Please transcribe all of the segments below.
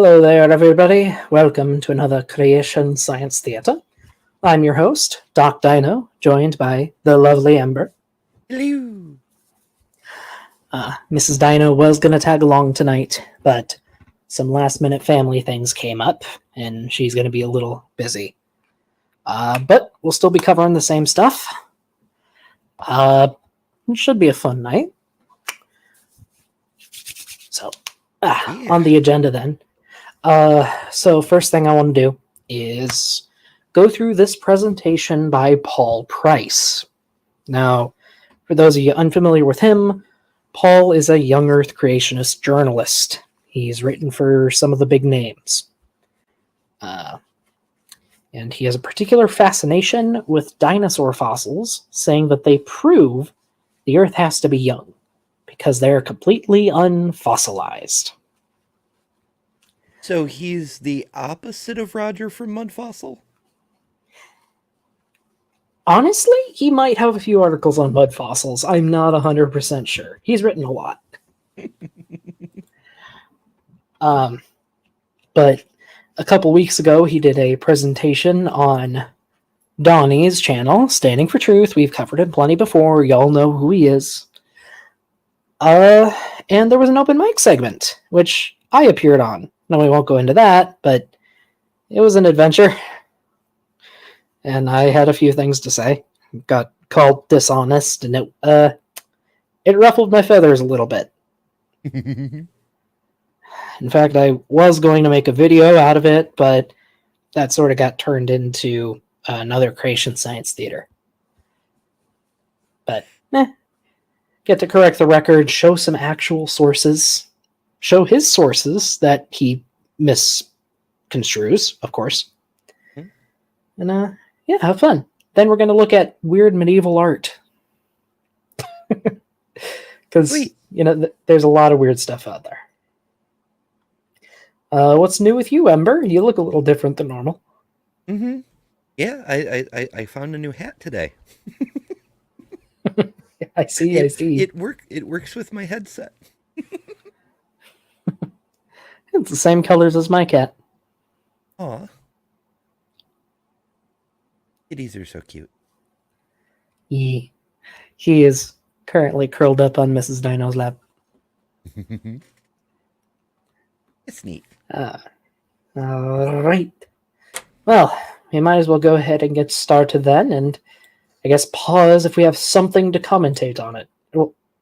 Hello there, everybody. Welcome to another Creation Science Theater. I'm your host, Doc Deino, joined by the lovely Ember. Hello. Mrs. Deino was going to tag along tonight, but some last-minute family things came up, and she's going to be a little busy. But we'll still be covering the same stuff. It should be a fun night. So, on the agenda then. So first thing I want to do is go through this presentation by Paul Price. Now, for those of you unfamiliar with him, Paul is a young Earth creationist journalist. He's written for some of the big names. And he has a particular fascination with dinosaur fossils, saying that they prove the Earth has to be young, because they're completely unfossilized. So he's the opposite of Roger from Mud Fossil? Honestly, he might have a few articles on mud fossils. I'm not 100% sure. He's written a lot. But a couple weeks ago, he did a presentation on Donnie's channel, Standing for Truth. We've covered him plenty before. Y'all know who he is. And there was an open mic segment, which I appeared on. No, we won't go into that, but it was an adventure. And I had a few things to say. Got called dishonest, and it ruffled my feathers a little bit. In fact, I was going to make a video out of it, but that sort of got turned into another Creation Science Theater. But, get to correct the record, show some actual sources, show his sources that he misconstrues, of course. And, yeah, have fun. Then we're going to look at weird medieval art. Because, there's a lot of weird stuff out there. What's new with you, Ember? You look a little different than normal. Mm-hmm. Yeah, I found a new hat today. I see. It works with my headset. It's the same colors as my cat. Aw. Kitties are so cute. He is currently curled up on Mrs. Dino's lap. It's neat. All right. Well, we might as well go ahead and get started then, and I guess pause if we have something to commentate on it.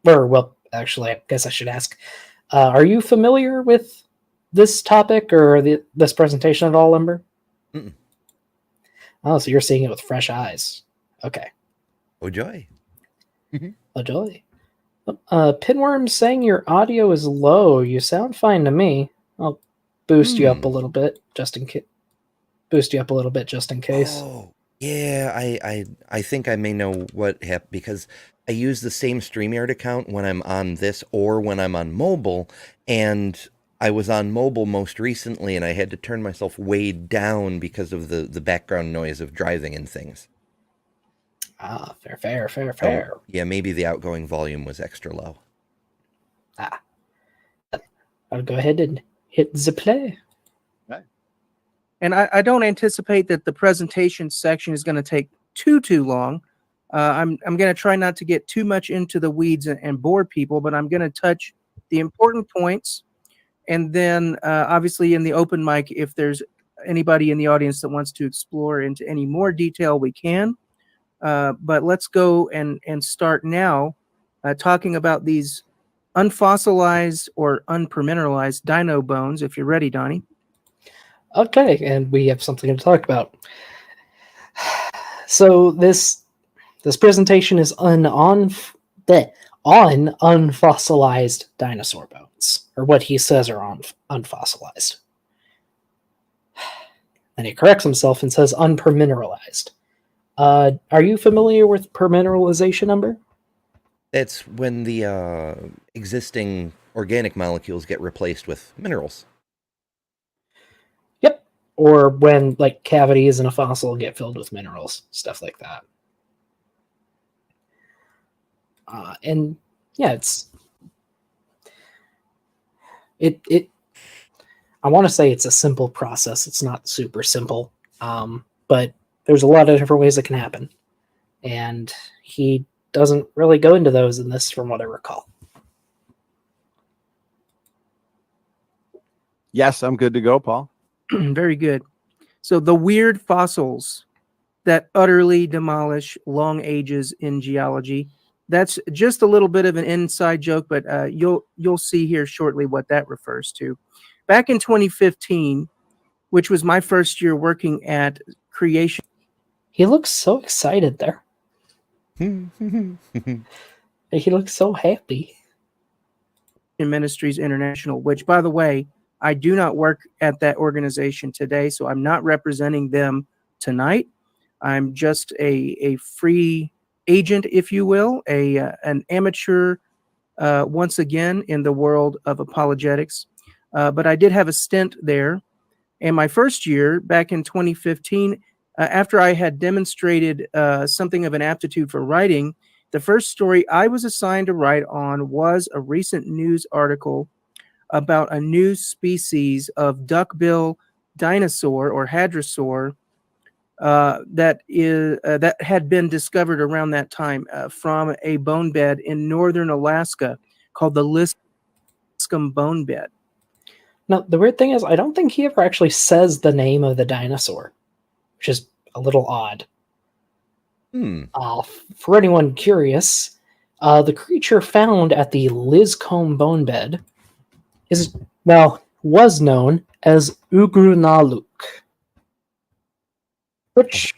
Well, actually, I guess I should ask, are you familiar with this topic or this presentation at all, Ember? Mm-mm. Oh, so you're seeing it with fresh eyes. Okay. Oh, joy. Oh, joy. Pinworm saying your audio is low. You sound fine to me. I'll boost you up a little bit, just in case. Oh, yeah. I think I may know what happened, because I use the same StreamYard account when I'm on this or when I'm on mobile, and I was on mobile most recently, and I had to turn myself way down because of the background noise of driving and things. Ah, fair. So, yeah, maybe the outgoing volume was extra low. I'll go ahead and hit the play. Right. And I don't anticipate that the presentation section is going to take too long. I'm going to try not to get too much into the weeds and bore people, but I'm going to touch the important points. And then, obviously, in the open mic, if there's anybody in the audience that wants to explore into any more detail, we can. But let's go and start now talking about these unfossilized or unpermineralized dino bones, if you're ready, Donnie. Okay, and we have something to talk about. So this presentation is on unfossilized dinosaur bones, or what he says are unfossilized. And he corrects himself and says unpermineralized. Are you familiar with permineralization, Ember? It's when the existing organic molecules get replaced with minerals. Yep. Or when cavities in a fossil get filled with minerals, stuff like that. And yeah, I want to say it's a simple process. It's not super simple, but there's a lot of different ways it can happen, and he doesn't really go into those in this, from what I recall. Yes, I'm good to go, Paul. Very good. So the weird fossils that utterly demolish long ages in geology. That's just a little bit of an inside joke, but you'll see here shortly what that refers to. Back in 2015, which was my first year working at Creation He looks so excited there. He looks so happy. Ministries International, which, by the way, I do not work at that organization today, so I'm not representing them tonight. I'm just a free agent, if you will, an amateur, once again, in the world of apologetics. But I did have a stint there. And my first year, back in 2015, after I had demonstrated something of an aptitude for writing, the first story I was assigned to write on was a recent news article about a new species of duckbill dinosaur or hadrosaur that had been discovered around that time from a bone bed in northern Alaska called the Liscum bone bed. Now, the weird thing is, I don't think he ever actually says the name of the dinosaur, which is a little odd. For anyone curious, the creature found at the Liscombe bone bed was known as Ugrunaluk, which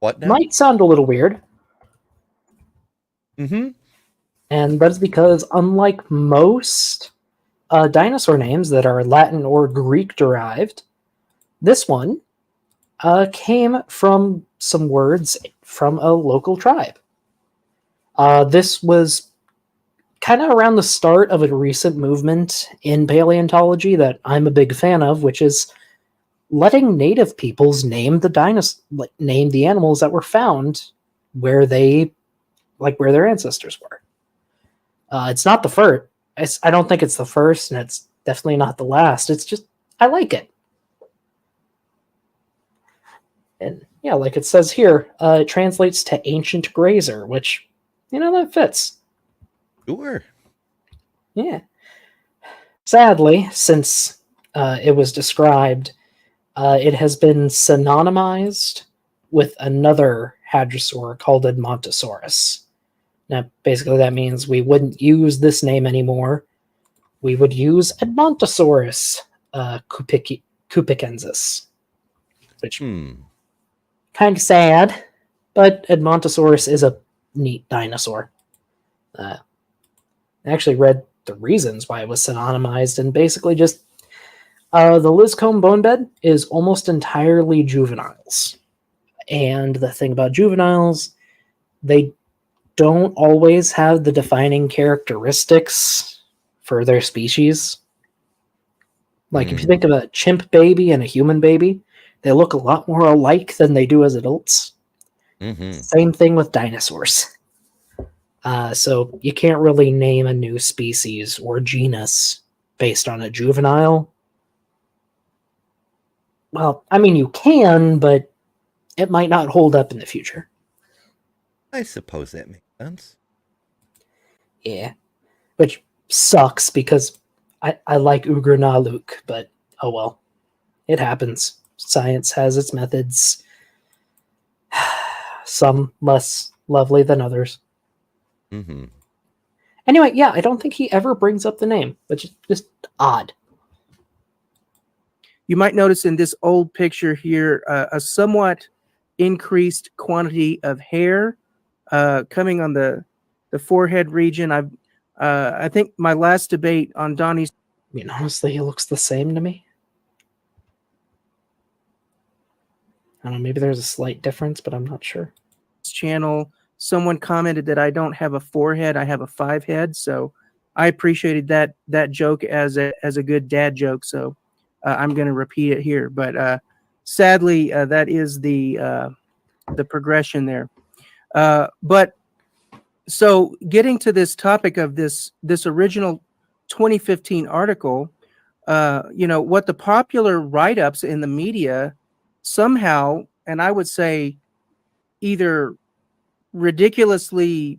What now? might sound a little weird. Mm-hmm. And that's because, unlike most dinosaur names that are Latin or Greek derived, this one came from some words from a local tribe. This was kind of around the start of a recent movement in paleontology that I'm a big fan of, which is letting native peoples name name the animals that were found where their ancestors were. It's not the first. I don't think it's the first, and it's definitely not the last. It's just, I like it. And yeah, like it says here, it translates to ancient grazer, which, that fits. Sure. Yeah. Sadly, since it was described, it has been synonymized with another hadrosaur called Edmontosaurus. Now, basically, that means we wouldn't use this name anymore. We would use Edmontosaurus cupicensis, which kind of sad, but Edmontosaurus is a neat dinosaur. I actually read the reasons why it was synonymized, and basically just the Liscombe bone bed is almost entirely juveniles. And the thing about juveniles, they don't always have the defining characteristics for their species. Like, if you think of a chimp baby and a human baby, they look a lot more alike than they do as adults. Mm-hmm. Same thing with dinosaurs. So you can't really name a new species or genus based on a juvenile. Well, I mean, you can, but it might not hold up in the future. I suppose that makes sense. Yeah. Which sucks, because I like Ugrunaluk, but oh well. It happens. Science has its methods. Some less lovely than others. Mm-hmm. Anyway, yeah, I don't think he ever brings up the name, which is just odd. You might notice in this old picture here a somewhat increased quantity of hair coming on the forehead region. I think my last debate on Donnie's I mean, honestly, he looks the same to me. I don't know, maybe there's a slight difference, but I'm not sure. channel, someone commented that I don't have a 4-head, I have a 5-head. So I appreciated that joke as a good dad joke. So I'm going to repeat it here. But sadly, that is the progression there. But so getting to this topic of this original 2015 article, what the popular write-ups in the media somehow, and I would say either ridiculously,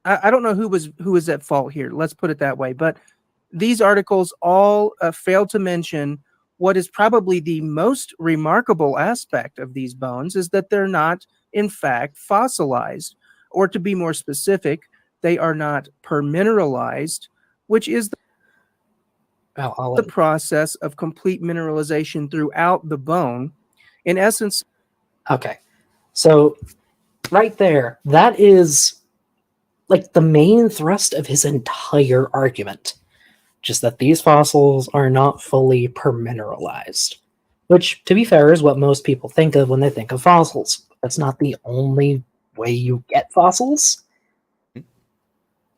I don't know who was at fault here. Let's put it that way. But these articles all fail to mention what is probably the most remarkable aspect of these bones is that they're not, in fact, fossilized. Or to be more specific, they are not permineralized, which is I'll the process of complete mineralization throughout the bone. In essence, okay. So right there, that is like the main thrust of his entire argument. Just that these fossils are not fully permineralized. Which, to be fair, is what most people think of when they think of fossils. That's not the only way you get fossils.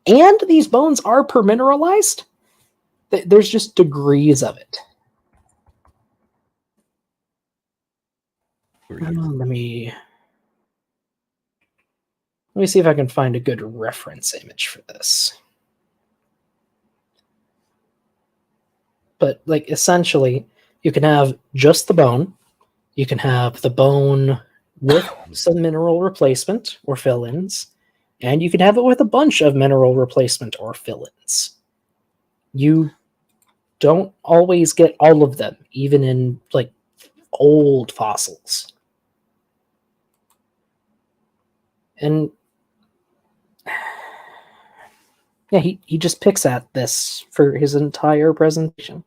And these bones are permineralized. There's just degrees of it. Let me see if I can find a good reference image for this. But like essentially, you can have just the bone. You can have the bone with some mineral replacement or fill-ins, and you can have it with a bunch of mineral replacement or fill-ins. You don't always get all of them, even in like old fossils. And yeah, he just picks at this for his entire presentation.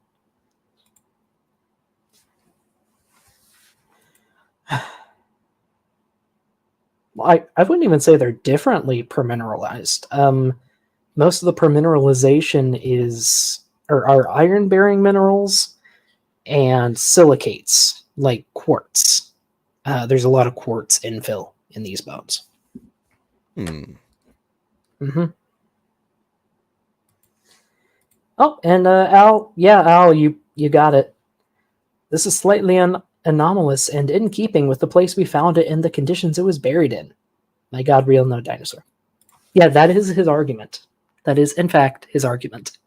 I wouldn't even say they're differently permineralized. Most of the permineralization are iron-bearing minerals and silicates, like quartz. There's a lot of quartz infill in these bones. Mm-hmm. Oh, and Al, you got it. This is slightly anomalous and in keeping with the place we found it and the conditions it was buried in. My God, real no dinosaur. Yeah, that is his argument. That is, in fact, his argument.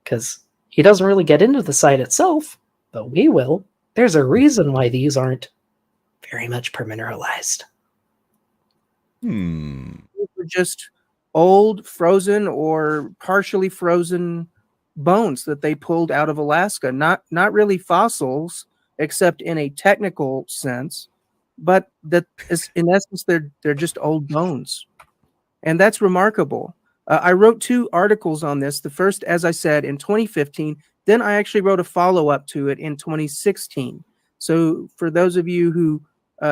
Because he doesn't really get into the site itself, but we will. There's a reason why these aren't very much permineralized. These are just old, frozen, or partially frozen bones that they pulled out of Alaska. Not really fossils, except in a technical sense, but that is, in essence, they're just old bones, and that's remarkable. I wrote 2 articles on this. The first, as I said, in 2015. Then I actually wrote a follow-up to it in 2016. So for those of you who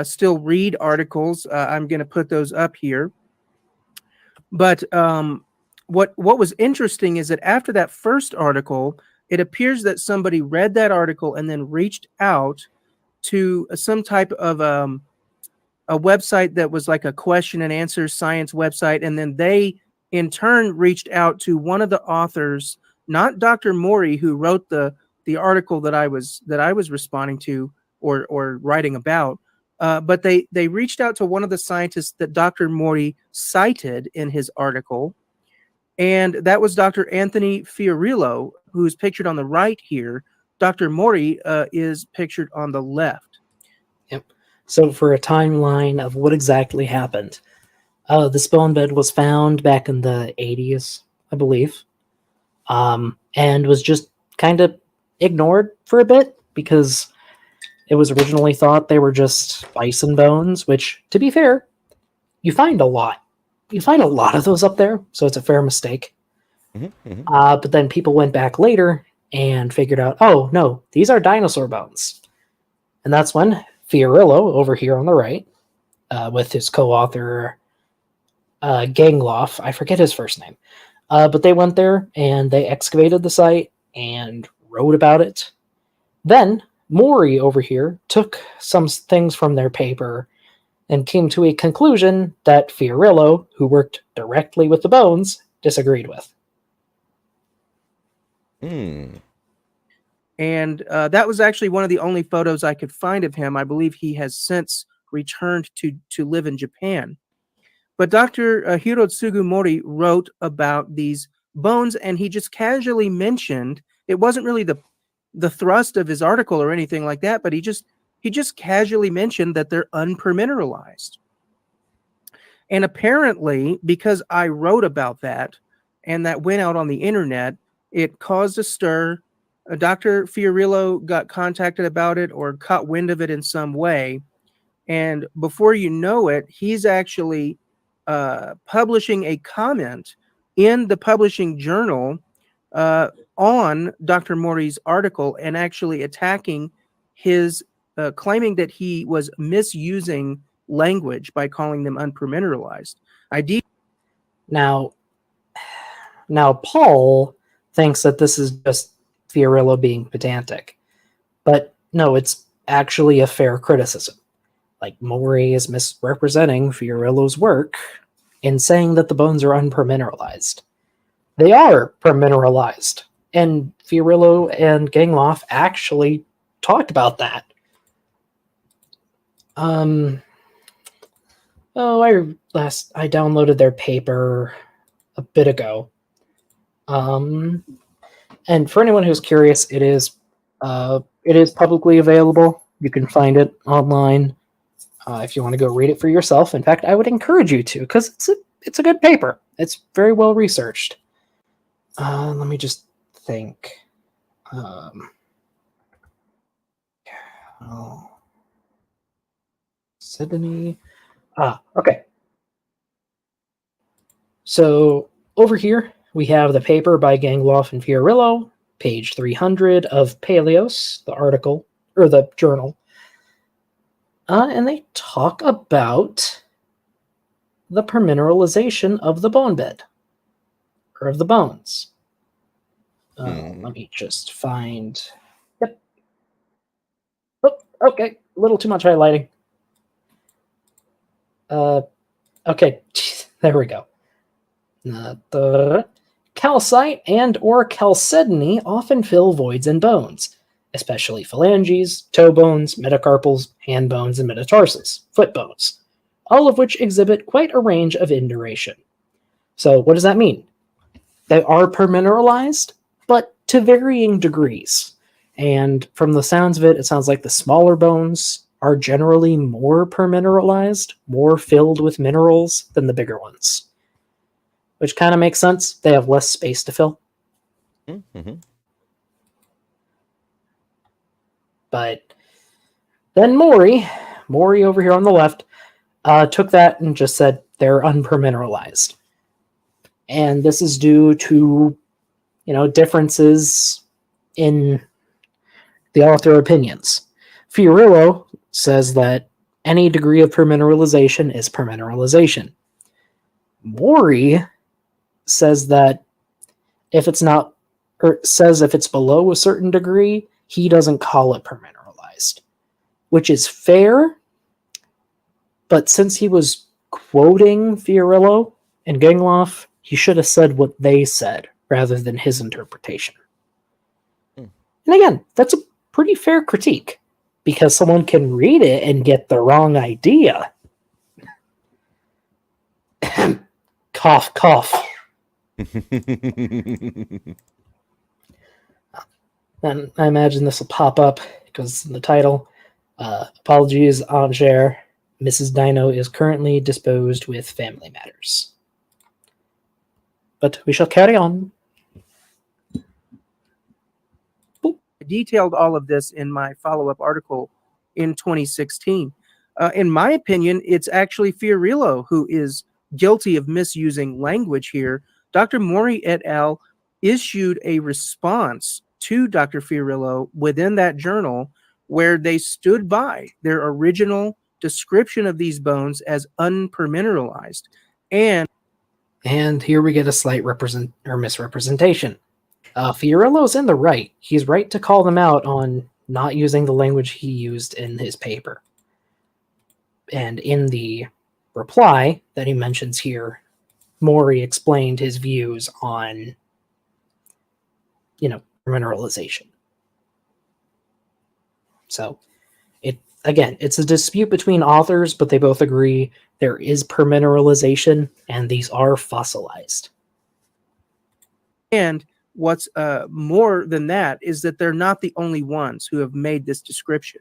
still read articles, I'm going to put those up here. But what was interesting is that after that first article, it appears that somebody read that article and then reached out to some type of a website that was like a question and answer science website, and then they in turn reached out to one of the authors, not Dr. Mori, who wrote the article that I was responding to or writing about, but they reached out to one of the scientists that Dr. Mori cited in his article, and that was Dr. Anthony Fiorillo, who is pictured on the right here. Dr. Mori is pictured on the left. Yep. So for a timeline of what exactly happened, this bone bed was found back in the 80s, I believe, and was just kind of ignored for a bit because it was originally thought they were just bison bones, which, to be fair, you find a lot. You find a lot of those up there, so it's a fair mistake. But then people went back later and figured out, oh, no, these are dinosaur bones. And that's when Fiorillo, over here on the right, with his co-author, Gangloff, I forget his first name, but they went there and they excavated the site and wrote about it. Then Mori over here took some things from their paper and came to a conclusion that Fiorillo, who worked directly with the bones, disagreed with. And that was actually one of the only photos I could find of him. I believe he has since returned to live in Japan. But Dr. Hirotsugu Mori wrote about these bones, and he just casually mentioned it wasn't really the thrust of his article or anything like that, but he just casually mentioned that they're unpermineralized. And apparently, because I wrote about that and that went out on the internet, it caused a stir. Dr. Fiorillo got contacted about it or caught wind of it in some way. And before you know it, he's actually publishing a comment in the publishing journal on Dr. Mori's article and actually attacking his, claiming that he was misusing language by calling them unpermineralized. Now, Paul thinks that this is just Fiorillo being pedantic, but no, it's actually a fair criticism. Like, Mori is misrepresenting Fiorillo's work in saying that the bones are unpermineralized. They are permineralized, and Fiorillo and Gangloff actually talked about that. I downloaded their paper a bit ago. And for anyone who's curious, it is publicly available. You can find it online if you want to go read it for yourself. In fact, I would encourage you to, because it's a good paper. It's very well researched. Let me just think. Sydney. Okay. So over here, we have the paper by Gangloff and Fiorillo, page 300 of Paleos, the article, or the journal. And they talk about the permineralization of the bone bed, or of the bones. Let me just find... Yep. Oh, okay, a little too much highlighting. Okay, there we go. Calcite and or chalcedony often fill voids in bones, especially phalanges, toe bones, metacarpals, hand bones, and metatarsals, foot bones, all of which exhibit quite a range of induration. So what does that mean? They are permineralized, but to varying degrees. And from the sounds of it, it sounds like the smaller bones are generally more permineralized, more filled with minerals than the bigger ones. Which kind of makes sense. They have less space to fill. Mm-hmm. But then Mori over here on the left, took that and just said they're unpermineralized. And this is due to, differences in the author opinions. Fiorillo says that any degree of permineralization is permineralization. Mori says that if it's not, or says if it's below a certain degree, he doesn't call it permineralized, which is fair. But since he was quoting Fiorillo and Gangloff, he should have said what they said rather than his interpretation. And again, that's a pretty fair critique, because someone can read it and get the wrong idea. Cough, cough. And I imagine this will pop up because in the title, apologies, Angers. Mrs. Deino is currently disposed with family matters. But we shall carry on. I detailed all of this in my follow-up article in 2016. In my opinion, it's actually Fiorillo who is guilty of misusing language here. Dr. Mori et al. Issued a response to Dr. Fiorillo within that journal where they stood by their original description of these bones as unpermineralized. And here we get a slight misrepresentation. Fiorillo's in the right. He's right to call them out on not using the language he used in his paper. And in the reply that he mentions here, Mori explained his views on, mineralization. So, it's a dispute between authors, but they both agree there is permineralization, and these are fossilized. And what's more than that is that they're not the only ones who have made this description.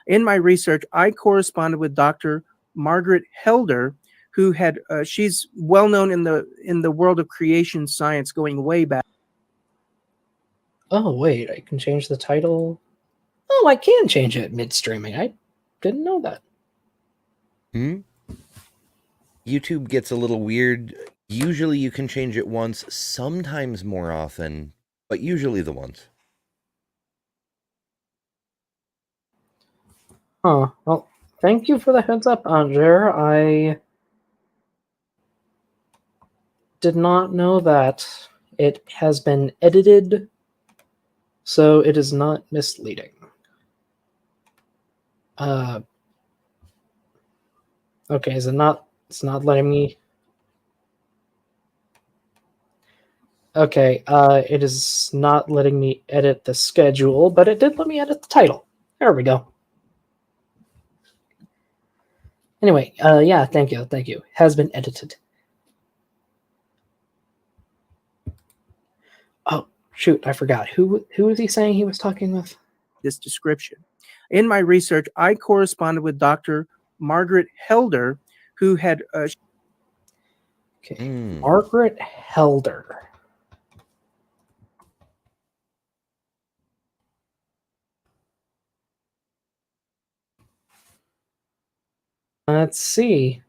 In my research, I corresponded with Dr. Margaret Helder, who had she's well known in the world of creation science going way back. Oh, wait, I can change the title. Oh, I can change it mid-streaming. I didn't know that. YouTube gets a little weird. Usually you can change it once, sometimes more often, but usually the once. Huh. Well, thank you for the heads up, Anger. I did not know that. It has been edited, so it is not misleading. Okay, is it not? It's not letting me. Okay, it is not letting me edit the schedule, but it did let me edit the title. There we go. Anyway, yeah, thank you. Has been edited. Oh, shoot, I forgot. Who was he saying he was talking with? This description. In my research, I corresponded with Dr. Margaret Helder, who had Margaret Helder. Let's see.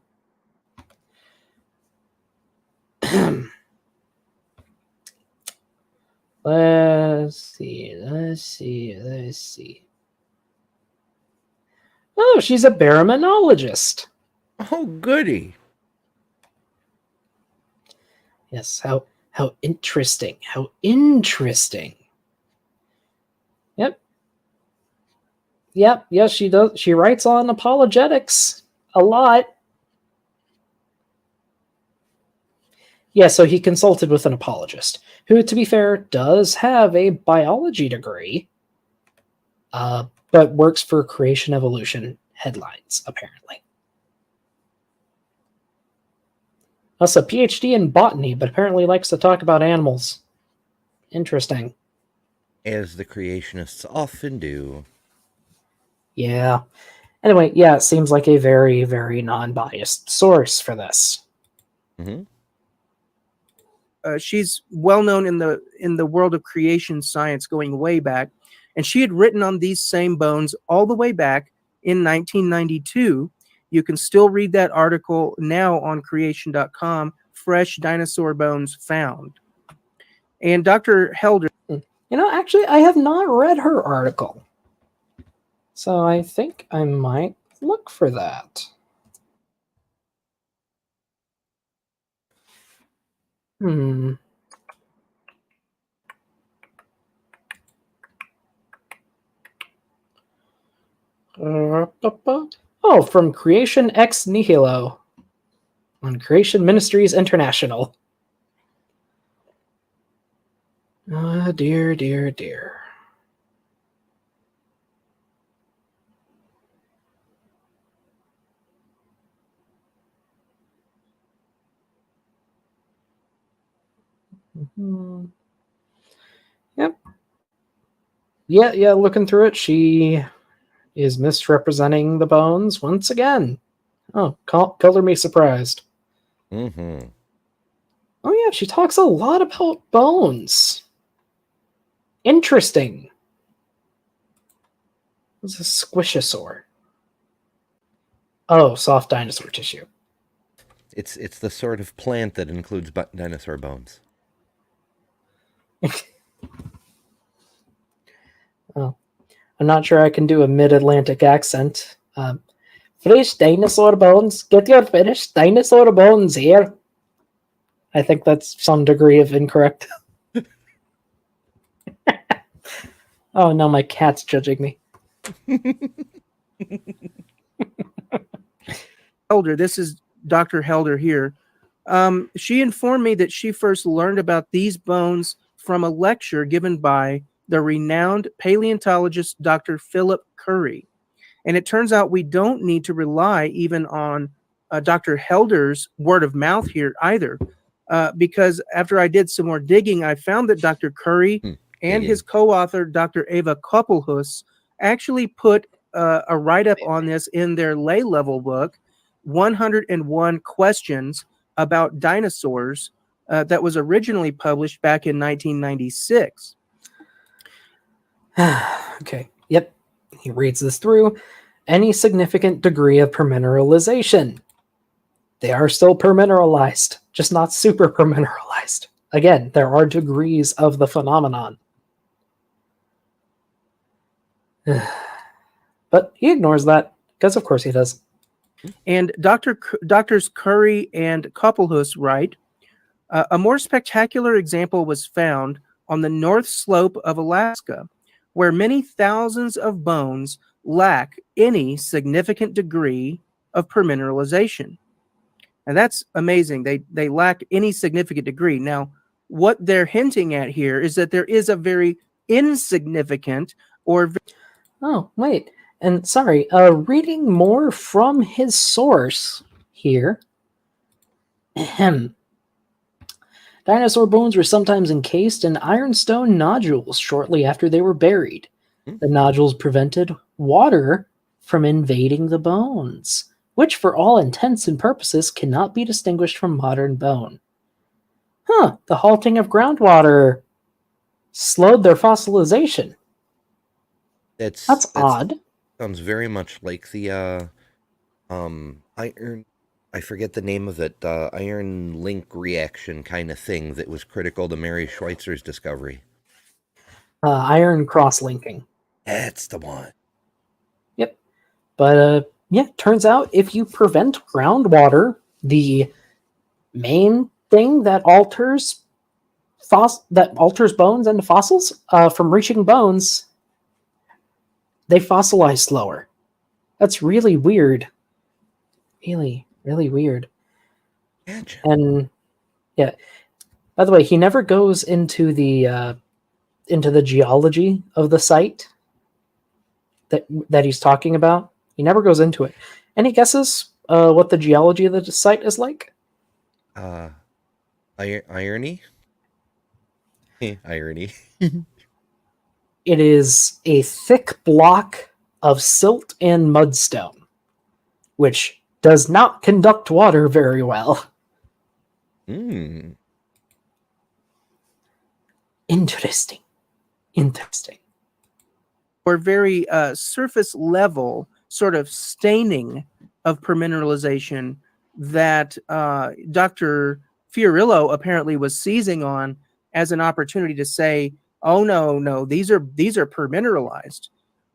Let's see. Oh, she's a baraminologist. Oh, goody. Yes, how interesting. How interesting. Yep, yes, she does. She writes on apologetics a lot. Yeah, so he consulted with an apologist, who, to be fair, does have a biology degree, but works for Creation Evolution headlines, apparently. Also, PhD in botany, but apparently likes to talk about animals. Interesting. As the creationists often do. Yeah. Anyway, yeah, it seems like a very, very non-biased source for this. She's well known in the world of creation science going way back, and she had written on these same bones all the way back in 1992. You can still read that article now on creation.com, Fresh Dinosaur Bones Found. And Dr. Helder... Actually, I have not read her article. So I think I might look for that. Oh, from Creation Ex Nihilo on Creation Ministries International. Ah, dear. Yep. Yeah, looking through it, she is misrepresenting the bones once again. Oh, color me surprised. Oh yeah, she talks a lot about bones. Interesting. What's a squishosaur? Oh, soft dinosaur tissue. It's the sort of plant that includes dinosaur bones. Oh, I'm not sure I can do a mid-Atlantic accent. Fresh dinosaur bones. Get your fresh dinosaur bones here. I think that's some degree of incorrect. Oh no, my cat's judging me. Helder, this is Dr. Helder here. She informed me that she first learned about these bones from a lecture given by the renowned paleontologist Dr. Philip Curry. And it turns out we don't need to rely even on Dr. Helder's word of mouth here either. because after I did some more digging, I found that Dr. Curry and his co-author, Dr. Eva Koppelhuis, actually put a write-up on this in their lay-level book, 101 Questions About Dinosaurs, that was originally published back in 1996. Okay. Yep. He reads this through. Any significant degree of permineralization. They are still permineralized, just not super permineralized. Again, there are degrees of the phenomenon. But he ignores that, because of course he does. And Doctors Curry and Koppelhuis write, a more spectacular example was found on the north slope of Alaska, where many thousands of bones lack any significant degree of permineralization. And that's amazing. They lack any significant degree. Now, what they're hinting at here is that there is a very insignificant or... Oh, wait. And sorry, reading more from his source here. Ahem. Dinosaur bones were sometimes encased in ironstone nodules shortly after they were buried. The nodules prevented water from invading the bones, which for all intents and purposes cannot be distinguished from modern bone. The halting of groundwater slowed their fossilization. That's odd. Sounds very much like the iron... I forget the name of it. Iron link reaction kind of thing that was critical to Mary Schweitzer's discovery. Iron cross-linking. That's the one. Yep. But yeah, turns out if you prevent groundwater, the main thing that alters bones into fossils from reaching bones, they fossilize slower. That's really weird. Really, really weird. Gotcha. And yeah, by the way, he never goes into the geology of the site that he's talking about. He never goes into it. Any guesses what the geology of the site is like? Irony? Irony. It is a thick block of silt and mudstone, which does not conduct water very well. Interesting. Or very surface level sort of staining of permineralization that Dr. Fiorillo apparently was seizing on as an opportunity to say, oh no, these are permineralized.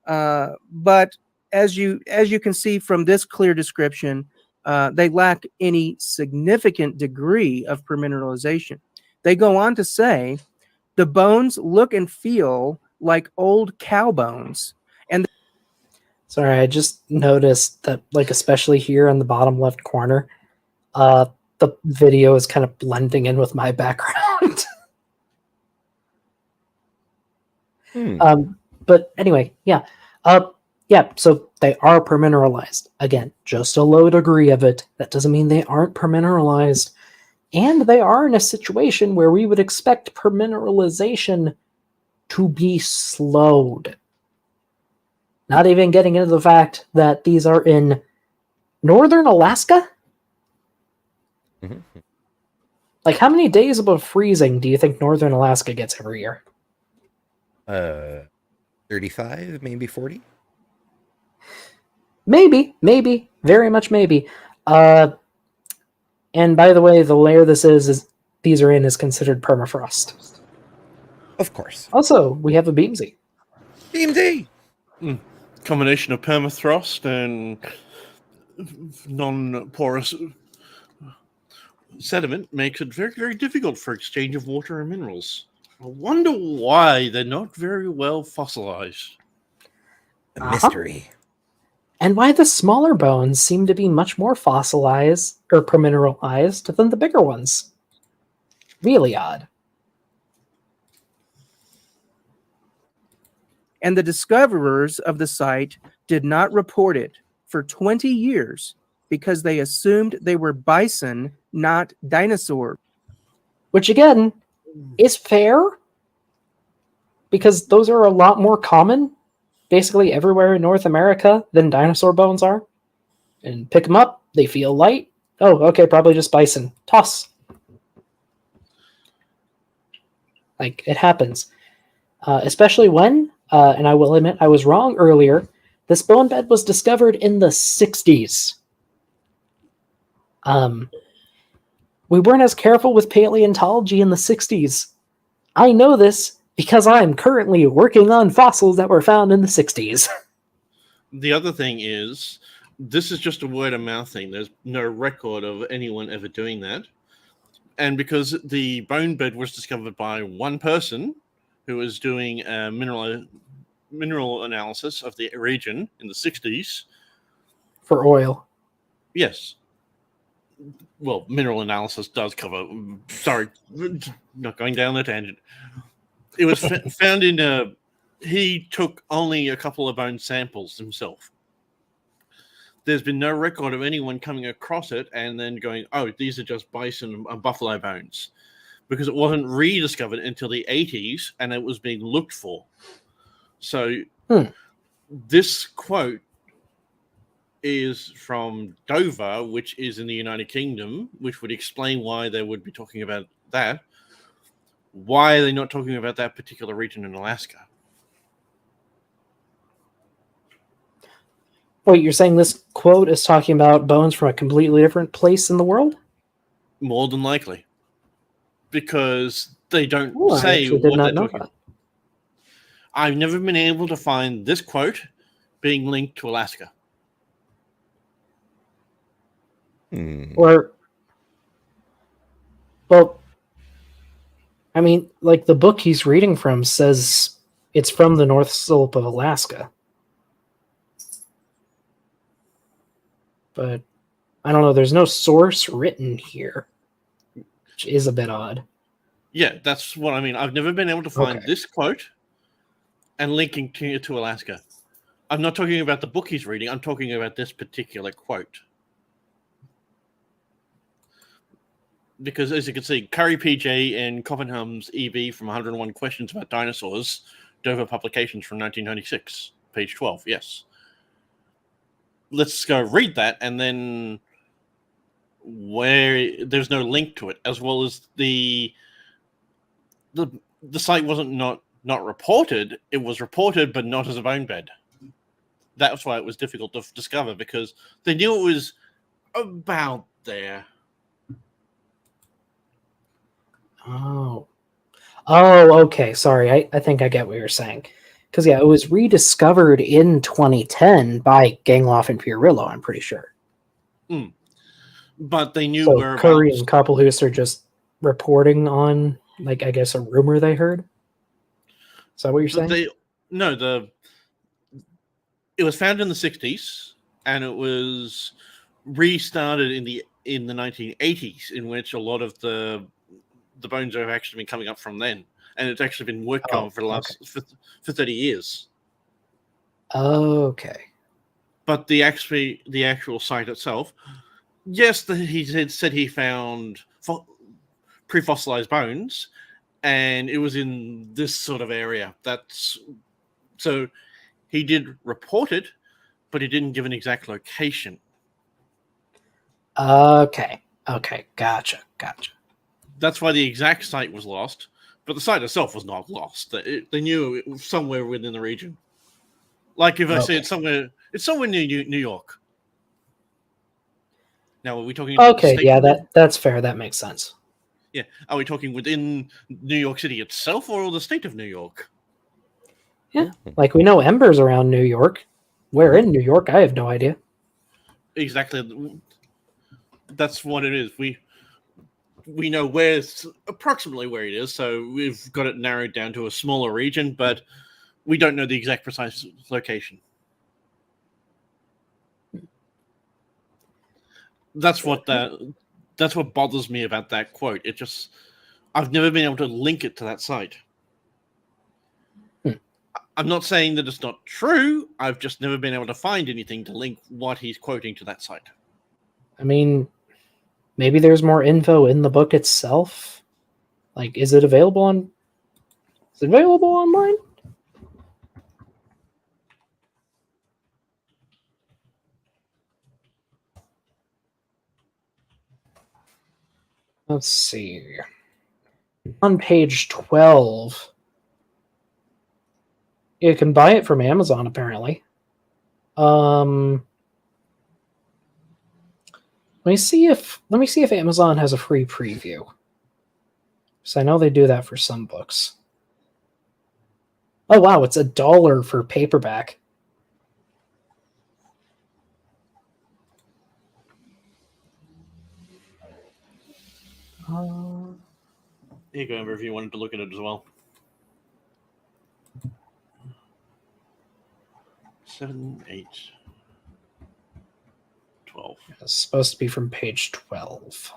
But as you can see from this clear description, they lack any significant degree of permineralization. They go on to say, the bones look and feel like old cow bones. And sorry, I just noticed that, like, especially here in the bottom left corner, the video is kind of blending in with my background. But anyway, yeah. So they are permineralized. Again, just a low degree of it. That doesn't mean they aren't permineralized. And they are in a situation where we would expect permineralization to be slowed. Not even getting into the fact that these are in northern Alaska? Like, how many days above freezing do you think northern Alaska gets every year? 35, maybe 40? Maybe, very much maybe. And by the way, the layer these are in is considered permafrost. Of course. Also, we have a Beamsy. Beamsy! Combination of permafrost and non-porous sediment makes it very, very difficult for exchange of water and minerals. I wonder why they're not very well fossilized. A mystery. And why the smaller bones seem to be much more fossilized or permineralized than the bigger ones. Really odd. And the discoverers of the site did not report it for 20 years because they assumed they were bison, not dinosaurs. which again is fair because those are a lot more common basically everywhere in North America than dinosaur bones are. And pick them up, they feel light. Oh, okay, probably just bison. Toss. Like, it happens. Especially when, and I will admit I was wrong earlier, this bone bed was discovered in the 60s. We weren't as careful with paleontology in the 60s. I know this because I'm currently working on fossils that were found in the 60s. The other thing is, this is just a word of mouth thing. There's no record of anyone ever doing that. And because the bone bed was discovered by one person who was doing a mineral analysis of the region in the 60s. For oil. Yes. Well, mineral analysis does cover... Sorry, not going down the tangent. It was found in a... He took only a couple of bone samples himself. There's been no record of anyone coming across it and then going, oh, these are just bison and buffalo bones. Because it wasn't rediscovered until the 80s and it was being looked for. So this quote is from Dover, which is in the United Kingdom, which would explain why they would be talking about that. Why are they not talking about that particular region in Alaska? Wait, you're saying this quote is talking about bones from a completely different place in the world? More than likely. Because they don't I say actually did what not they're know talking that. I've never been able to find this quote being linked to Alaska. Or, well, I mean, like the book he's reading from says it's from the North Slope of Alaska. But I don't know, there's no source written here, which is a bit odd. Yeah, that's what I mean. I've never been able to find Okay. this quote and linking to Alaska. I'm not talking about the book he's reading. I'm talking about this particular quote. Because as you can see, Curry PJ and Coppenham's EB from 101 Questions About Dinosaurs, Dover Publications from 1996, page 12, yes. Let's go read that, and then where there's no link to it, as well as the site wasn't not reported. It was reported, but not as a bone bed. That's why it was difficult to discover, because they knew it was about there. Oh, okay. Sorry, I think I get what you're saying. Because, yeah, it was rediscovered in 2010 by Gangloff and Fiorillo, I'm pretty sure. But they knew So whereabouts. Curry and Koppelhuis are just reporting on, like, I guess a rumor they heard? Is that what you're saying? It was found in the 60s, and it was restarted in the 1980s, in which a lot of the bones have actually been coming up from then, and it's actually been worked on for the last for 30 years. Okay. But the actual site itself, yes, he said he found pre-fossilized bones, and it was in this sort of area. So he did report it, but he didn't give an exact location. Okay. Gotcha. That's why the exact site was lost, but the site itself was not lost. They knew it was somewhere within the region. Like if I say it's somewhere near New York. Now, are we talking about the state? Yeah, that's fair. That makes sense. Yeah. Are we talking within New York City itself or the state of New York? Yeah. Like we know Ember's around New York. Where in New York? I have no idea. Exactly. That's what it is. We know approximately where it is, so we've got it narrowed down to a smaller region, but we don't know the exact precise location. That's what bothers me about that quote. I've never been able to link it to that site. I'm not saying that it's not true. I've just never been able to find anything to link what he's quoting to that site. I mean, maybe there's more info in the book itself. Like, is it available on? Is it available online? Let's see. On page 12, you can buy it from Amazon apparently. Let me see if Amazon has a free preview. So I know they do that for some books. Oh wow, it's $1 for paperback. Here you go, Amber, if you wanted to look at it as well. 7, 8, 12. It's supposed to be from page 12.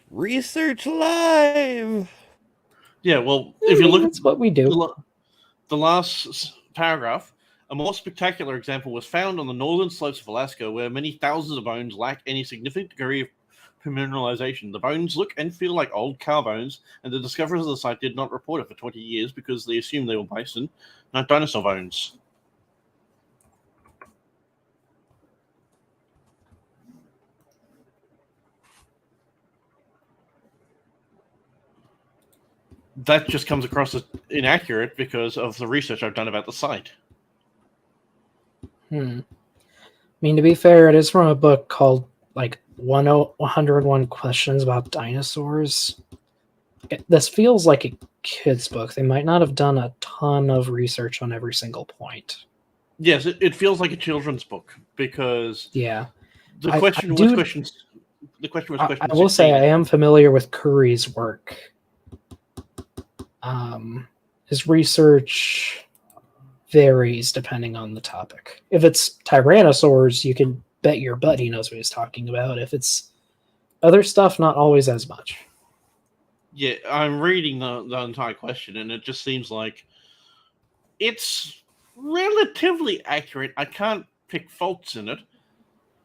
Research Live. Yeah, well, if you look at that's what we do. the last paragraph, a more spectacular example was found on the northern slopes of Alaska, where many thousands of bones lack any significant degree of mineralization. The bones look and feel like old cow bones, and the discoverers of the site did not report it for 20 years because they assumed they were bison, not dinosaur bones. That just comes across as inaccurate because of the research I've done about the site. I mean, to be fair, it is from a book called like 101 Questions About Dinosaurs. This feels like a kid's book. They might not have done a ton of research on every single point. Yes, it feels like a children's book because Yeah. the I question do- was questions. The question was question. I will say 16. I am familiar with Curry's work. His research varies depending on the topic. If it's tyrannosaurs, you can bet your butt he knows what he's talking about. If it's other stuff, not always as much. Yeah, I'm reading the entire question, and it just seems like it's relatively accurate. I can't pick faults in it.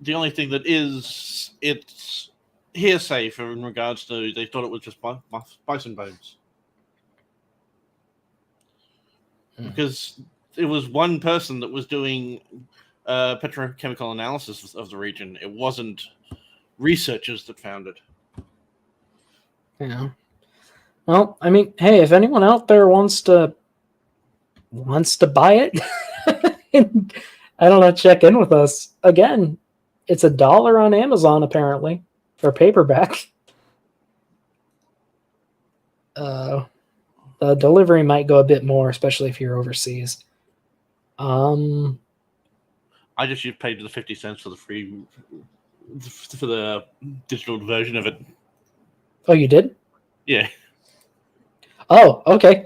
The only thing that is, it's hearsay for in regards to they thought it was just bison bones. Because it was one person that was doing petrochemical analysis of the region. It wasn't researchers that found it. Yeah. Well, I mean, hey, if anyone out there wants to buy it, and, I don't know, check in with us. Again, it's $1 on Amazon apparently for paperback. The delivery might go a bit more, especially if you're overseas. I just paid the 50 cents for the digital version of it. Oh, you did? Yeah. Oh, okay.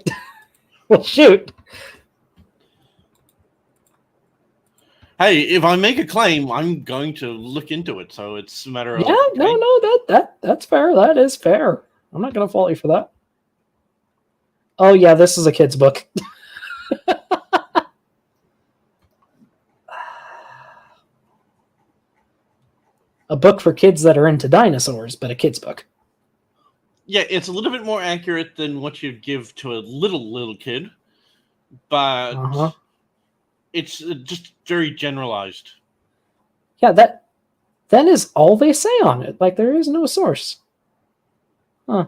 Well, shoot. Hey, if I make a claim, I'm going to look into it. So it's a matter of Yeah, no, that's fair. That is fair. I'm not going to fault you for that. Oh yeah, this is a kid's book. A book for kids that are into dinosaurs, but a kid's book. Yeah, it's a little bit more accurate than what you'd give to a little kid, but it's just very generalized. Yeah, that is all they say on it. Like, there is no source. Huh.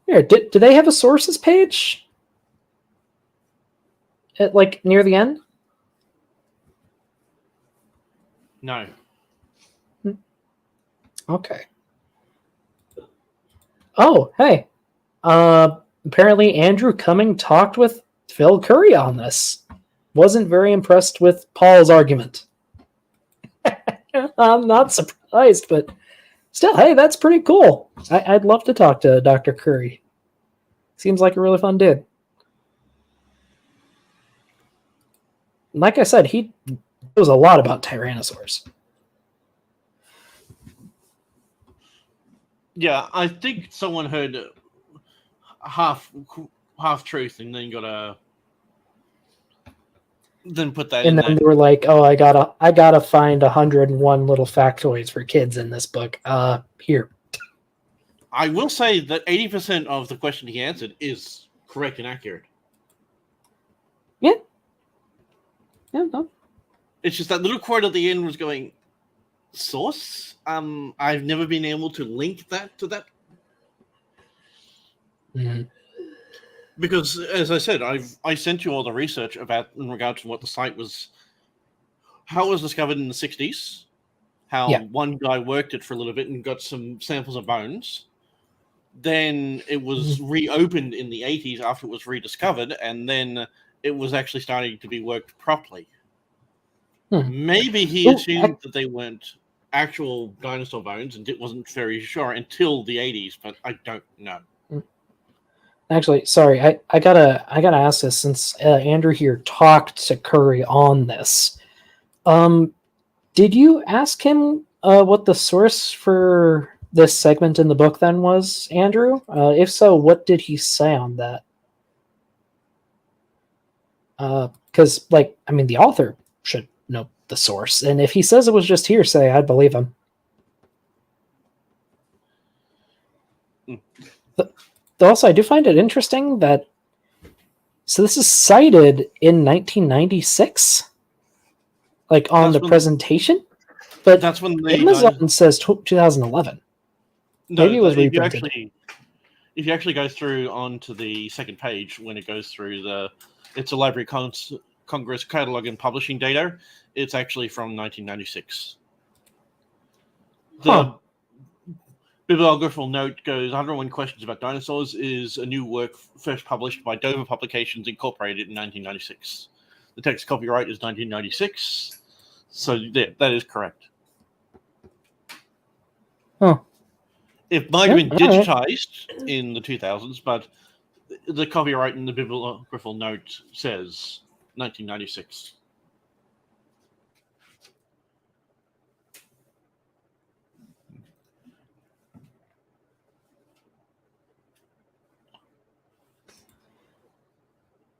Here, do they have a sources page? At, like, near the end? No. Okay. Oh, hey. Apparently Andrew Cumming talked with Phil Curry on this. Wasn't very impressed with Paul's argument. I'm not surprised, but still, hey, that's pretty cool. I'd love to talk to Dr. Curry. Seems like a really fun dude. Like I said, he knows a lot about tyrannosaurs. Yeah, I think someone heard half half truth, and then then put that And in then there. they were like, "Oh, I gotta find 101 little factoids for kids in this book." Here. I will say that 80% of the question he answered is correct and accurate. Yeah. Yeah. No. It's just that little quote at the end was going, source? I've never been able to link that to that. Mhm. Because, as I said, I sent you all the research about in regard to what the site was, how it was discovered in the 60s, how Yeah. one guy worked it for a little bit and got some samples of bones. Then it was reopened in the 80s after it was rediscovered, and then it was actually starting to be worked properly. Maybe he assumed that they weren't actual dinosaur bones and it wasn't very sure until the 80s, but I don't know. Actually, sorry, I gotta ask this since Andrew here talked to Curry on this. Did you ask him what the source for this segment in the book then was, Andrew? If so, what did he say on that? Because, the author should know the source, and if he says it was just hearsay, I'd believe him. Also, I do find it interesting that this is cited in 1996, on the presentation, but that's when Amazon says 2011. No, maybe it was reprinted. If you actually go through onto the second page, when it goes through it's a Library Congress catalog and publishing data, it's actually from 1996. The bibliographical note goes, 101 Questions About Dinosaurs is a new work first published by Dover Publications Incorporated in 1996. The text copyright is 1996, so that is correct. It might have been digitized in the 2000s, but the copyright in the bibliographical note says 1996.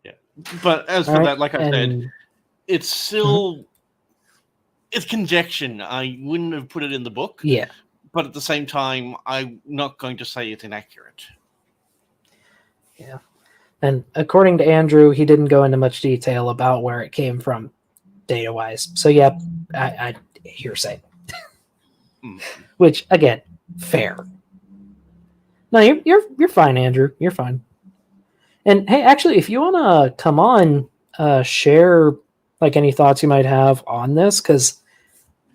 Yeah, but as for that, like I said, it's still it's conjecture. I wouldn't have put it in the book. Yeah. But at the same time, I'm not going to say it's inaccurate. Yeah. And according to Andrew, he didn't go into much detail about where it came from data-wise. So, yeah, I hearsay. Which, again, fair. No, you're fine, Andrew. You're fine. And, hey, actually, if you want to come on, share, any thoughts you might have on this, because,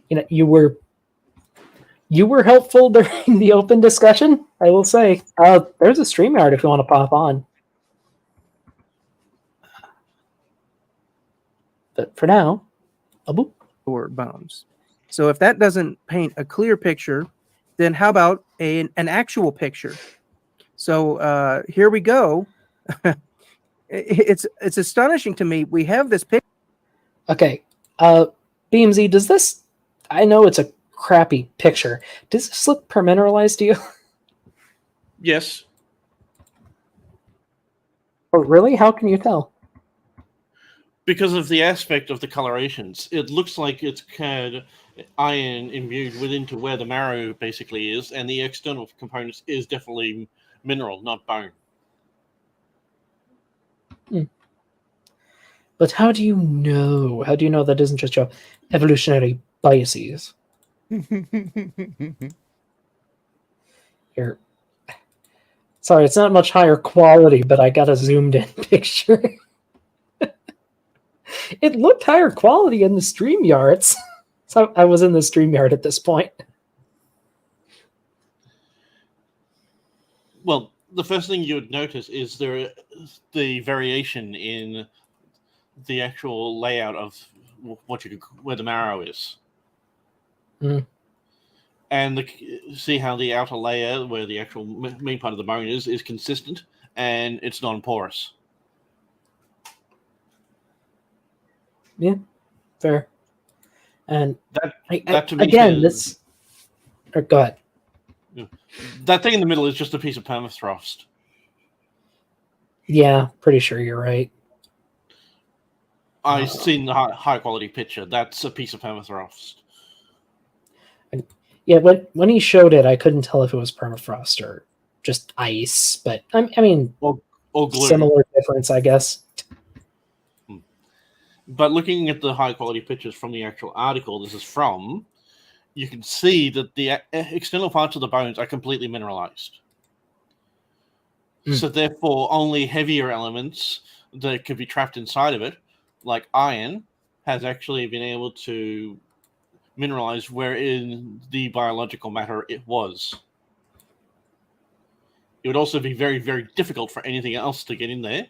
you were helpful during the open discussion, I will say. There's a StreamYard if you want to pop on. But for now, or bones. So if that doesn't paint a clear picture, then how about an actual picture? So here we go. It's astonishing to me. We have this picture. Okay. BMZ, does this... I know it's a crappy picture. Does this look permineralized to you? Yes. Oh, really? How can you tell? Because of the aspect of the colorations. It looks like it's had iron imbued within to where the marrow basically is, and the external components is definitely mineral, not bone. But how do you know? How do you know that isn't just your evolutionary biases? Here. Sorry, it's not much higher quality, but I got a zoomed in picture. It looked higher quality in the StreamYards. So I was in the StreamYard at this point. Well, the first thing you would notice is the variation in the actual layout of where the marrow is. And see how the outer layer, where the actual main part of the bone is consistent, and it's non-porous. Yeah, fair. And that to me again, says, this. Go ahead. That thing in the middle is just a piece of permafrost. Yeah, pretty sure you're right. I've seen the high quality picture. That's a piece of permafrost. Yeah, when he showed it, I couldn't tell if it was permafrost or just ice, but I mean, Or glue. similar difference, I guess. But looking at the high quality pictures from the actual article this is from, you can see that the external parts of the bones are completely mineralized. So therefore, only heavier elements that could be trapped inside of it, like iron, has actually been able to mineralize where in the biological matter it was. It would also be very, very difficult for anything else to get in there.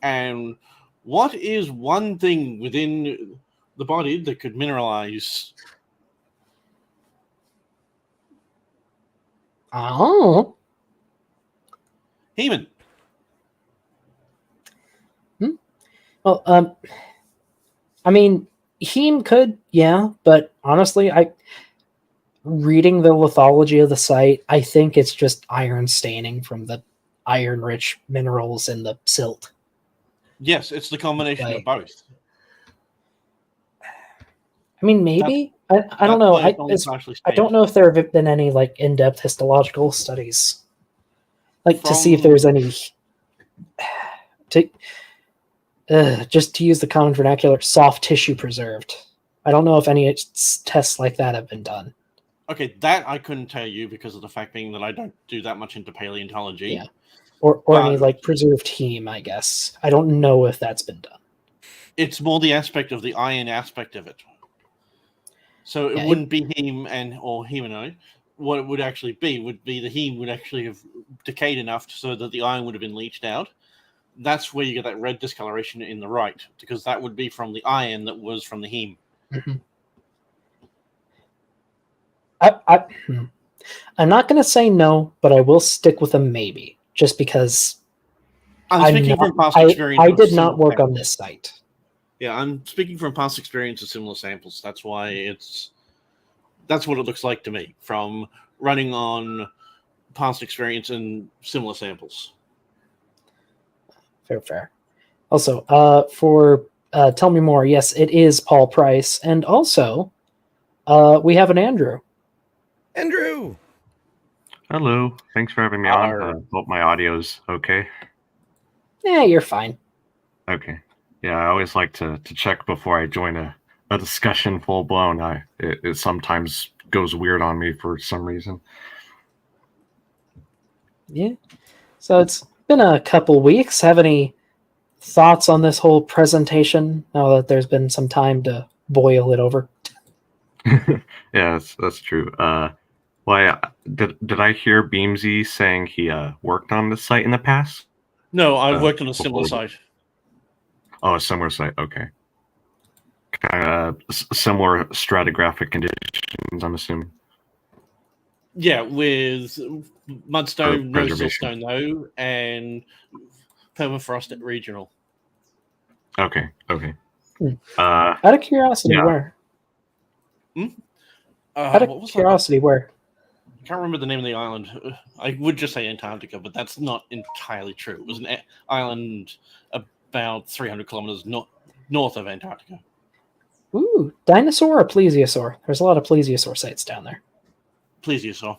And what is one thing within the body that could mineralize? Oh. Heman. Well, I mean, heme could, yeah, but honestly, reading the lithology of the site, I think it's just iron staining from the iron-rich minerals in the silt. Yes, it's the combination of both. I mean, maybe. I don't know. I don't know if there have been any like in-depth histological studies, like to see if there's any just to use the common vernacular, soft tissue preserved. I don't know if any tests like that have been done. Okay, that I couldn't tell you because of the fact being that I don't do that much into paleontology. Yeah. Or any like preserved heme, I guess. I don't know if that's been done. It's more the aspect of the iron aspect of it. So it wouldn't be heme or heminoid. What it would actually be would be the heme would actually have decayed enough so that the iron would have been leached out. That's where you get that red discoloration in the right, because that would be from the iron that was from the heme. Mm-hmm. I'm not going to say no, but I will stick with a maybe, just because I'm speaking from past experience. I did not work on this site. Yeah, I'm speaking from past experience of similar samples. That's why that's what it looks like to me from running on past experience and similar samples. Fair. Also, for Tell Me More, yes, it is Paul Price. And also, we have an Andrew. Andrew! Hello. Thanks for having me on. Hope my audio's okay. Yeah, you're fine. Okay. Yeah, I always like to check before I join a discussion full blown. It sometimes goes weird on me for some reason. Yeah. So it's been a couple weeks. Have any thoughts on this whole presentation now that there's been some time to boil it over? Yeah, that's true. Did I hear Beamsy saying he worked on this site in the past? No, I've worked on a similar site. Oh, a similar site. Okay. Kind of similar stratigraphic conditions, I'm assuming. Yeah, with mudstone, no siltstone though, and permafrost at regional. Okay. Out of curiosity, where? Out of curiosity, where? I can't remember the name of the island. I would just say Antarctica, but that's not entirely true. It was an island about 300 kilometers north of Antarctica. Ooh, dinosaur or plesiosaur? There's a lot of plesiosaur sites down there. Plesiosaur.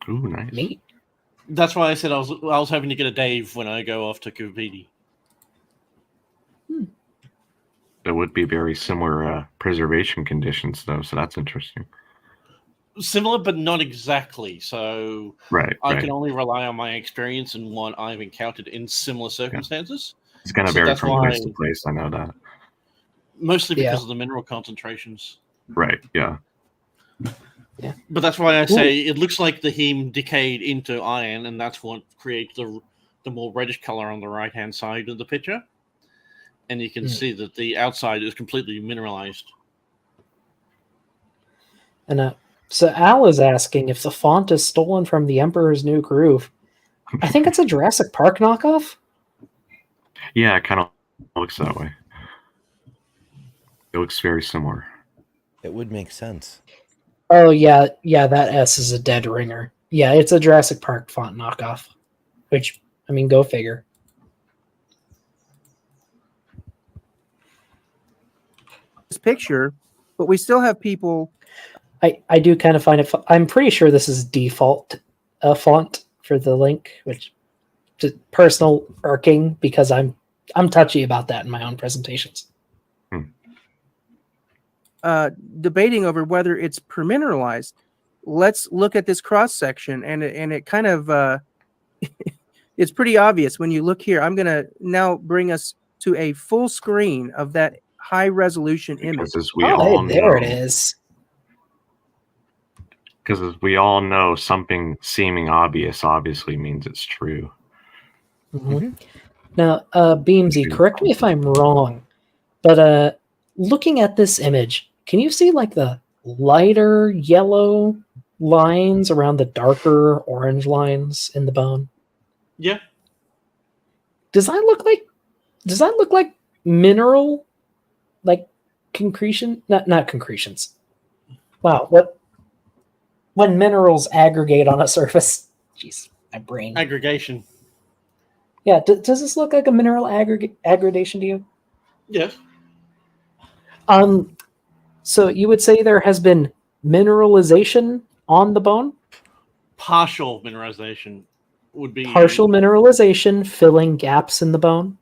Ooh, nice. Neat. That's why I said I was hoping to get a Dave when I go off to Kupidi. It would be very similar preservation conditions, though, so that's interesting. Similar, but not exactly. So I can only rely on my experience and what I've encountered in similar circumstances. Yeah. It's going to vary from place to place. I know that. Mostly because of the mineral concentrations. Right, yeah. Yeah. But that's why I say it looks like the heme decayed into iron, and that's what creates the more reddish color on the right-hand side of the picture. And you can see that the outside is completely mineralized. And so Al is asking if the font is stolen from the Emperor's New Groove. I think it's a Jurassic Park knockoff. Yeah, it kind of looks that way. It looks very similar. It would make sense. Oh, yeah, that S is a dead ringer. Yeah, it's a Jurassic Park font knockoff. Which, I mean, go figure. picture, but we still have people. I do kind of find it. I'm pretty sure this is default font for the link, which is personal irking because I'm touchy about that in my own presentations. Debating over whether it's permineralized. Let's look at this cross section, and it kind of it's pretty obvious when you look here. I'm gonna now bring us to a full screen of that high resolution image. Because as we all Hey, there know, it is. because as we all know, something seeming obvious obviously means it's true. Mhm. Now, Beamsy, correct me if I'm wrong, but looking at this image, can you see like the lighter yellow lines around the darker orange lines in the bone? Yeah. Does that look like mineral, like concretion? Not concretions. Wow, what when minerals aggregate on a surface? Jeez, my brain. Aggregation. Yeah, does this look like a mineral aggregation to you? Yes. So you would say there has been mineralization on the bone? Partial mineralization would be Partial mineralization filling gaps in the bone?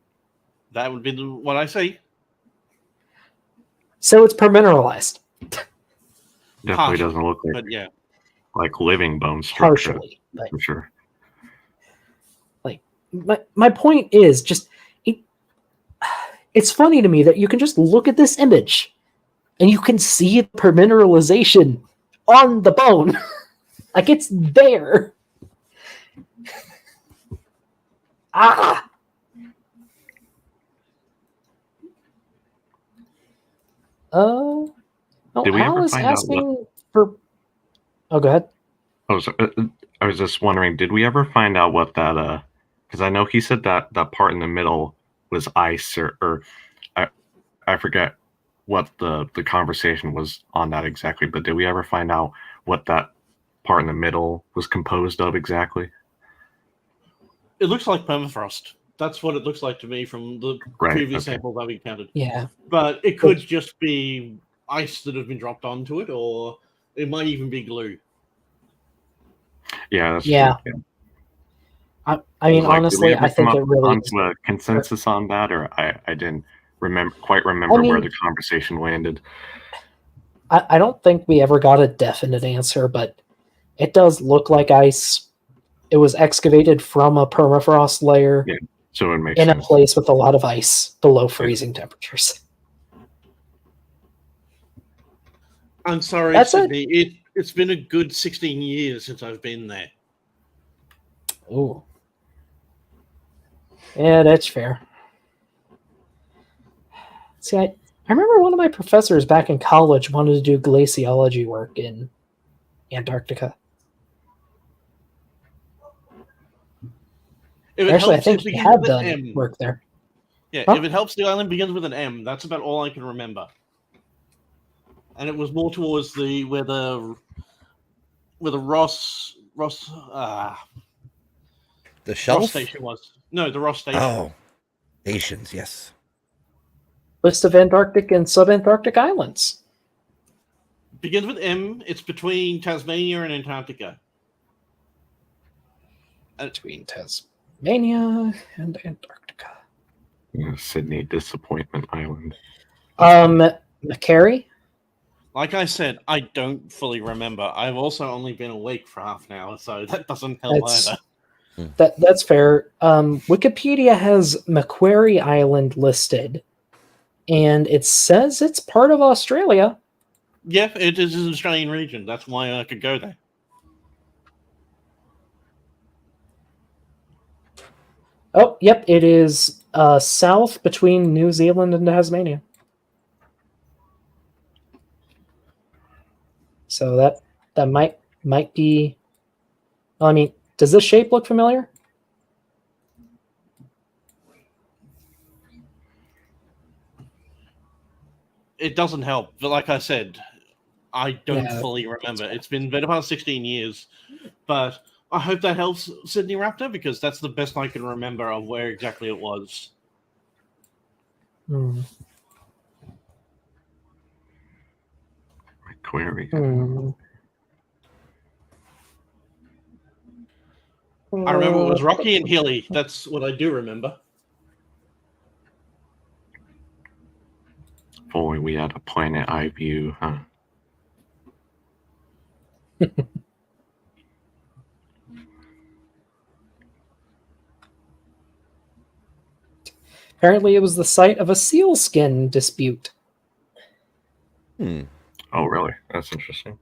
That would be what I say. So it's permineralized. Definitely Partially, doesn't look but yeah. like living bone structure. Partially. But For sure. my point is just it's funny to me that you can just look at this image and you can see the permineralization on the bone. Like it's there. Ah. Oh, Did we Al ever is find out asking for. Oh, go ahead. Oh, so, I was just wondering, did we ever find out what that? Because I know he said that part in the middle was ice, or I forget what the conversation was on that exactly. But did we ever find out what that part in the middle was composed of exactly? It looks like permafrost. That's what it looks like to me from the previous samples that we counted. Yeah. But it could just be ice that has been dropped onto it, or it might even be glue. Yeah, that's Yeah. true. I mean, Like, honestly, I think it really onto a consensus on that, or I didn't quite remember where the conversation landed. I don't think we ever got a definite answer, but it does look like ice. It was excavated from a permafrost layer. Yeah, so it makes in sense. A place with a lot of ice below freezing temperatures. I'm sorry, That's Sydney. It's been a good 16 years since I've been there. Ooh. Yeah, that's fair. See, I remember one of my professors back in college wanted to do glaciology work in Antarctica. Actually, I think he had done work there. Yeah, if it helps, the island begins with an M. That's about all I can remember. And it was more towards where the Ross the shelf Ross station was. No, the Ross station. Oh, stations, yes. List of Antarctic and subantarctic islands. Begins with M. It's between Tasmania and Antarctica. Between Tasmania and Antarctica. Yeah, Sydney Disappointment Island. Macquarie? Like I said, I don't fully remember. I've also only been awake for half an hour, so that doesn't help either. That's fair. Wikipedia has Macquarie Island listed, and it says it's part of Australia. Yeah, it is an Australian region. That's why I could go there. Oh, yep, it is south between New Zealand and Tasmania. So that might be. I mean, does this shape look familiar? It doesn't help, but like I said, I don't fully remember. It's been about 16 years, but I hope that helps Sydney Raptor, because that's the best I can remember of where exactly it was. query. Hmm. I remember it was rocky and hilly. That's what I do remember. If only we had a planet eye view, huh? Apparently, it was the site of a sealskin dispute. Hmm. Oh, really? That's interesting.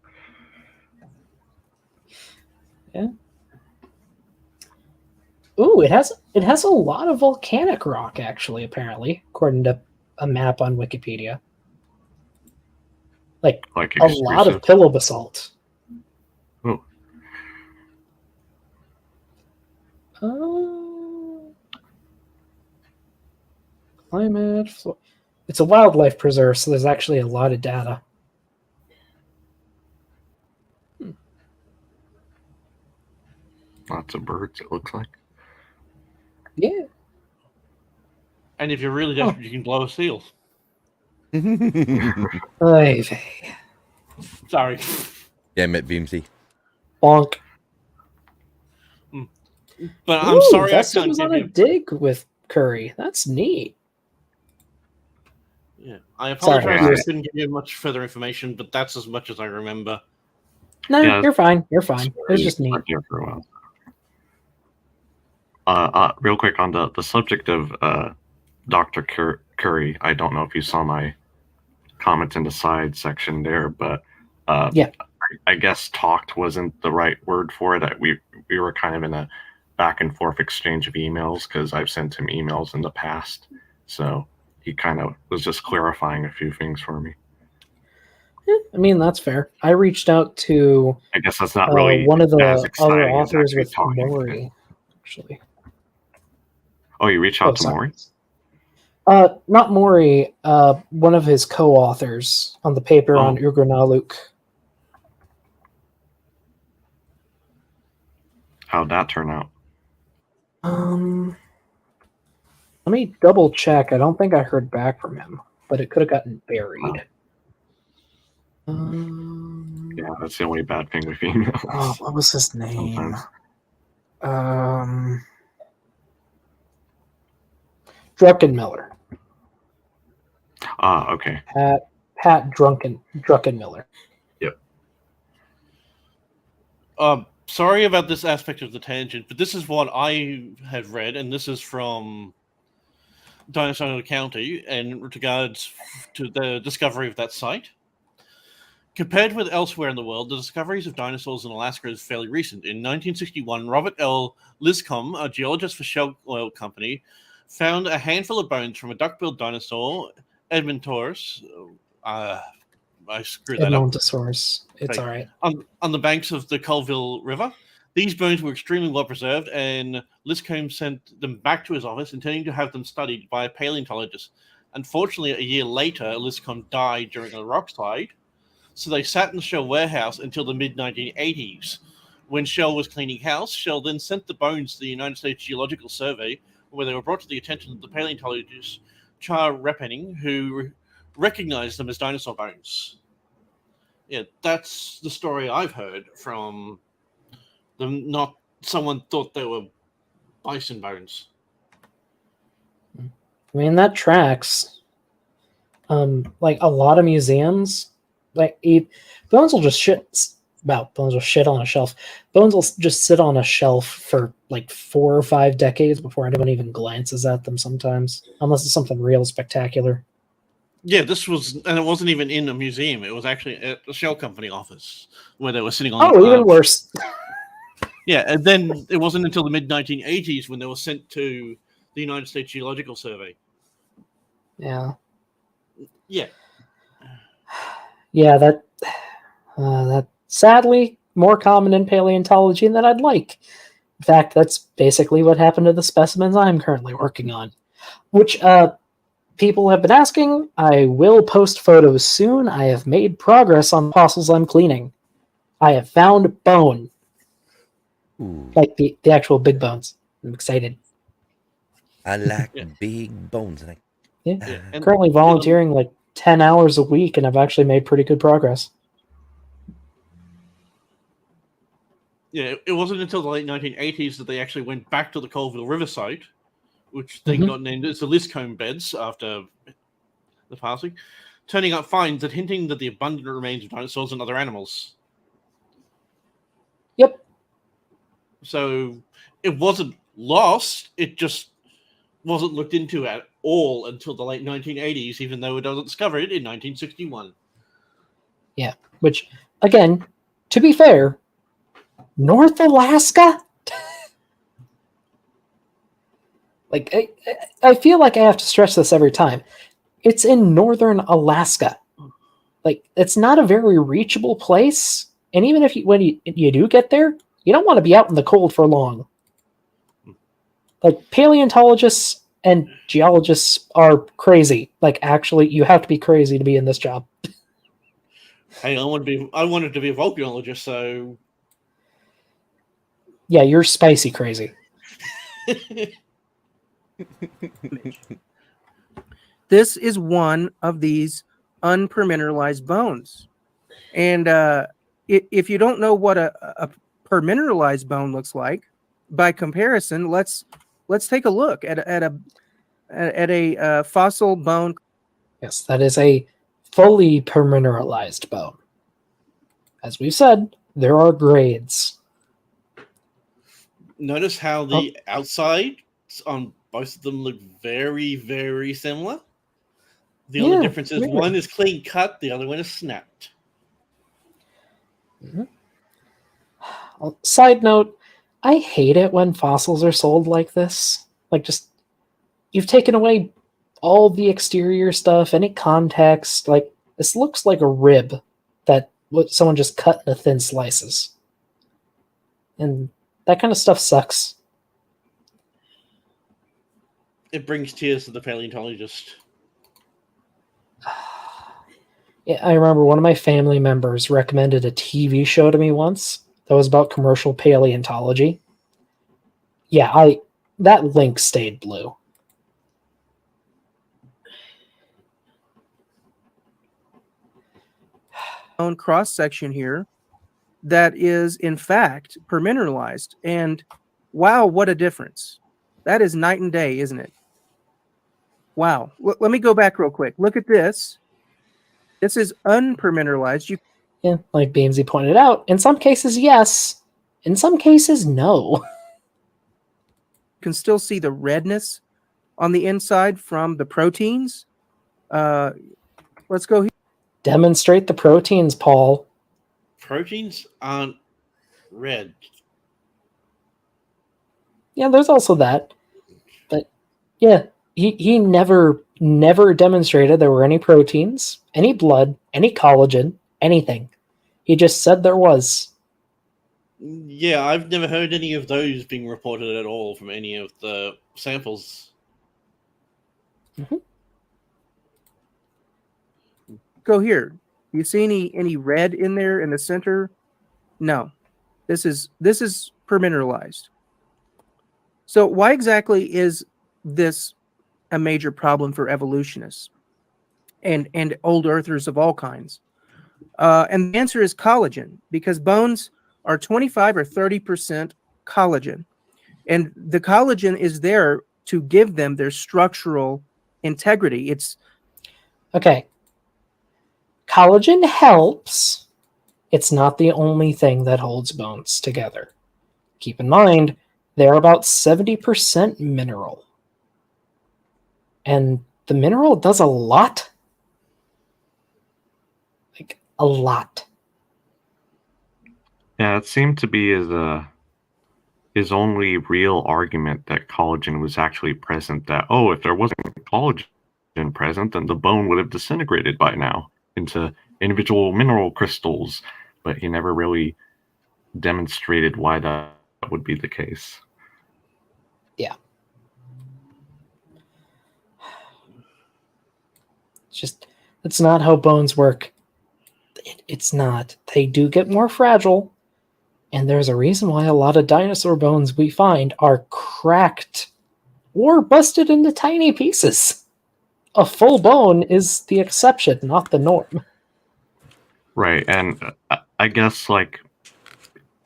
Ooh, it has a lot of volcanic rock, actually, apparently, according to a map on Wikipedia. Like Like a lot of extrusive. pillow basalt. Oh, Climate. It's a wildlife preserve, so there's actually a lot of data. lots of birds, it looks like. Yeah. And if you're really desperate, you can blow a seal. Oy vey. Sorry. Damn it, Beamsy. Bonk. But I'm Ooh, sorry I Vesta can't was give on a you. dig with Curry. That's neat. Yeah, I Sorry, apologize you I were- couldn't give you much further information, but that's as much as I remember. No, Yeah, you're fine. You're fine. It was just neat. Worked here for a while. Real quick on the subject of Dr. Curry, I don't know if you saw my comments in the side section there, but Yeah. I guess talked wasn't the right word for it. We were kind of in a back and forth exchange of emails because I've sent him emails in the past, so he kind of was just clarifying a few things for me. I mean, that's fair. I reached out to I guess that's not really one of the as other exciting as authors actually with talking. Maury, actually. Oh, you reached out to Maury? Not Maury, one of his co-authors on the paper on Oh. Urganaluk. How'd that turn out? Let me double check. I don't think I heard back from him, but it could have gotten buried. Yeah, that's the only bad thing with emails. Oh, what was his name? Sometimes. Druckenmiller. Ah, okay. Pat Druckenmiller. Yep. Sorry about this aspect of the tangent, but this is what I have read, and this is from Dinosaur County in regards to the discovery of that site. Compared with elsewhere in the world, the discoveries of dinosaurs in Alaska is fairly recent. In 1961, Robert L. Liscombe, a geologist for Shell Oil Company, found a handful of bones from a duck-billed dinosaur, Edmontosaurus. I screwed that up. Edmontosaurus. It's all right. On the banks of the Colville River. These bones were extremely well preserved, and Liscombe sent them back to his office, intending to have them studied by a paleontologist. Unfortunately, a year later, Liscombe died during a rock slide, so they sat in the Shell warehouse until the mid-1980s. When Shell was cleaning house, Shell then sent the bones to the United States Geological Survey, where they were brought to the attention of the paleontologist Char Repenning, who recognized them as dinosaur bones. Yeah, that's the story I've heard from them. Not someone thought they were bison bones. I mean, that tracks. Like a lot of museums, bones will just shit. Bones will shit on a shelf. Bones will just sit on a shelf for like 4 or 5 decades before anyone even glances at them. Sometimes, unless it's something real spectacular. Yeah, this was, and it wasn't even in a museum. It was actually at a Shell Company office where they were sitting on. Oh, even worse. Yeah, and then it wasn't until the mid-1980s when they were sent to the United States Geological Survey. Yeah. Yeah. Yeah, that sadly more common in paleontology than I'd like. In fact, that's basically what happened to the specimens I'm currently working on, which people have been asking. I will post photos soon. I have made progress on the fossils I'm cleaning. I have found bone. Ooh, Like the actual big bones. I'm excited. I like Yeah. big bones. And Yeah. Yeah, and Currently volunteering like 10 hours a week, and I've actually made pretty good progress. Yeah, it wasn't until the late 1980s that they actually went back to the Colville River site, which then Mhm. got named as the Liscombe Beds after the passing, turning up finds that hinting that the abundant remains of dinosaurs and other animals. Yep. So it wasn't lost, it just wasn't looked into at all until the late 1980s, even though it was discovered in 1961. Yeah. Which, again, to be fair, North Alaska? Like, I feel like I have to stress this every time. It's in northern Alaska. Like, it's not a very reachable place. And even if when you do get there, you don't want to be out in the cold for long. Like, paleontologists and geologists are crazy. Like, actually, you have to be crazy to be in this job. Hey, I wanted to be a volcanologist, so Yeah, you're spicy crazy. This is one of these unpermineralized bones. And if you don't know what a permineralized bone looks like, by comparison, let's take a look at a fossil bone. Yes, that is a fully permineralized bone. As we've said, there are grades. notice how the outside on both of them look very, very similar. The only Yeah, difference is really. one is clean cut, the other one is snapped. Side note, I hate it when fossils are sold like this. Like, just, you've taken away all the exterior stuff, any context. Like, this looks like a rib that someone just cut into thin slices. And that kind of stuff sucks. It brings tears to the paleontologist. Yeah, I remember one of my family members recommended a TV show to me once that was about commercial paleontology. Yeah, that link stayed blue. Bone cross section here that is in fact permineralized. And wow, what a difference. That is night and day, isn't it? Wow. Let me go back real quick. Look at this. This is unpermineralized. You Yeah, like Beamsy pointed out, in some cases, yes. In some cases, no. can still see the redness on the inside from the proteins. Let's go here. Demonstrate the proteins, Paul. Proteins aren't red. Yeah, there's also that. But yeah, he never demonstrated there were any proteins, any blood, any collagen, anything. He just said there was. Yeah, I've never heard any of those being reported at all from any of the samples. Go here. You see any red in there in the center? No. This is permineralized. So why exactly is this a major problem for evolutionists and old earthers of all kinds? And the answer is collagen, because bones are 25 or 30% collagen. And the collagen is there to give them their structural integrity. It's Okay. Collagen helps. It's not the only thing that holds bones together. Keep in mind, they're about 70% mineral. And the mineral does a lot. Like, a lot. Yeah, it seemed to be his only real argument that collagen was actually present. That, oh, if there wasn't collagen present, then the bone would have disintegrated by now into individual mineral crystals. But he never really demonstrated why that would be the case. Yeah. It's just, that's not how bones work. It's not. They do get more fragile. And there's a reason why a lot of dinosaur bones we find are cracked or busted into tiny pieces. A full bone is the exception, not the norm. Right, and I guess, like,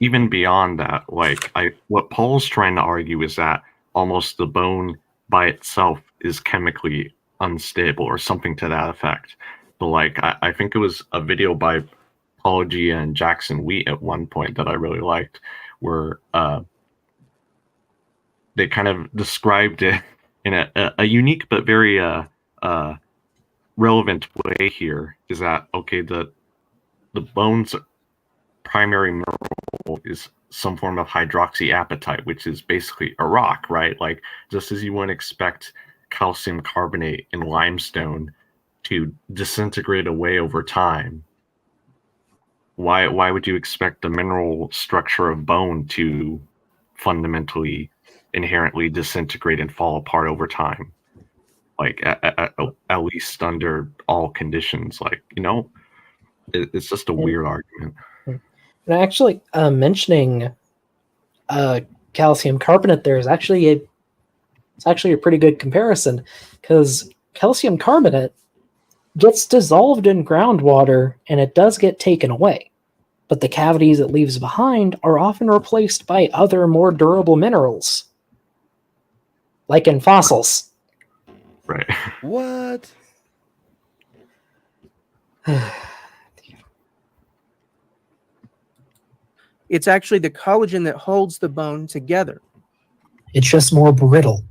even beyond that, like what Paul's trying to argue is that almost the bone by itself is chemically unstable or something to that effect. But like I think it was a video by Paul G and Jackson Wheat at one point that I really liked, where they kind of described it in a unique but very relevant way here. Is that okay? The bone's primary mineral is some form of hydroxyapatite, which is basically a rock, right? Like just as you wouldn't expect calcium carbonate in limestone to disintegrate away over time, why would you expect the mineral structure of bone to fundamentally inherently disintegrate and fall apart over time? Like at least under all conditions, like, you know, it's just a weird argument. And actually, mentioning calcium carbonate there is actually a pretty good comparison, because calcium carbonate gets dissolved in groundwater and it does get taken away, but the cavities it leaves behind are often replaced by other more durable minerals, like in fossils. Right. What? It's actually the collagen that holds the bone together. It's just more brittle,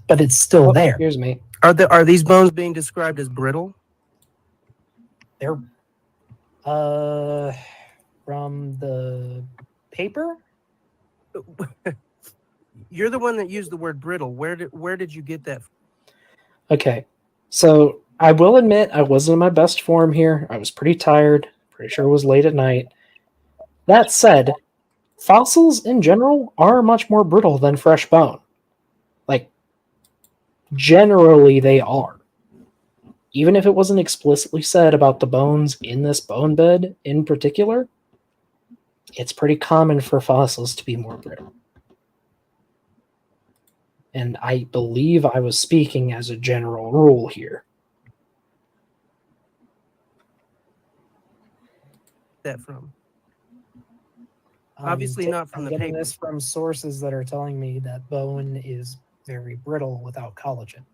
but it's still there. Excuse me. Are these bones being described as brittle? They're from the paper. You're the one that used the word brittle. Where did you get that from? Okay, so I will admit I wasn't in my best form here. I was pretty tired. Pretty sure it was late at night. That said, fossils in general are much more brittle than fresh bone. Like, generally they are. Even if it wasn't explicitly said about the bones in this bone bed in particular, it's pretty common for fossils to be more brittle. And I believe I was speaking as a general rule here. That from? Obviously not from I'm the getting paper. this from sources that are telling me that bone is very brittle without collagen.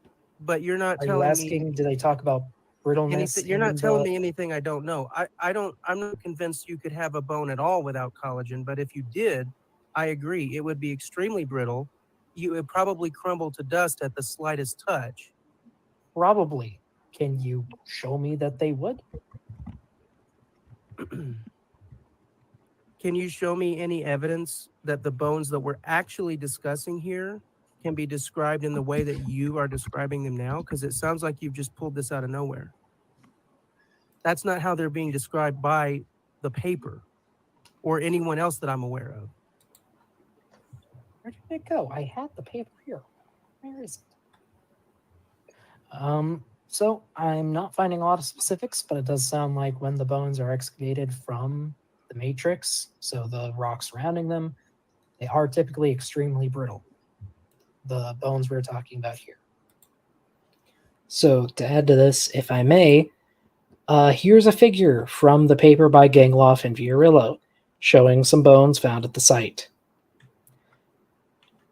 But you're not Are you telling asking? me Do they talk about brittleness? anything. You're not in telling the- me anything I don't know. I'm not convinced you could have a bone at all without collagen. But if you did, I agree. It would be extremely brittle. You would probably crumble to dust at the slightest touch. Probably. Can you show me that they would? Can you show me any evidence that the bones that we're actually discussing here can be described in the way that you are describing them now? Because it sounds like you've just pulled this out of nowhere. That's not how they're being described by the paper or anyone else that I'm aware of. Where did it go? I had the paper here. Where is it? So I'm not finding a lot of specifics, but it does sound like when the bones are excavated from the matrix, so the rock surrounding them, they are typically extremely brittle. The bones we're talking about here. So to add to this, if I may, here's a figure from the paper by Gangloff and Fiorillo showing some bones found at the site.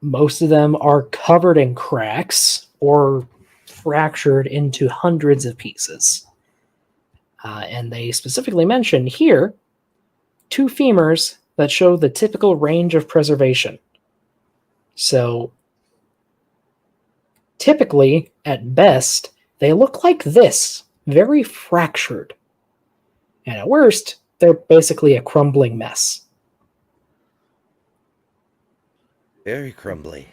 Most of them are covered in cracks or fractured into hundreds of pieces. And they specifically mention here 2 femurs that show the typical range of preservation. So typically, at best, they look like this, very fractured. And at worst, they're basically a crumbling mess. Very crumbly.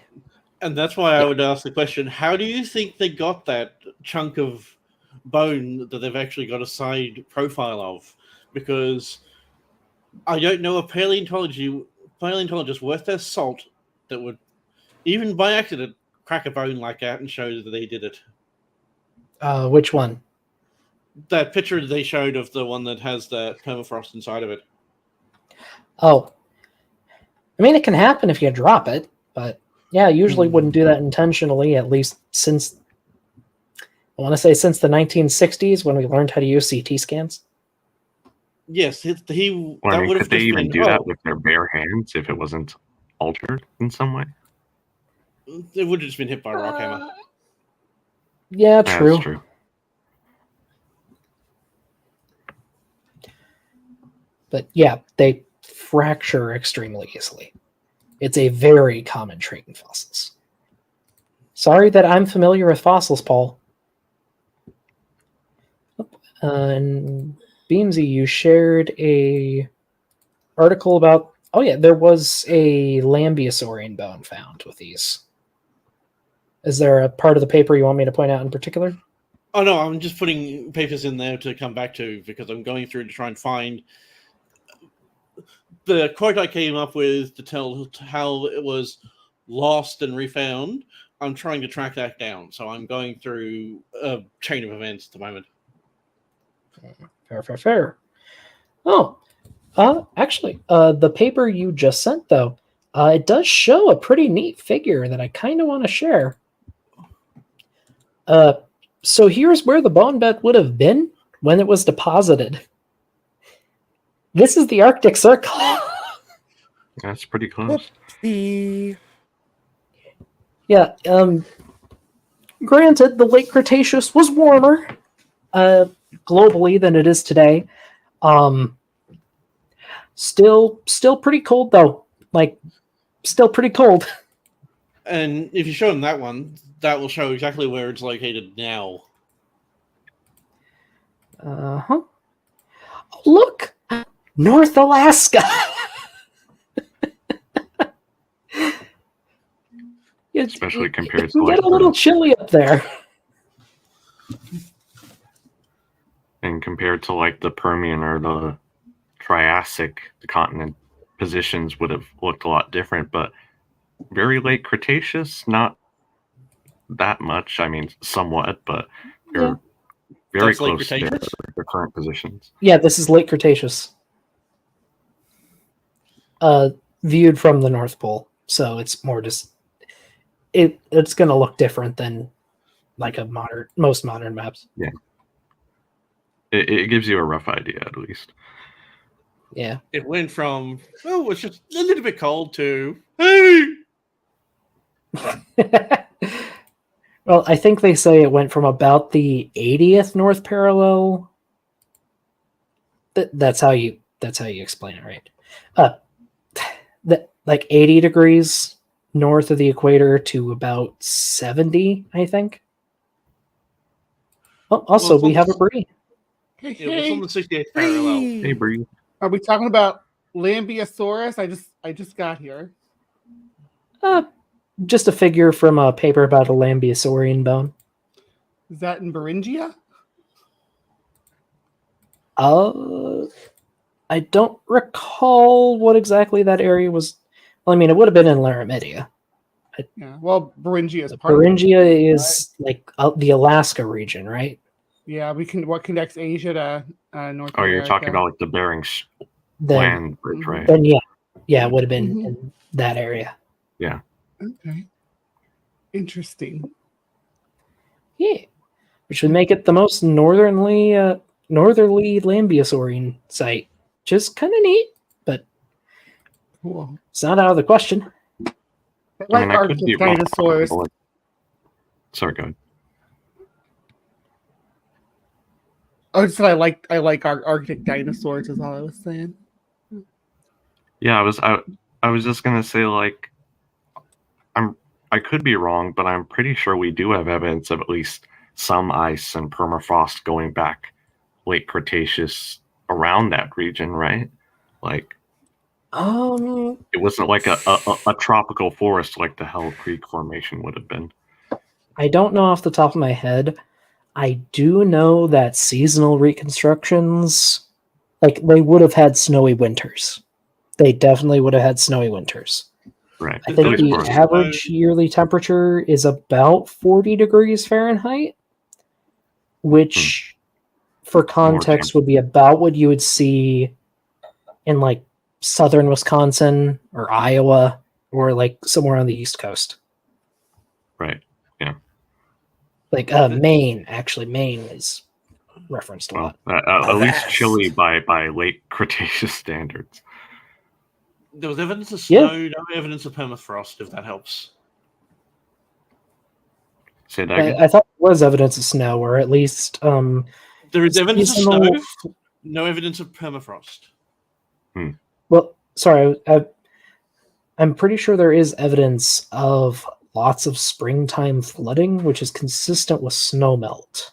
And that's why I would ask the question, how do you think they got that chunk of bone that they've actually got a side profile of? Because I don't know a paleontologist worth their salt that would, even by accident, crack a bone like that and show that they did it. Which one? That picture they showed of the one that has the permafrost inside of it. Oh. I mean, it can happen if you drop it, but yeah, I usually wouldn't do that intentionally, at least since, I want to say since the 1960s when we learned how to use CT scans. Yes, Well, I that mean, would could have they just even been. do Oh, that with their bare hands if it wasn't altered in some way? it would have just been hit by a rock hammer. Yeah, That's true. true. But yeah, they fracture extremely easily. It's a very common trait in fossils. Sorry that I'm familiar with fossils, Paul. And Beamsy, you shared a article about. Oh yeah, there was a Lambeosaurian bone found with these. Is there a part of the paper you want me to point out in particular? Oh no, I'm just putting papers in there to come back to because I'm going through to try and find the quote I came up with to tell how it was lost and refound. I'm trying to track that down, so I'm going through a chain of events at the moment. Fair. Oh, actually, the paper you just sent though, it does show a pretty neat figure that I kind of want to share. So here's where the bone bed would have been when it was deposited. This is the Arctic Circle. That's pretty close. Whoopsie. Yeah. Granted, the late Cretaceous was warmer, globally than it is today. Still pretty cold though. Like, still pretty cold. And if you show them that one, that will show exactly where it's located now. Uh-huh. Look! North Alaska! Especially compared it to can like get a little chilly up there. and compared to like the Permian or the Triassic, the continent positions would have looked a lot different, but very late Cretaceous, not that much. I mean, somewhat, but they're very That's late close to Cretaceous? their current positions. Yeah, this is late Cretaceous. Viewed from the North Pole, so it's more just it's going to look different than like most modern maps. Yeah, it gives you a rough idea at least. Yeah. It went from it's just a little bit cold to hey. Well, I think they say it went from about the 80th north parallel. That's how you explain it, right? Like 80 degrees north of the equator to about 70, I think. Oh, also, we have a Bree. It was on the 68th parallel. Hey, Bree. Are we talking about Lambeosaurus? I just got here. Just a figure from a paper about a Lambeosaurian bone. Is that in Beringia? I don't recall what exactly that area was. Well, I mean, it would have been in Laramidia. Yeah. Well, Beringia is part Beringia of it, is like the Alaska region, right? Yeah, what connects Asia to North America. Oh, you're talking about like the Bering Then, land bridge, right? then yeah, it would have been Mhm. in that area. Yeah. Okay. Interesting. Yeah, which would make it the most northerly Lambeosaurian site. Just kind of neat, but Cool. it's not out of the question. I I like mean, I could Arctic be wrong, dinosaurs. but, like- Sorry, go ahead. I just said I like Arctic dinosaurs. Is all I was saying. Yeah, I was just gonna say like I could be wrong, but I'm pretty sure we do have evidence of at least some ice and permafrost going back late Cretaceous around that region, right? Like it wasn't like a tropical forest like the Hell Creek Formation would have been. I don't know off the top of my head. I do know that seasonal reconstructions, like they would have had snowy winters. They definitely would have had snowy winters. Right. I think At least the part of it. average yearly temperature is about 40 degrees Fahrenheit, which, for context, would be about what you would see in like southern Wisconsin or Iowa or like somewhere on the East Coast. Right. Yeah. Like Maine, actually, Maine is referenced a Well, lot. at least Vast. chilly by late Cretaceous standards. There was evidence of Yeah. snow, no evidence of permafrost, if that helps. Say that again. I thought there was evidence of snow, or at least There is evidence of seasonal. snow, no evidence of permafrost. Well, sorry, I'm pretty sure there is evidence of lots of springtime flooding, which is consistent with snowmelt.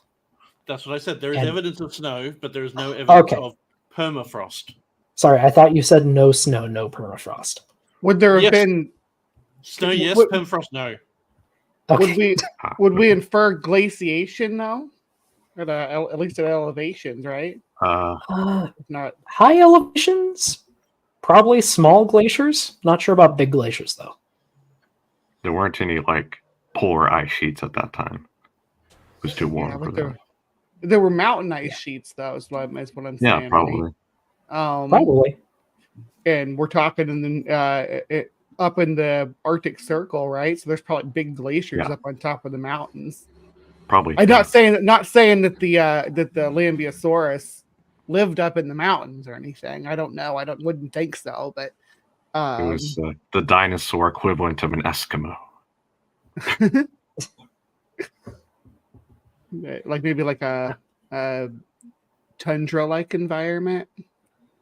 That's what I said. There is And- evidence of snow, but there is no evidence Okay. of permafrost. Sorry, I thought you said no snow, no permafrost. Would there have Yes. been? Snow, yes. What- Permafrost, no. Okay. Would we infer glaciation though? At least at elevations, right? If not, High elevations, probably small glaciers. Not sure about big glaciers though. There weren't any like polar ice sheets at that time. It was too warm yeah, for but them. there were mountain ice sheets though. Is what I'm saying. Yeah, right? probably. Probably. And we're talking in the up in the Arctic Circle, right? So there's probably big glaciers Yeah. up on top of the mountains. Probably. I'm not saying that the Lambeosaurus lived up in the mountains or anything. I don't know. Wouldn't think so, but It was the dinosaur equivalent of an Eskimo. like maybe like a tundra-like environment.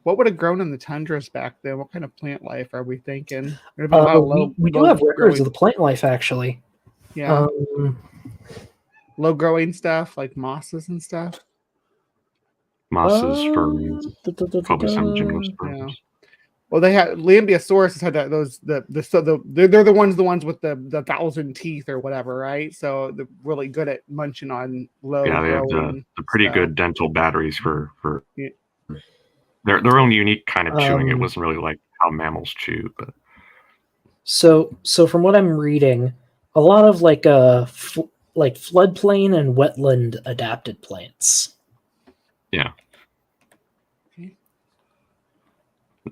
What would have grown in the tundras back then? What kind of plant life are we thinking? There'd be a lot of We do low have records growing- of the plant life actually. yeah, Um, low growing stuff like mosses and stuff. Mosses, ferns, probably some gymnosperms. Yeah. Well, they had Lambeosaurus had they're the ones with the 1,000 teeth or whatever, right? So they're really good at munching on low Yeah, they have growing. the pretty stuff. good dental batteries for Yeah. their own unique kind of chewing. It Um, wasn't really like how mammals chew, but so from what I'm reading, a lot of like like floodplain and wetland adapted plants. yeah,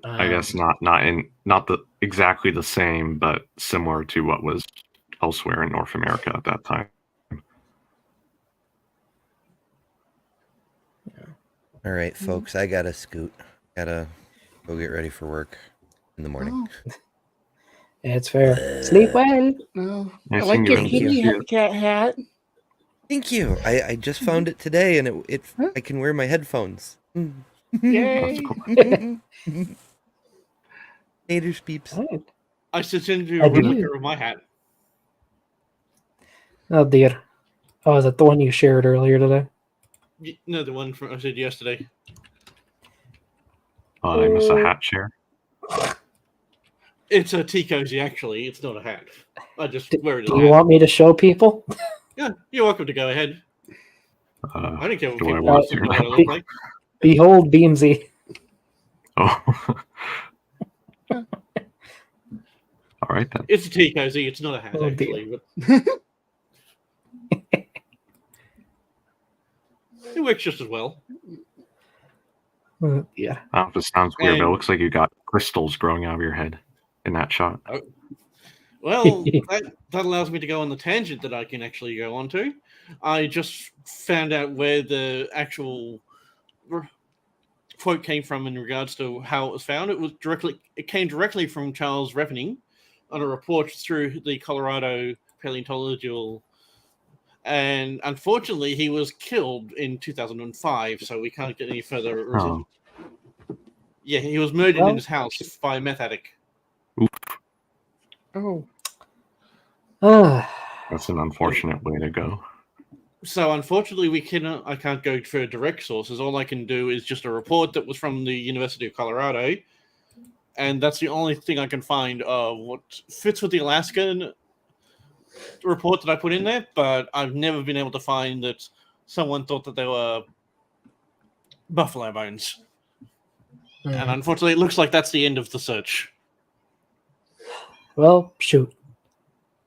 I Um, guess not exactly the same, but similar to what was elsewhere in North America at that time. All right, folks, I gotta scoot. Gotta go get ready for work in the morning. It's fair. Sleep well. Oh, Nice I like seeing your you. kitty Yeah. cat hat. Thank you. I just found it today, and I can wear my headphones. Yay! Haters peeps. Alright. I sent into I a do. replica of my hat. Oh dear. Oh, is that the one you shared earlier today? No, the one from I said yesterday. I miss a hat share. It's a tea cozy, actually. It's not a hat. I just wear it as Do a you hat. want me to show people? Yeah, you're welcome to go ahead. I don't care what do I people want think to? what I look like. Behold, Beamsy. Oh. All right then. It's a tea cozy. It's not a hat, Oh, dear. actually. But it works just as well. Yeah. I don't know if it sounds weird, but it And- looks like you got crystals growing out of your head in that shot. Well, that allows me to go on the tangent that I can actually go on to. I just found out where the actual quote came from in regards to how it was found. It came directly from Charles Revening on a report through the Colorado Paleontological, and unfortunately he was killed in 2005, so we can't get any further results. Yeah, he was murdered in his house by a meth addict. Oh, That's an unfortunate way to go. So unfortunately, I can't go for direct sources. All I can do is just a report that was from the University of Colorado, and that's the only thing I can find of what fits with the Alaskan report that I put in there. But I've never been able to find that someone thought that they were buffalo bones. And unfortunately, it looks like that's the end of the search. Well, shoot.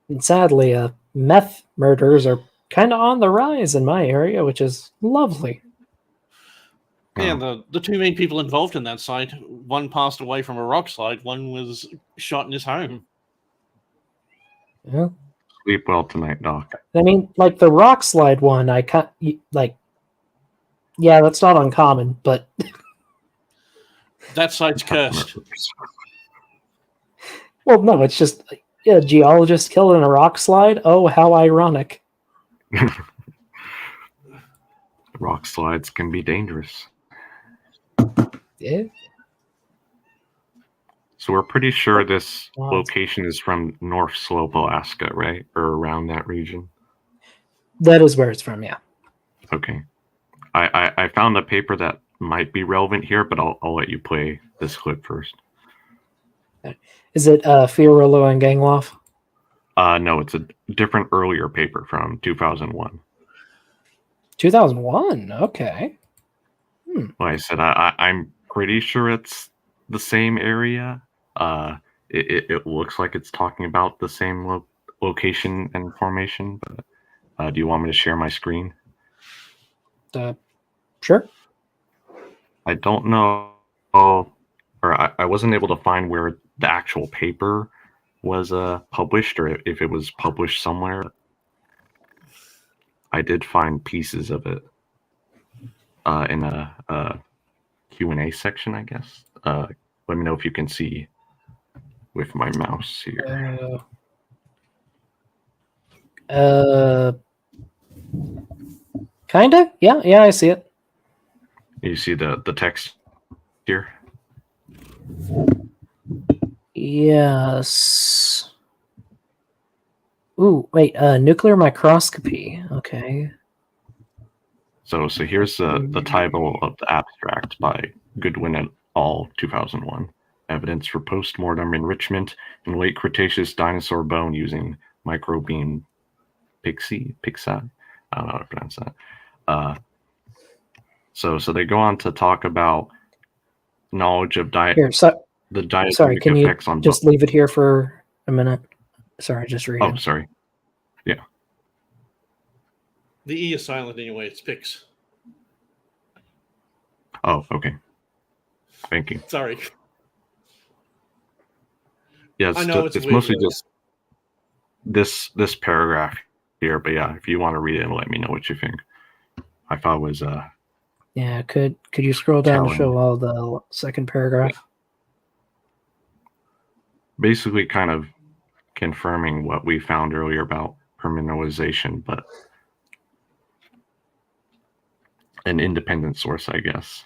And sadly, meth murders are kind of on the rise in my area, which is lovely. Yeah, the two main people involved in that site, one passed away from a rock slide, one was shot in his home. Yeah. Sleep well tonight, Doc. I mean, like the rock slide one, I can't like. Yeah, that's not uncommon, but That site's cursed. well, no, it's just a geologist killed in a rock slide. Oh, how ironic. Rock slides can be dangerous. Yeah. So we're pretty sure this Wow. location is from North Slope, Alaska, right? Or around that region. That is where it's from, yeah. Okay. I found a paper that might be relevant here, but I'll let you play this clip first. Is it Fiorillo and Gangloff? No, it's a different earlier paper from 2001. 2001. Okay. Like I said, I'm pretty sure it's the same area. It looks like it's talking about the same location and formation. But do you want me to share my screen? Sure. I don't know, or I wasn't able to find where the actual paper was published, or if it was published somewhere. I did find pieces of it in a Q&A section, I guess. Let me know if you can see with my mouse here. Kinda. Yeah, I see it. You see the text here? Yes. Ooh, wait. Nuclear microscopy. Okay. So here's the title of the abstract by Goodwin et al. 2001. Evidence for post-mortem enrichment in late Cretaceous dinosaur bone using microbeam pixie. I don't know how to pronounce that. So they go on to talk about knowledge of Here, the dietary sorry, can you effects on just leave it here for a minute? Sorry, just reading. Oh, sorry. Yeah. The E is silent anyway. It's Pix. Oh, okay. Thank you. Sorry. Yeah, I know it's mostly weird. just this paragraph here, but yeah, if you want to read it and let me know what you think. I thought it was Yeah, could you scroll down to telling. show all the second paragraph? Basically kind of confirming what we found earlier about permineralization, but an independent source, I guess.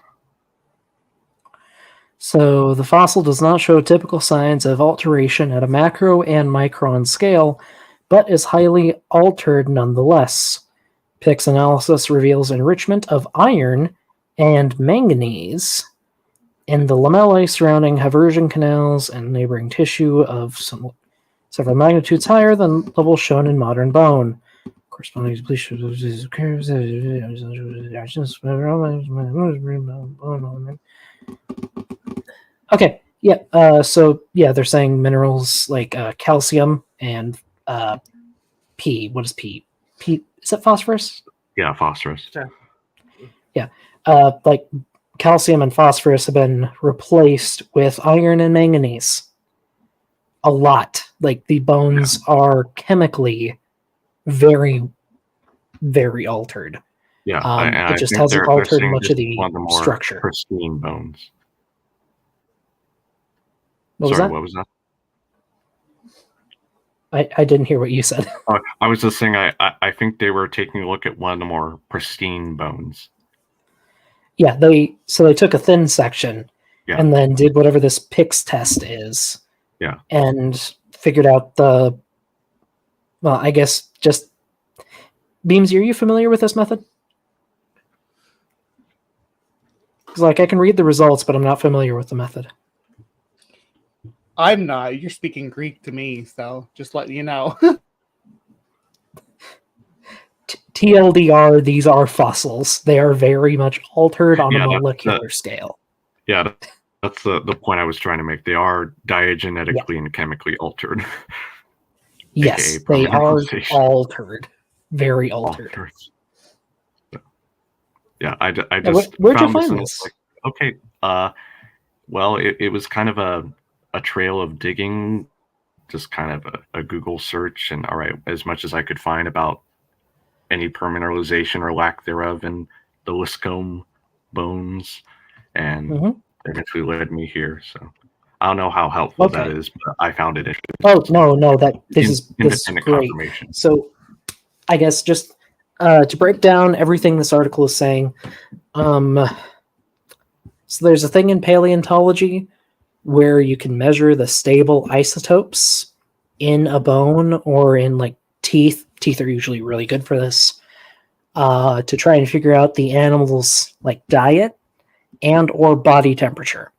So the fossil does not show typical signs of alteration at a macro and micron scale, but is highly altered nonetheless. PIC's analysis reveals enrichment of iron and manganese in the lamellae surrounding Haversian canals and neighboring tissue of several magnitudes higher than levels shown in modern bone. Corresponding depletion. Okay, yeah. So yeah, they're saying minerals like calcium and P. What is P? P is it phosphorus? Yeah, phosphorus. Yeah, like calcium and phosphorus have been replaced with iron and manganese. A lot. Like the bones are chemically very, very altered. Yeah, it just hasn't altered much of the one of the more structure. pristine bones. What was Sorry, that? what was that? I didn't hear what you said. I was just saying I think they were taking a look at one of the more pristine bones. Yeah, they took a thin section Yeah. and then did whatever this PICS test is. Yeah. And figured out I guess just Beamsy, are you familiar with this method? Because I can read the results, but I'm not familiar with the method. I'm not. You're speaking Greek to me, so just letting you know. TLDR, these are fossils. They are very much altered on a molecular scale. Yeah, that's the point I was trying to make. They are diagenetically and chemically altered. Yes, they are altered. Very altered. Yeah, I just where'd you found find this? this? Like, okay, well, it was kind of a trail of digging, just kind of a Google search, and all right, as much as I could find about any permineralization or lack thereof in Liscombe bones, and Mhm. eventually led me here. So I don't know how helpful that Okay. is, but I found it interesting. Oh no, this is Independent great. confirmation. So I guess just to break down everything this article is saying, so there's a thing in paleontology where you can measure the stable isotopes in a bone or in like teeth. Teeth are usually really good for this, to try and figure out the animal's like diet and or body temperature.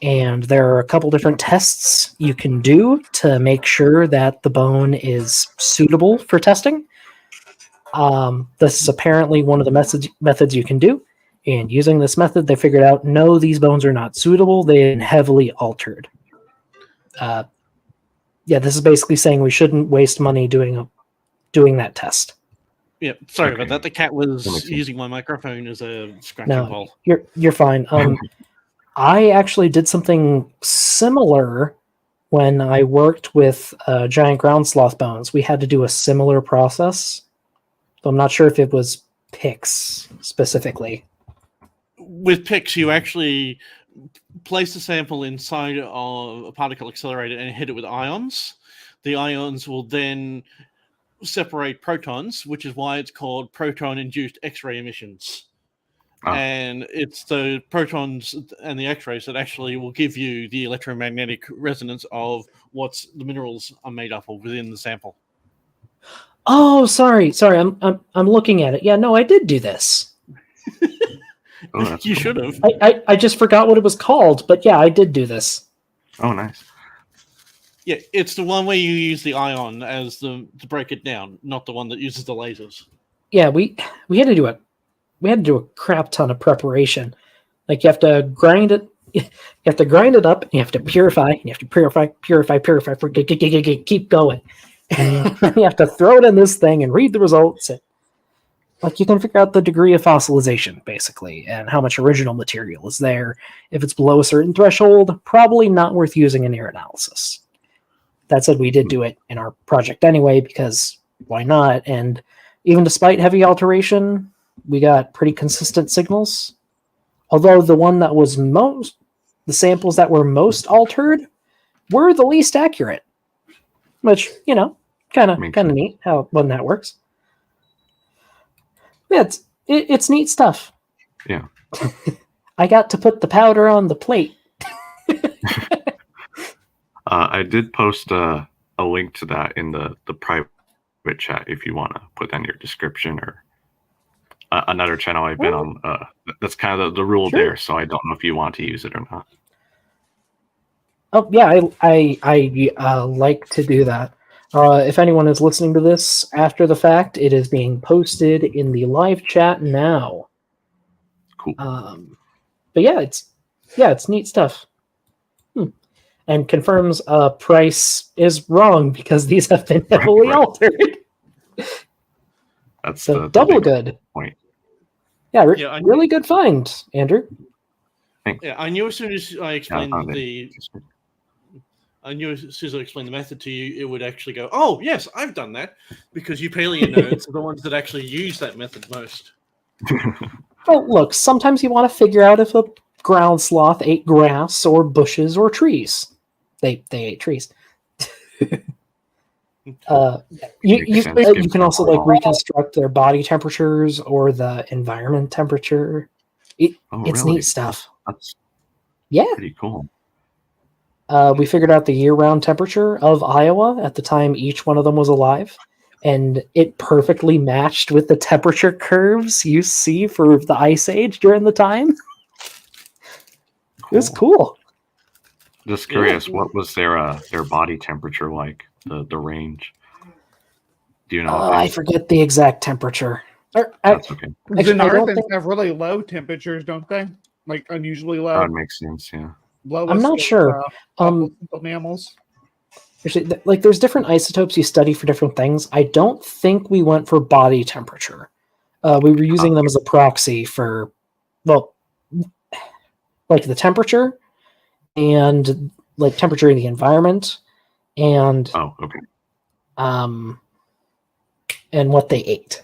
And there are a couple different tests you can do to make sure that the bone is suitable for testing. This is apparently one of the methods you can do. And using this method, they figured out no, these bones are not suitable. They've been heavily altered. Yeah, this is basically saying we shouldn't waste money doing that test. Yeah, sorry Okay. about that. The cat That was makes sense. using my microphone as a scratching No, pole. you're fine. I actually did something similar when I worked with giant ground sloth bones. We had to do a similar process. So I'm not sure if it was PICS specifically. With PICS, you actually place the sample inside of a particle accelerator and hit it with ions. The ions will then separate protons, which is why it's called proton-induced X-ray emissions. Ah. And it's the protons and the X-rays that actually will give you the electromagnetic resonance of what the minerals are made up of within the sample. Oh, sorry. I'm looking at it. Yeah, no, I did do this. Oh, that's You cool. should have. I just forgot what it was called, but yeah, I did do this. Oh, nice. Yeah, it's the one where you use the ion as to break it down, not the one that uses the lasers. Yeah, we had to do a crap ton of preparation. Like you have to grind it. You have to grind it up. And you have to purify. And you have to purify. Keep going. And you have to throw it in this thing and read the results. And, like you can figure out the degree of fossilization basically, and how much original material is there. If it's below a certain threshold, probably not worth using in air analysis. That said, we did do it in our project anyway because why not? And even despite heavy alteration, we got pretty consistent signals. Although the samples that were most altered were the least accurate, which kind of Makes sense. neat how when that works. Yeah, it's neat stuff. Yeah. I got to put the powder on the plate. I did post a link to that in the private chat if you want to put that in your description, or another channel I've been on. That's kind of the rule Sure. there, so I don't know if you want to use it or not. Oh yeah, I like to do that. If anyone is listening to this after the fact, it is being posted in the live chat now. Cool. But yeah, it's neat stuff. And confirms price is wrong because these have been heavily Right. altered. That's So the double big good. point. Yeah, Yeah, I really good find, Andrew. Yeah, I knew as soon as I explained found it. I knew as soon as I explained the method to you, it would actually go, oh, yes, I've done that. Because you paleo nerds are the ones that actually use that method most. Well, look, sometimes you want to figure out if a ground sloth ate grass or bushes or trees. They ate trees. You Makes sense, given can also their like reconstruct their body temperatures or the environment temperature. It's really? neat stuff. That's Yeah. pretty cool. We figured out the year-round temperature of Iowa at the time each one of them was alive, and it perfectly matched with the temperature curves you see for the Ice Age during the time. It was cool. Just curious, what was their body temperature like? The range. Do you know? I forget the exact temperature. That's okay. Actually, I don't Xenarthans think- have really low temperatures, don't they? Like unusually low. That makes sense. Yeah. Lowest I'm not of, sure. all mammals. Actually, like there's different isotopes you study for different things. I don't think we went for body temperature. We were using them as a proxy for, well, like the temperature and like temperature in the environment and Oh, okay. and what they ate.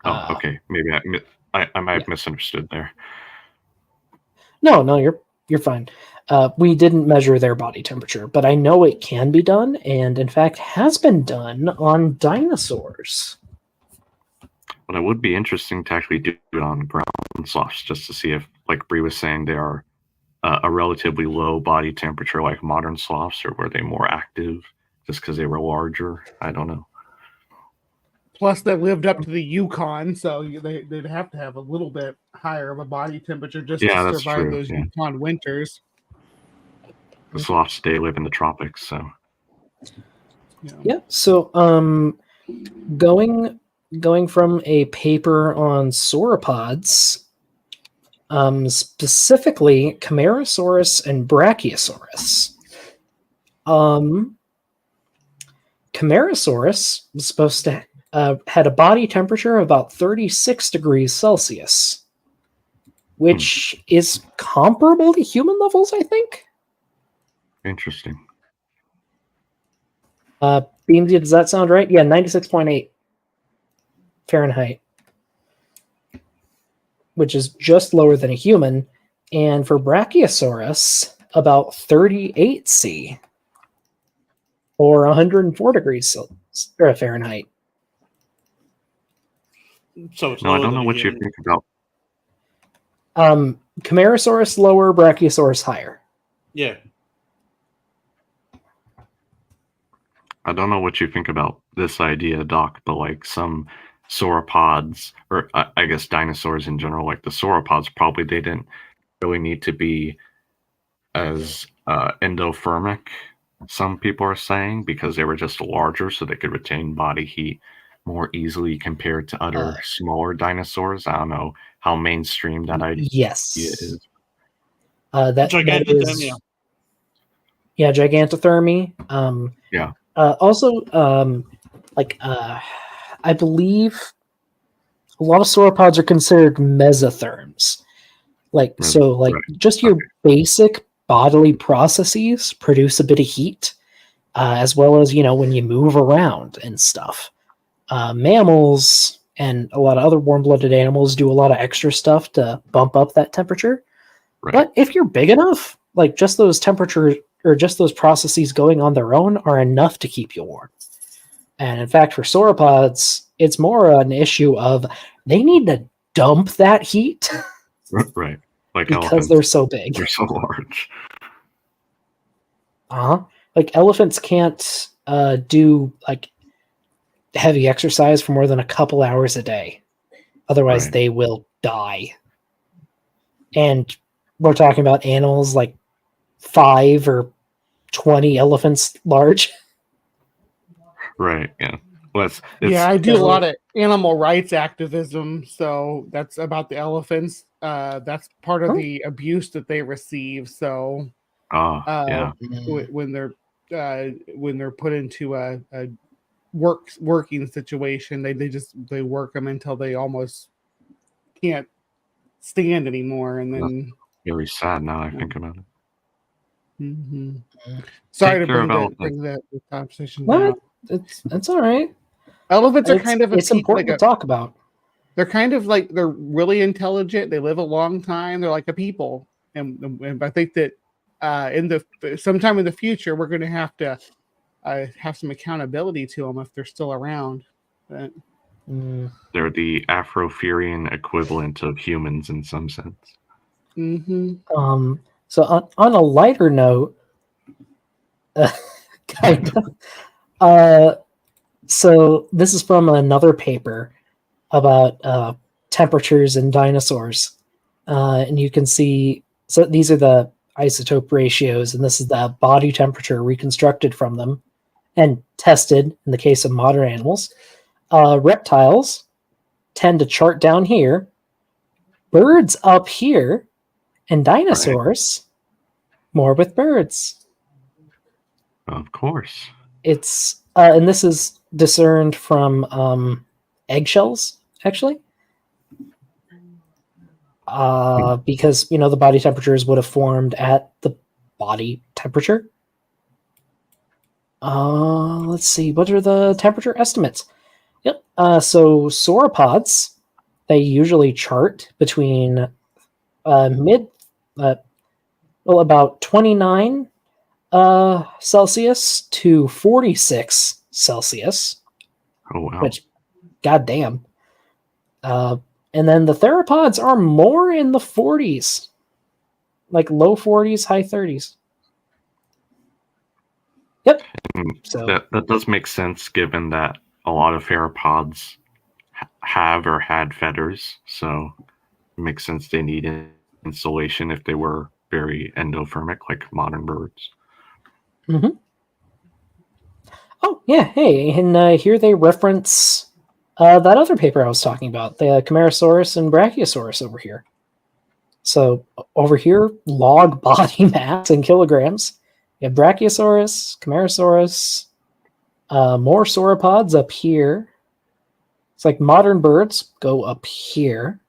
Oh, okay. Maybe I might have misunderstood there. No, you're fine. We didn't measure their body temperature, but I know it can be done, and in fact has been done on dinosaurs. But it would be interesting to actually do it on ground sloths just to see if, like Bree was saying, they are a relatively low body temperature like modern sloths, or were they more active just because they were larger? I don't know. Plus, they lived up to the Yukon, so they'd have to have a little bit higher of a body temperature just Yeah, to that's survive true, those yeah. Yukon winters. The sloths, they live in the tropics, so. Yeah. So, going from a paper on sauropods, specifically Camarasaurus and Brachiosaurus. Camarasaurus was supposed to had a body temperature of about 36 degrees Celsius, which is comparable to human levels, I think. Interesting. Beamsy, does that sound right? Yeah, 96.8 Fahrenheit, which is just lower than a human. And for Brachiosaurus, about 38 C, or 104 degrees Fahrenheit. So it's No, I lower don't than know a what you human. think about. Camarasaurus lower, Brachiosaurus higher. Yeah. I don't know what you think about this idea, Doc, but like some sauropods, or I guess dinosaurs in general, like the sauropods, probably they didn't really need to be as endothermic, some people are saying, because they were just larger, so they could retain body heat more easily compared to other smaller dinosaurs. I don't know how mainstream that idea Yes. is. That Gigantothermia. is, yeah, gigantothermy. Yeah. Also, I believe a lot of sauropods are considered mesotherms. Like, so, like, Right. just your basic bodily processes produce a bit of heat, as well as, when you move around and stuff. Mammals and a lot of other warm-blooded animals do a lot of extra stuff to bump up that temperature. Right. But if you're big enough, like, just those temperatures or just those processes going on their own are enough to keep you warm. And in fact, for sauropods, it's more an issue of they need to dump that heat Right. Like because elephants. they're so big. They're so large. Like elephants can't do like heavy exercise for more than a couple hours a day. Otherwise, Right. they will die. And we're talking about animals like 5 or 20 elephants large. Right. Yeah. Well, it's Yeah, I do a lot of animal rights activism, so that's about the elephants. That's part of the abuse that they receive. So, yeah. when they're put into a working situation, they work them until they almost can't stand anymore, and then Really sad now I think about it. Mm-hmm. Sorry Take to care bring of the conversation Well, down. it's all right. Elephants are kind of it's important to talk about. They're kind of like they're really intelligent. They live a long time. They're like a people, and I think that sometime in the future we're going to have some accountability to them if they're still around. But, They're the Afro-Furian equivalent of humans in some sense. mm-hmm. So on a lighter note, kind of. So this is from another paper about temperatures in dinosaurs, and you can see. So these are the isotope ratios, and this is the body temperature reconstructed from them and tested in the case of modern animals. Reptiles tend to chart down here, birds up here, and dinosaurs more with birds. Of course. It's and this is discerned from eggshells, actually, because the body temperatures would have formed at the body temperature. Let's see, what are the temperature estimates? Yep. So sauropods, they usually chart between about 29 Celsius to 46 Celsius, Oh wow. which, goddamn. And then the theropods are more in the 40s, like low 40s, high 30s. Yep. So That does make sense given that a lot of theropods have or had feathers, so it makes sense they need insulation if they were very endothermic like modern birds. Mm-hmm. Oh, yeah, hey, and here they reference that other paper I was talking about, the Camarasaurus and Brachiosaurus over here. So over here, log body mass in kilograms. You have Brachiosaurus, Camarasaurus, more sauropods up here. It's like modern birds go up here.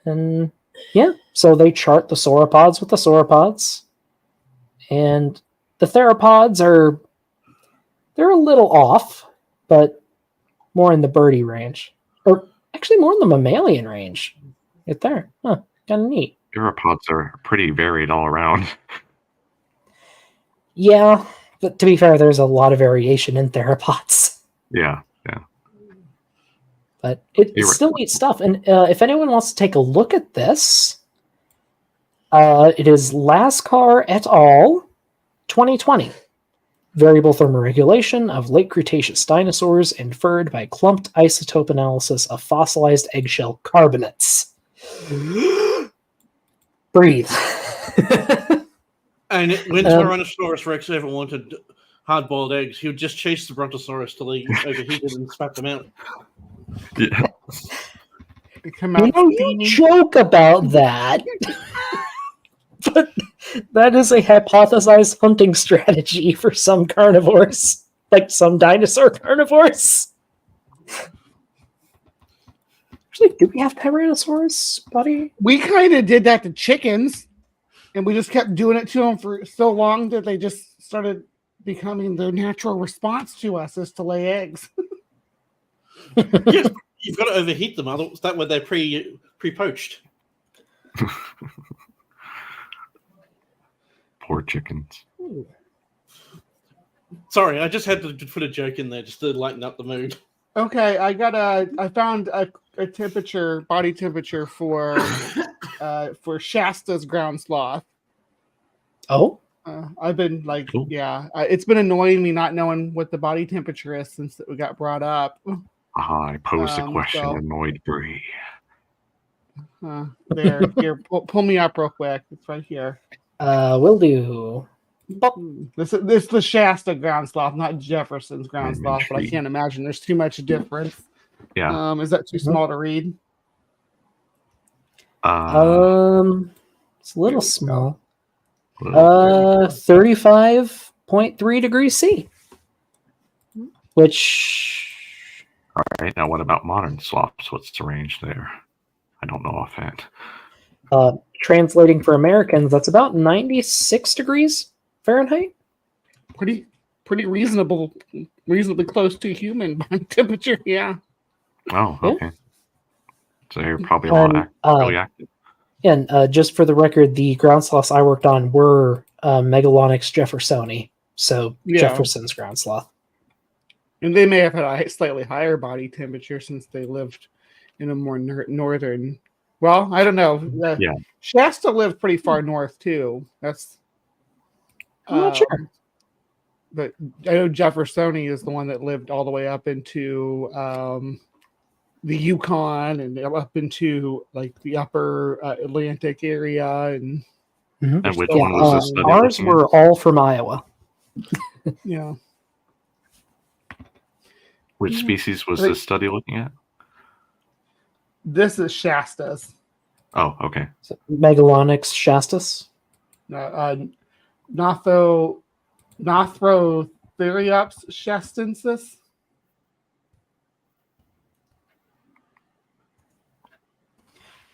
And yeah, so they chart the sauropods with the sauropods. And the theropods they're a little off, but more in the birdie range. Or actually more in the mammalian range. Right there. Huh, kind of neat. Theropods are pretty varied all around. Yeah, but to be fair, there's a lot of variation in theropods. Yeah. But it's still neat stuff. And if anyone wants to take a look at this, it is Lascar et al. 2020. Variable thermoregulation of late Cretaceous dinosaurs inferred by clumped isotope analysis of fossilized eggshell carbonates. Breathe. And when Tyrannosaurus Rex ever wanted hard-boiled eggs, he would just chase the Brontosaurus till he overheated and spat them out. Yeah. They come out You steaming. joke about that, but that is a hypothesized hunting strategy for some carnivores, like some dinosaur carnivores. Actually, do we have Tyrannosaurus, buddy? We kind of did that to chickens, and we just kept doing it to them for so long that they just started becoming their natural response to us is to lay eggs. Yes, you've got to overheat them, otherwise that way they're pre-poached. Poor chickens. Sorry, I just had to put a joke in there just to lighten up the mood. Okay, I found a temperature, body temperature for Shasta's ground sloth. Oh, I've been like, Cool. it's been annoying me not knowing what the body temperature is since it got brought up. I posed a question, so- annoyed Bree. There, here, pull me up real quick. It's right here. will do. This is the Shasta ground sloth, not Jefferson's ground I'm sloth, but I intrigued. can't imagine there's too much difference. Yeah. Is that too small to read? It's a little Here we small. well, 35.3 degrees C. Which, all right. Now, what about modern sloths? What's the range there? I don't know offhand. translating for Americans, that's about 96 degrees Fahrenheit. Pretty reasonably close to human body temperature. Yeah. Oh, Yeah. okay. So you're probably a lot really active. And just for the record, the ground sloths I worked on were Megalonyx jeffersoni, so Yeah. Jefferson's ground sloth. And they may have had a slightly higher body temperature since they lived in a more northern. Well, I don't know. Yeah. Shasta lived pretty far north too. That's. I'm not sure. But I know Jeffersoni is the one that lived all the way up into the Yukon and up into like the upper Atlantic area, and And which Yeah, one was this study? ours looking at? were all from Iowa. yeah. Which species was this study looking at? This is Shasta's. Oh, okay. So, Megalonyx shastus. Nothrotheriups shastensis.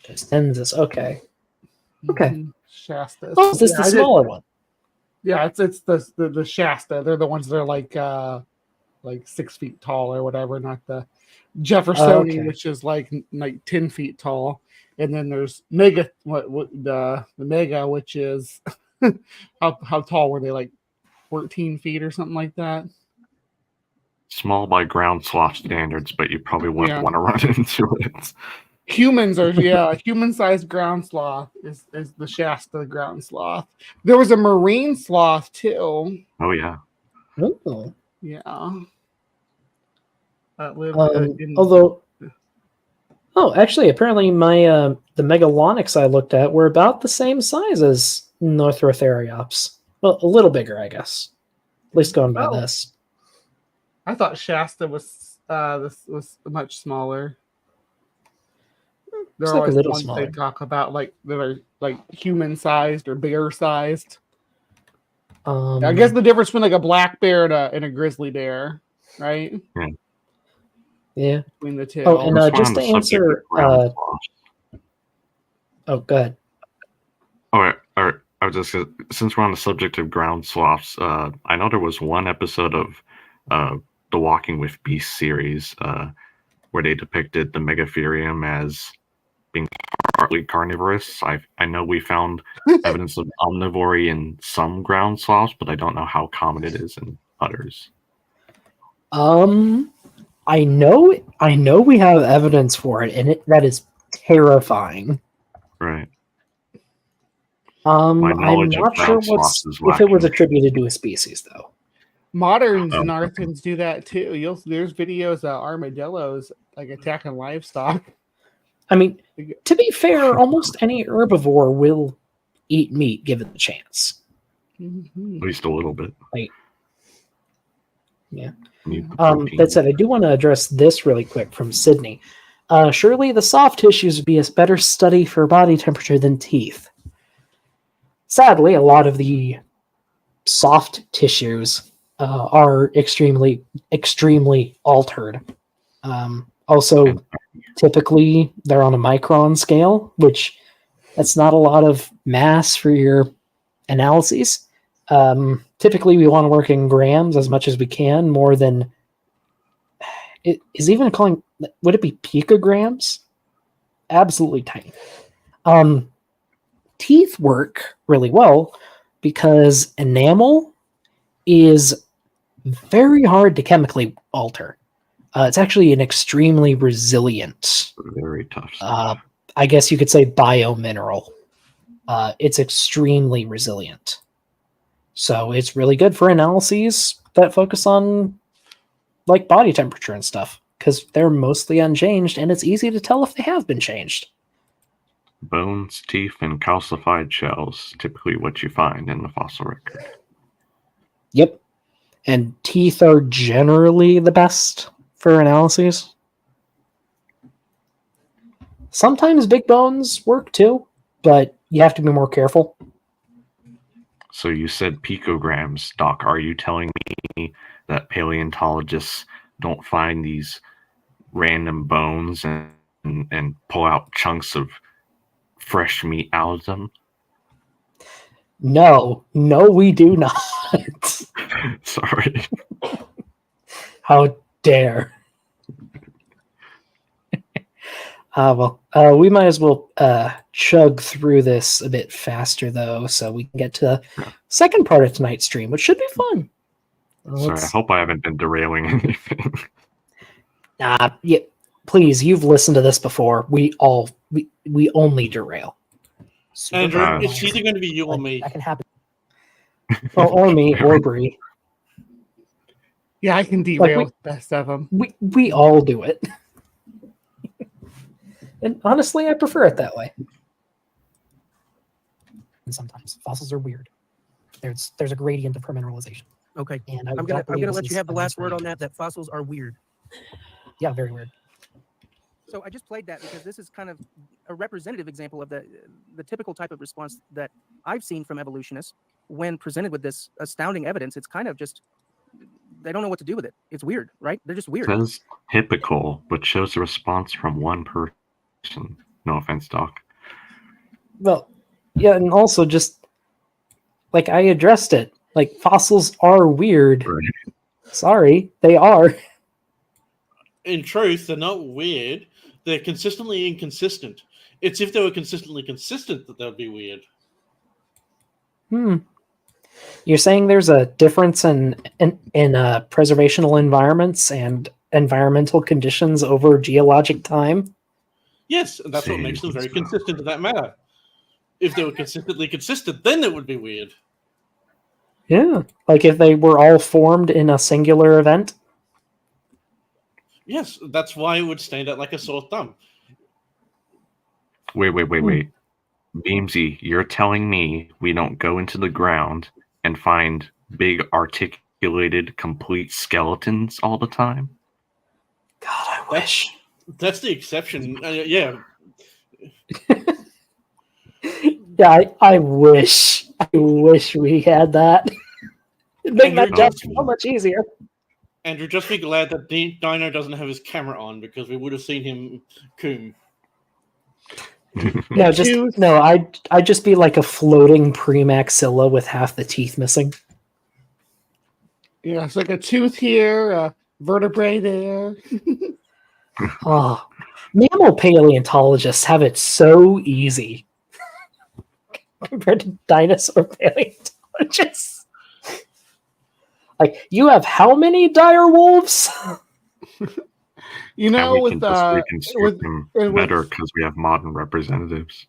Shastensis. Okay. Okay. Shastas. Oh, is this the smaller one? Yeah, it's the Shasta. They're the ones that are like like 6 feet tall or whatever, not the Jeffersonian, Okay. which is like 10 feet tall. And then there's mega, what the mega, which is how tall were they? Like 14 feet or something like that. Small by ground sloth standards, but you probably wouldn't Yeah. want to run into it. Humans are human-sized ground sloth is the Shasta ground sloth. There was a marine sloth too. Oh yeah. Oh. Yeah. That lived in Although, actually, apparently my the megalonyx I looked at were about the same size as Northrotheriops. Well, a little bigger, I guess. At least going by Oh. this. I thought Shasta was this was much smaller. There Looks are like a always little ones smaller. they talk about like that are like human-sized or bear-sized. I guess the difference between like a black bear and a grizzly bear, right? Yeah. Between the two. Oh, and Since we're just on to the subject answer, of ground sloths- oh, go ahead. all right. I was just since we're on the subject of ground sloths, I know there was one episode of the Walking with Beasts series where they depicted the Megatherium as being partly carnivorous. I know we found evidence of omnivory in some ground sloths, but I don't know how common it is in others. I know we have evidence for it, and that is terrifying. Right. I'm knowledge of not sure ground sloths is if it was lacking. attributed to a species though. Moderns and Oh, Arthans do that too. There's videos of armadillos like attacking livestock. I mean, to be fair, almost any herbivore will eat meat given the chance. Mhm. At least a little bit. Yeah. Need the protein. That said, I do want to address this really quick from Sydney. Surely the soft tissues would be a better study for body temperature than teeth. Sadly, a lot of the soft tissues are extremely altered. Also, typically they're on a micron scale, which that's not a lot of mass for your analyses. Typically, we want to work in grams as much as we can, more than it is even calling. Would it be picograms? Absolutely tiny. Teeth work really well because enamel is very hard to chemically alter. It's actually an extremely resilient, Very tough stuff. I guess you could say, biomineral. It's extremely resilient. So it's really good for analyses that focus on like body temperature and stuff because they're mostly unchanged and it's easy to tell if they have been changed. Bones, teeth, and calcified shells, typically what you find in the fossil record. Yep. And teeth are generally the best for analyses. Sometimes big bones work too, but you have to be more careful. So you said picograms, Doc. Are you telling me that paleontologists don't find these random bones and pull out chunks of fresh meat out of them? No, we do not. Sorry. How dare. We might as well chug through this a bit faster, though, so we can get to the second part of tonight's stream, which should be fun. Sorry, I hope I haven't been derailing anything. Yeah, please, you've listened to this before. We only derail. Andrew, Uh, it's either going to be you or me. That can happen. Or me, or Bree. Yeah, I can derail with the best of them. We all do it. And honestly, I prefer it that way. And sometimes fossils are weird. There's a gradient of permineralization. Okay. And I'm gonna let you have the last word on that fossils are weird. Yeah, very weird. So I just played that because this is kind of a representative example of the typical type of response that I've seen from evolutionists when presented with this astounding evidence. It's kind of just they don't know what to do with it. It's weird, right? They're just weird. Says typical, but shows a response from one person. No offense, Doc. Well, yeah, and also just like I addressed it, like fossils are weird. Right. Sorry, they are. In truth, they're not weird. They're consistently inconsistent. It's if they were consistently consistent that they'd be weird. You're saying there's a difference in preservational environments and environmental conditions over geologic time? Yes, and that's what makes them very consistent to that matter. If they were consistently consistent, then it would be weird. Yeah, like if they were all formed in a singular event. Yes, that's why it would stand out like a sore thumb. Wait. Beamsy, you're telling me we don't go into the ground and find big, articulated, complete skeletons all the time? God, I wish. That's the exception. Yeah. Yeah, I wish. I wish we had that. It'd make my job so much easier. Andrew, just be glad that Deino doesn't have his camera on because we would have seen him coom. I'd just be like a floating premaxilla with half the teeth missing. Yeah, it's like a tooth here, a vertebrae there. Oh, mammal paleontologists have it so easy compared to dinosaur paleontologists. Like, you have how many dire wolves? You know, and we with can just reconstruct them better because we have modern representatives.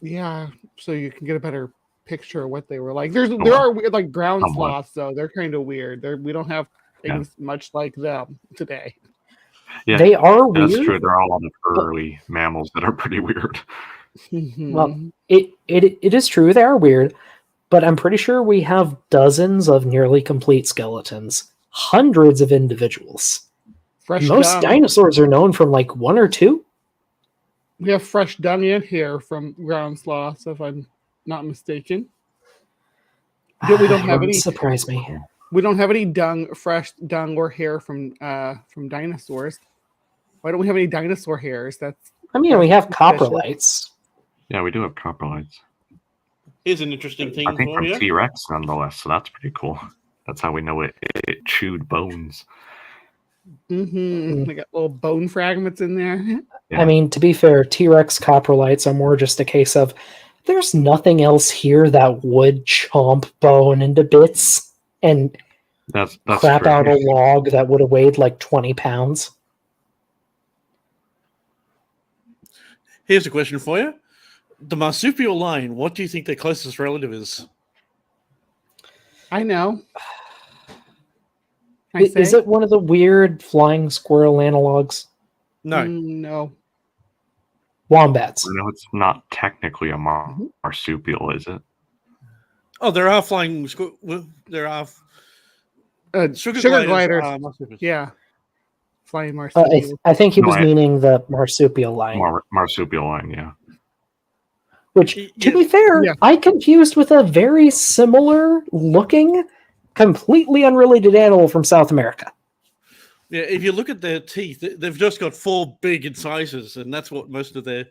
Yeah, so you can get a better picture of what they were like. There are weird, like ground sloths, though. They're kind of weird. We don't have things much like them today. Yeah, they are weird. That's true. There are a lot of early mammals that are pretty weird. Well, it is true they are weird, but I'm pretty sure we have dozens of nearly complete skeletons, hundreds of individuals. Most dinosaurs are known from like one or two. We have fresh dung in here from ground sloths, if I'm not mistaken. We don't have any. Surprise me. We don't have any fresh dung or hair from dinosaurs. Why don't we have any dinosaur hairs? We have coprolites. Yeah, we do have coprolites. Here's an interesting thing I think for from you. T-Rex, nonetheless. So that's pretty cool. That's how we know it chewed bones. They got little bone fragments in there. Yeah. I mean, to be fair, T-Rex coprolites are more just a case of there's nothing else here that would chomp bone into bits and that's crap true. out a log that would have weighed like 20 pounds. Here's a question for you. The marsupial lion, what do you think their closest relative is? I know. Is it one of the weird flying squirrel analogs? No. No. Wombats. I know it's not technically a marsupial, is it? Oh, there are flying. There are sugar gliders. Yeah. Flying marsupial. I think he was meaning the marsupial lion. Marsupial lion, yeah. Which, to be fair, I confused with a very similar looking, completely unrelated animal from South America. Yeah, if you look at their teeth, they've just got 4 big incisors, and that's what most of their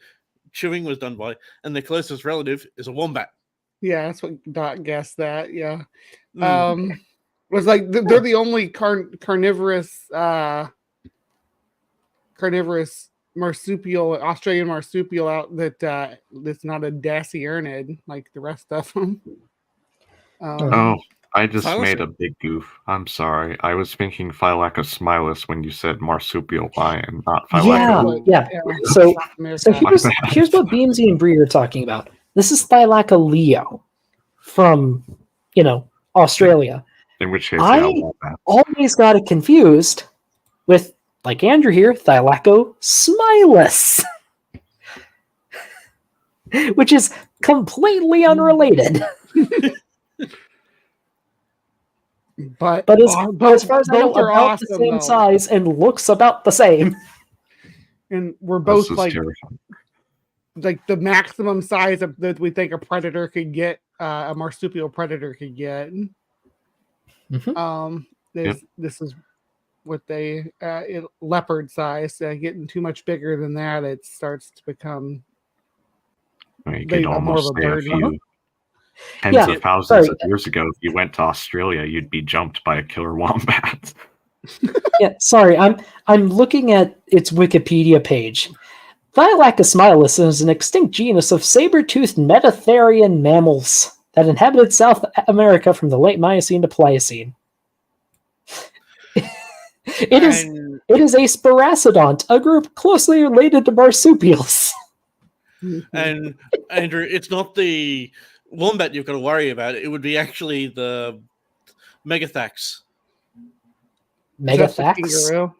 chewing was done by. And their closest relative is a wombat. Yeah, that's what Dot guessed that. Yeah, was like they're the only carnivorous marsupial, Australian marsupial out that's not a dasyurnid like the rest of them. I just made a big goof. I'm sorry. I was thinking Thylacosmilus when you said marsupial lion, not Thylaco. Yeah. So here's what Beamsy and Bree are talking about. This is Thylacoleo from, Australia. In which case, I always got it confused with, like Andrew here, Thylacosmilus, which is completely unrelated. But as far as I know, about awesome, the same size and looks about the same. And we're both like the maximum size that we think a predator could get, a marsupial predator could get. This is what they leopard size. Getting too much bigger than that, it starts to become more of a bird. Tens Yeah, of thousands sorry. of years ago, if you went to Australia, you'd be jumped by a killer wombat. Yeah, sorry. I'm looking at its Wikipedia page. Thylacosmilus is an extinct genus of saber-toothed metatherian mammals that inhabited South America from the late Miocene to Pliocene. It is And a sparacidont, a group closely related to marsupials. and Andrew, it's not the wombat you've got to worry about. It would be actually the megathax, Just a Megathax? kangaroo.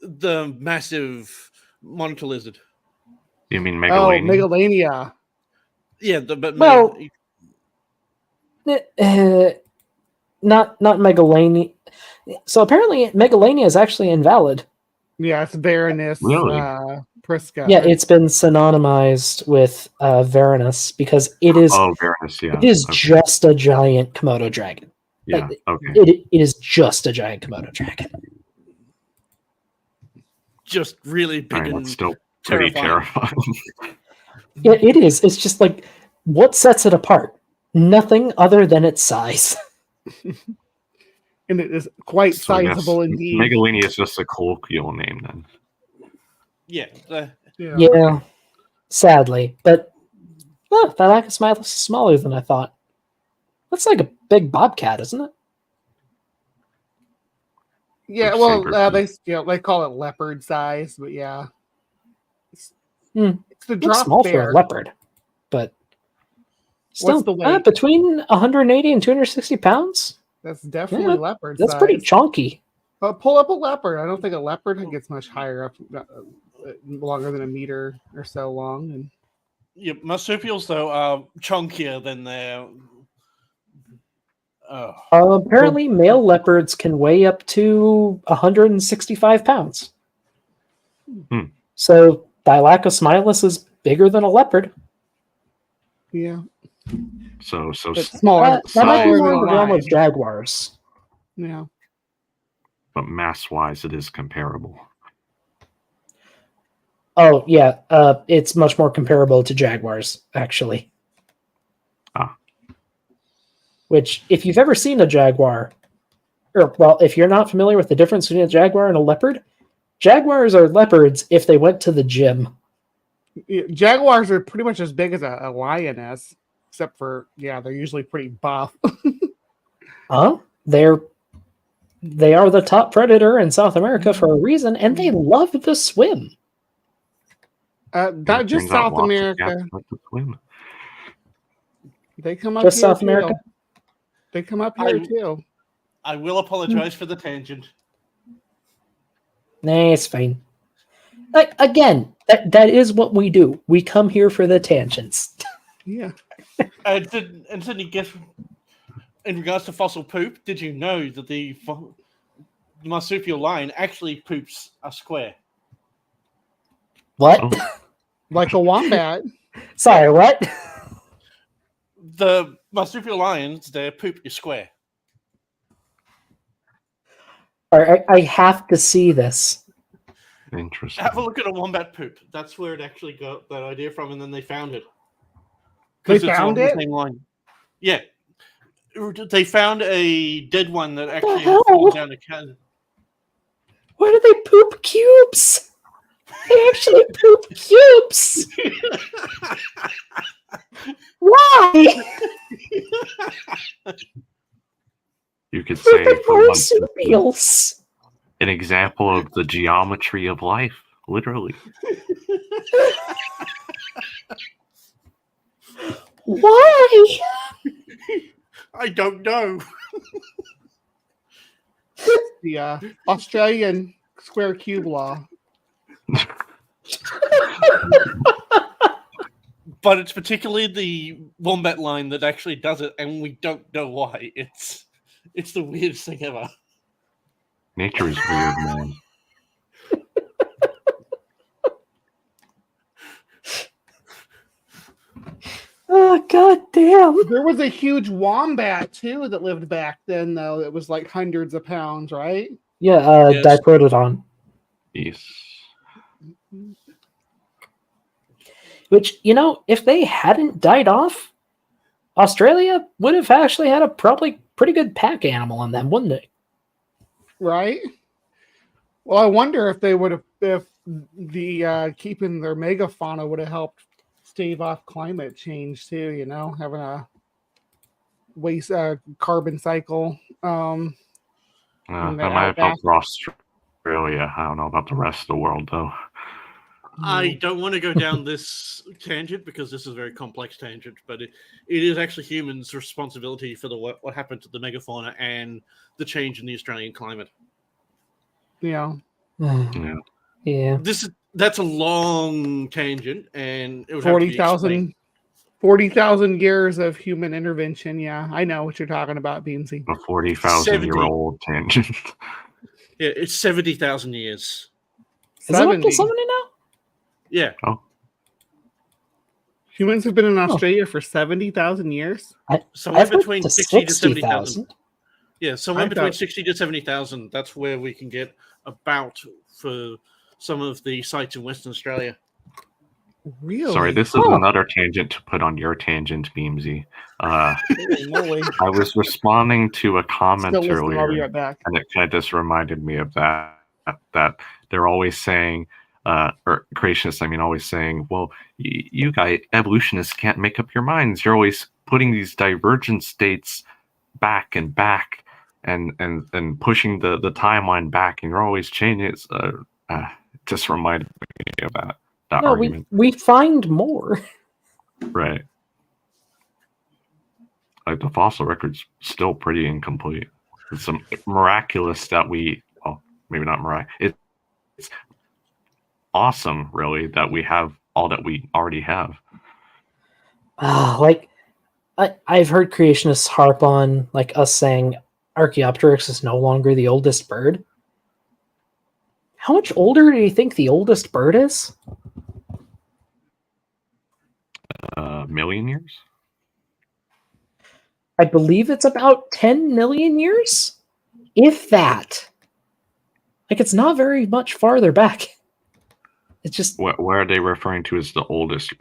the massive monitor lizard. You mean Oh, Megalania? Megalania. Yeah, but Well, not Megalania. So apparently Megalania is actually invalid. Yeah, it's Varanus Really? Prisca. Yeah, it's been synonymized with Varanus because it is Oh, Varanus, yeah. it is Okay. just a giant Komodo dragon. Yeah, okay. It is just a giant Komodo dragon. just really big All right, and that's still pretty terrifying. Yeah, it is. It's just like, what sets it apart? Nothing other than its size. And it is quite So I guess sizable indeed. Megalania is just a colloquial name then. yeah. Yeah, sadly. But Thylacosmilus is smaller than I thought. That's like a big bobcat, isn't it? Yeah, Or well, saber-tooth. they call it leopard size, but yeah, it's Hmm. the Looks drop small for bear. a leopard, but still, What's the weight? between 180 and 260 pounds. That's definitely Yeah, leopard That's size. pretty chunky. But pull up a leopard. I don't think a leopard gets much higher up, longer than a meter or so long. And Yeah, marsupials though are chunkier than their. Oh, Apparently, male leopards can weigh up to 165 pounds. Hmm. So Thylacosmilus is bigger than a leopard. yeah, So but smaller. That might be smaller more in than the realm of lion. jaguars. Yeah. but mass-wise, it is comparable. Oh yeah, it's much more comparable to jaguars, actually. Ah. Which, if you've ever seen a jaguar, or well, if you're not familiar with the difference between a jaguar and a leopard, jaguars are leopards if they went to the gym. Yeah, jaguars are pretty much as big as a lioness, except for they're usually pretty buff. Huh? They are the top predator in South America for a reason, and they love to swim. Not It just turns out South lots of America. cats like to swim. They come up Just here South too. America? They come up here too. I will apologize for the tangent. Nah, it's fine. Like, again, that is what we do. We come here for the tangents. Yeah. And Sydney, guess in regards to fossil poop, did you know that the marsupial lion actually poops a square? What? Oh. Like a wombat. Sorry, what? The marsupial lions, their poop is square. All right, I have to see this. Interesting. Have a look at a wombat poop. That's where it actually got that idea from, and then they found it. They 'Cause it's found along the it? same line. Yeah. They found a dead one that actually hell? had fallen down a chasm. Why do they poop cubes? They actually poop cubes. Why? You could say Pooping for once, marsupials. an example of the geometry of life, literally. Why? I don't know. The Australian square cube law. But it's particularly the wombat line that actually does it, and we don't know why. It's the weirdest thing ever. Nature is weird, man. Oh, god damn. There was a huge wombat too that lived back then, though. It was like hundreds of pounds, right? Yeah, Yes. Diprotodon. Yes. Which, if they hadn't died off, Australia would have actually had a probably pretty good pack animal in them, wouldn't it? Right? Well, I wonder if they would have, if the keeping their megafauna would have helped stave off climate change too. You know, having a waste carbon cycle. In That the might have outback. helped for Australia. I don't know about the rest of the world, though. I don't want to go down this tangent because this is a very complex tangent, but it is actually humans' responsibility for what happened to the megafauna and the change in the Australian climate. Yeah. Yeah. Yeah. That's a long tangent, and it would have to be 40,000 years of human intervention. Yeah, I know what you're talking about, Beansy. A 40,000-year-old tangent. Yeah, it's 70,000 years. Is it up 70. to 70 now? Yeah. Oh, Humans have been in Australia for 70,000 years. Somewhere I've heard between to 60 to 70,000. 60,000. Yeah, somewhere I between thought- 60 to 70,000. That's where we can get about for some of the sites in Western Australia. Really? sorry. This is another tangent to put on your tangent, Beamsy. Holy moly. I was responding to a comment Still listening, I'll be earlier, right back. and it kind of just reminded me of that they're always saying, or creationists, I mean, always saying, well, you guys, evolutionists, can't make up your minds. You're always putting these divergent states back and back, and pushing the timeline back, and you're always changing it. Just reminded me of that No, argument. we find more. Right. Like the fossil record's still pretty incomplete. It's some miraculous that well, maybe not miraculous. It's awesome, really, that we have all that we already have. Like, I've heard creationists harp on like us saying Archaeopteryx is no longer the oldest bird. How much older do you think the oldest bird is? A million years? I believe it's about 10 million years, if that. Like, it's not very much farther back. It's just Where are they referring to as the oldest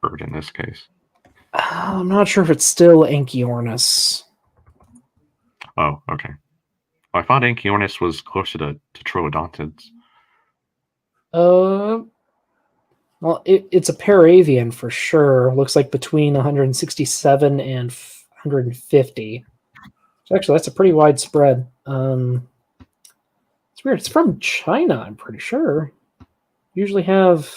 bird in this case? I'm not sure if it's still Anchiornis. Oh, okay. Well, I thought Anchiornis was closer to Troodontids. Well, it's a paravian for sure. Looks like between 167 and 150. So actually, that's a pretty wide spread. It's weird. It's from China, I'm pretty sure. Usually have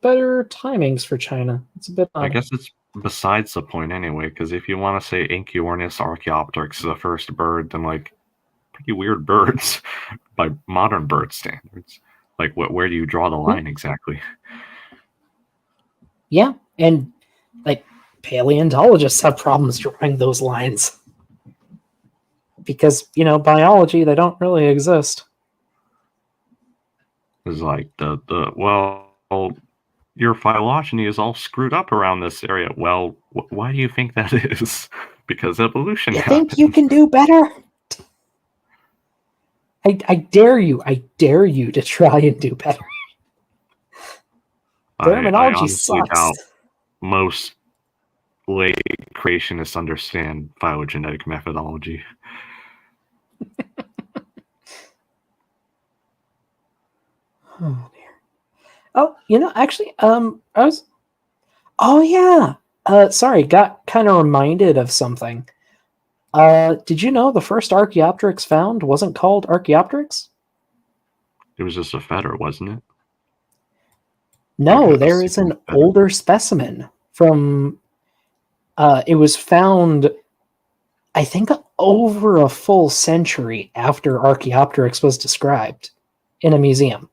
better timings for China. It's a bit odd. I guess it's besides the point anyway, because if you want to say Anchiornis Archaeopteryx is the first bird, then like pretty weird birds by modern bird standards. Like where do you draw the line exactly? Yeah, and like paleontologists have problems drawing those lines. Because, biology, they don't really exist. It's like well, your phylogeny is all screwed up around this area. Well, why do you think that is? Because evolution You happened. think you can do better? I dare you to try and do better. Terminology I honestly sucks. doubt most lay creationists understand phylogenetic methodology. Oh dear. Oh, actually, Oh yeah. Sorry, got kind of reminded of something. Did you know the first Archaeopteryx found wasn't called Archaeopteryx? It was just a feather, wasn't it? No, Okay, there let's is see. an older specimen from. It was found, I think, over a full century after Archaeopteryx was described in a museum.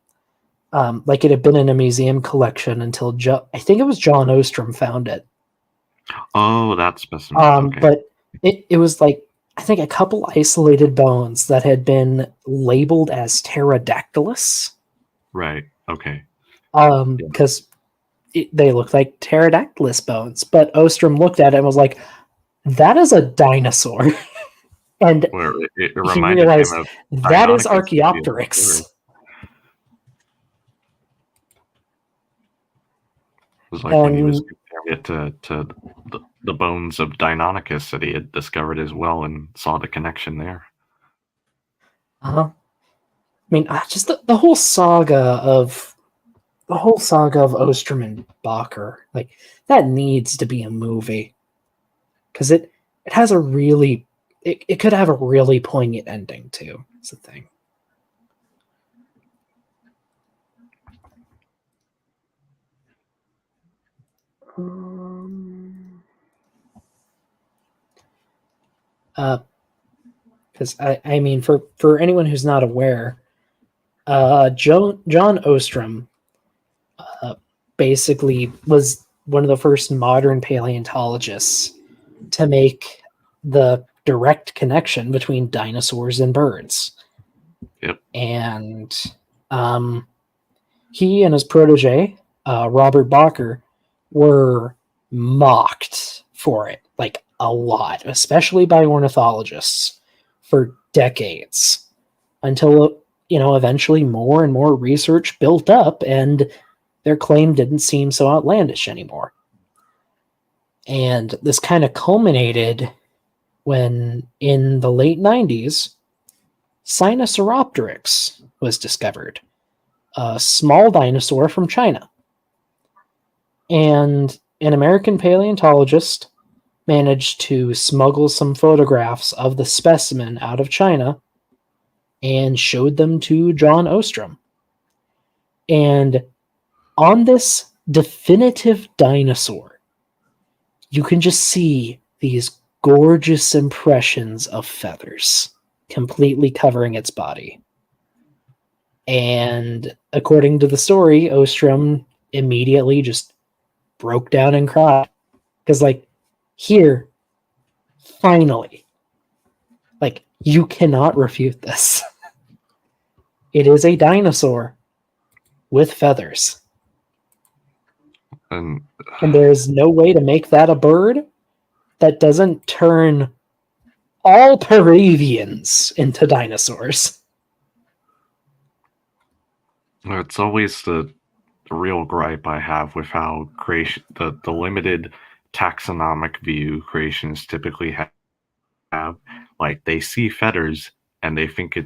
Like it had been in a museum collection until I think it was John Ostrom found it. Oh, that specimen. Okay. But it was like, I think, a couple isolated bones that had been labeled as pterodactylus. Right. Okay. Because they look like pterodactylus bones. But Ostrom looked at it and was like, that is a dinosaur. And Where it he reminded realized him of that is Deinonychus, Archaeopteryx. It was like when he was And- comparing it to the bones of Deinonychus that he had discovered as well, and saw the connection there. I mean, just the whole saga of Ostrom and Bacher, like that needs to be a movie because it has a really it could have a really poignant ending too. It's the thing. Because I mean, for anyone who's not aware, John Ostrom basically was one of the first modern paleontologists to make the direct connection between dinosaurs and birds. Yep. And he and his protege, Robert Bacher, were mocked for it, like a lot, especially by ornithologists for decades, until eventually more and more research built up and their claim didn't seem so outlandish anymore. And this kind of culminated when, in the late 90s, Sinosauropteryx was discovered, a small dinosaur from China. And an American paleontologist managed to smuggle some photographs of the specimen out of China and showed them to John Ostrom. And on this definitive dinosaur, you can just see these gorgeous impressions of feathers completely covering its body. And according to the story, Ostrom immediately just broke down and cried. Because, here, finally, you cannot refute this. It is a dinosaur with feathers. And there's no way to make that a bird that doesn't turn all Peruvians into dinosaurs. it's always the real gripe I have with how creation, the limited taxonomic view creationists typically have. Like, they see feathers and they think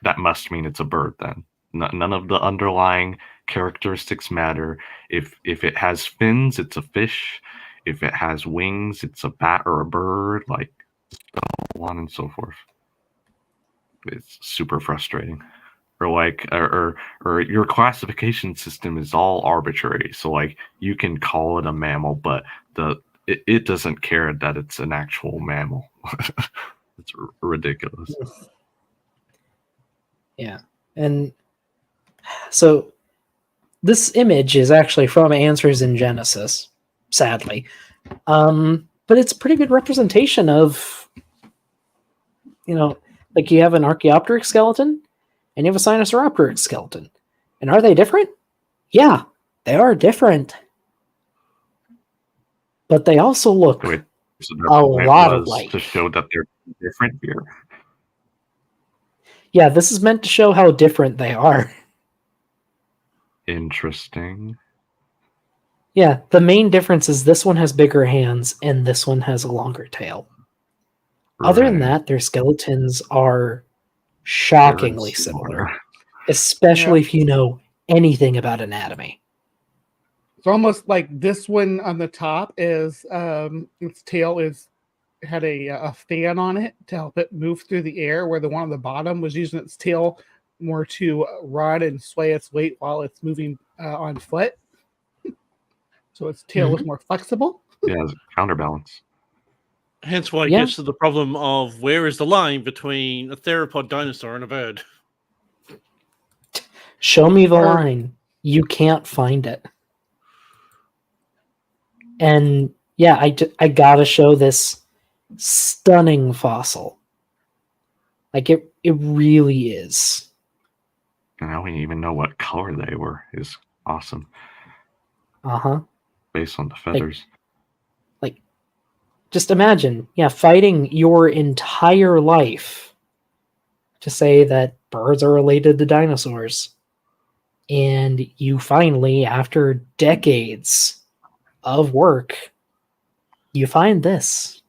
that must mean it's a bird. Then none of the underlying characteristics matter. If it has fins, it's a fish. If it has wings, it's a bat or a bird. Like, so on and so forth. It's super frustrating. Or your classification system is all arbitrary. So you can call it a mammal, but it doesn't care that it's an actual mammal. It's ridiculous. Yeah. And so this image is actually from Answers in Genesis, sadly. But it's a pretty good representation of, you have an Archaeopteryx skeleton and you have a Sinosauropteryx skeleton. And are they different? Yeah, they are different. But they also look Wait, so a lot alike. to show that they're different here. Yeah, this is meant to show how different they are. Interesting. Yeah, the main difference is this one has bigger hands and this one has a longer tail. Other than that, their skeletons are shockingly similar, especially if you know anything about anatomy. It's almost like this one on the top is its tail had a fan on it to help it move through the air, where the one on the bottom was using its tail more to run and sway its weight while it's moving on foot. So its tail was more flexible. Yeah, it's counterbalance. Hence why it gets to the problem of where is the line between a theropod dinosaur and a bird? Show me the line. You can't find it. And yeah, I gotta show this stunning fossil. It really is. And now we even know what color they were. Is awesome. Uh-huh. Based on the feathers. Just imagine, fighting your entire life to say that birds are related to dinosaurs. And you finally, after decades of work, you find this.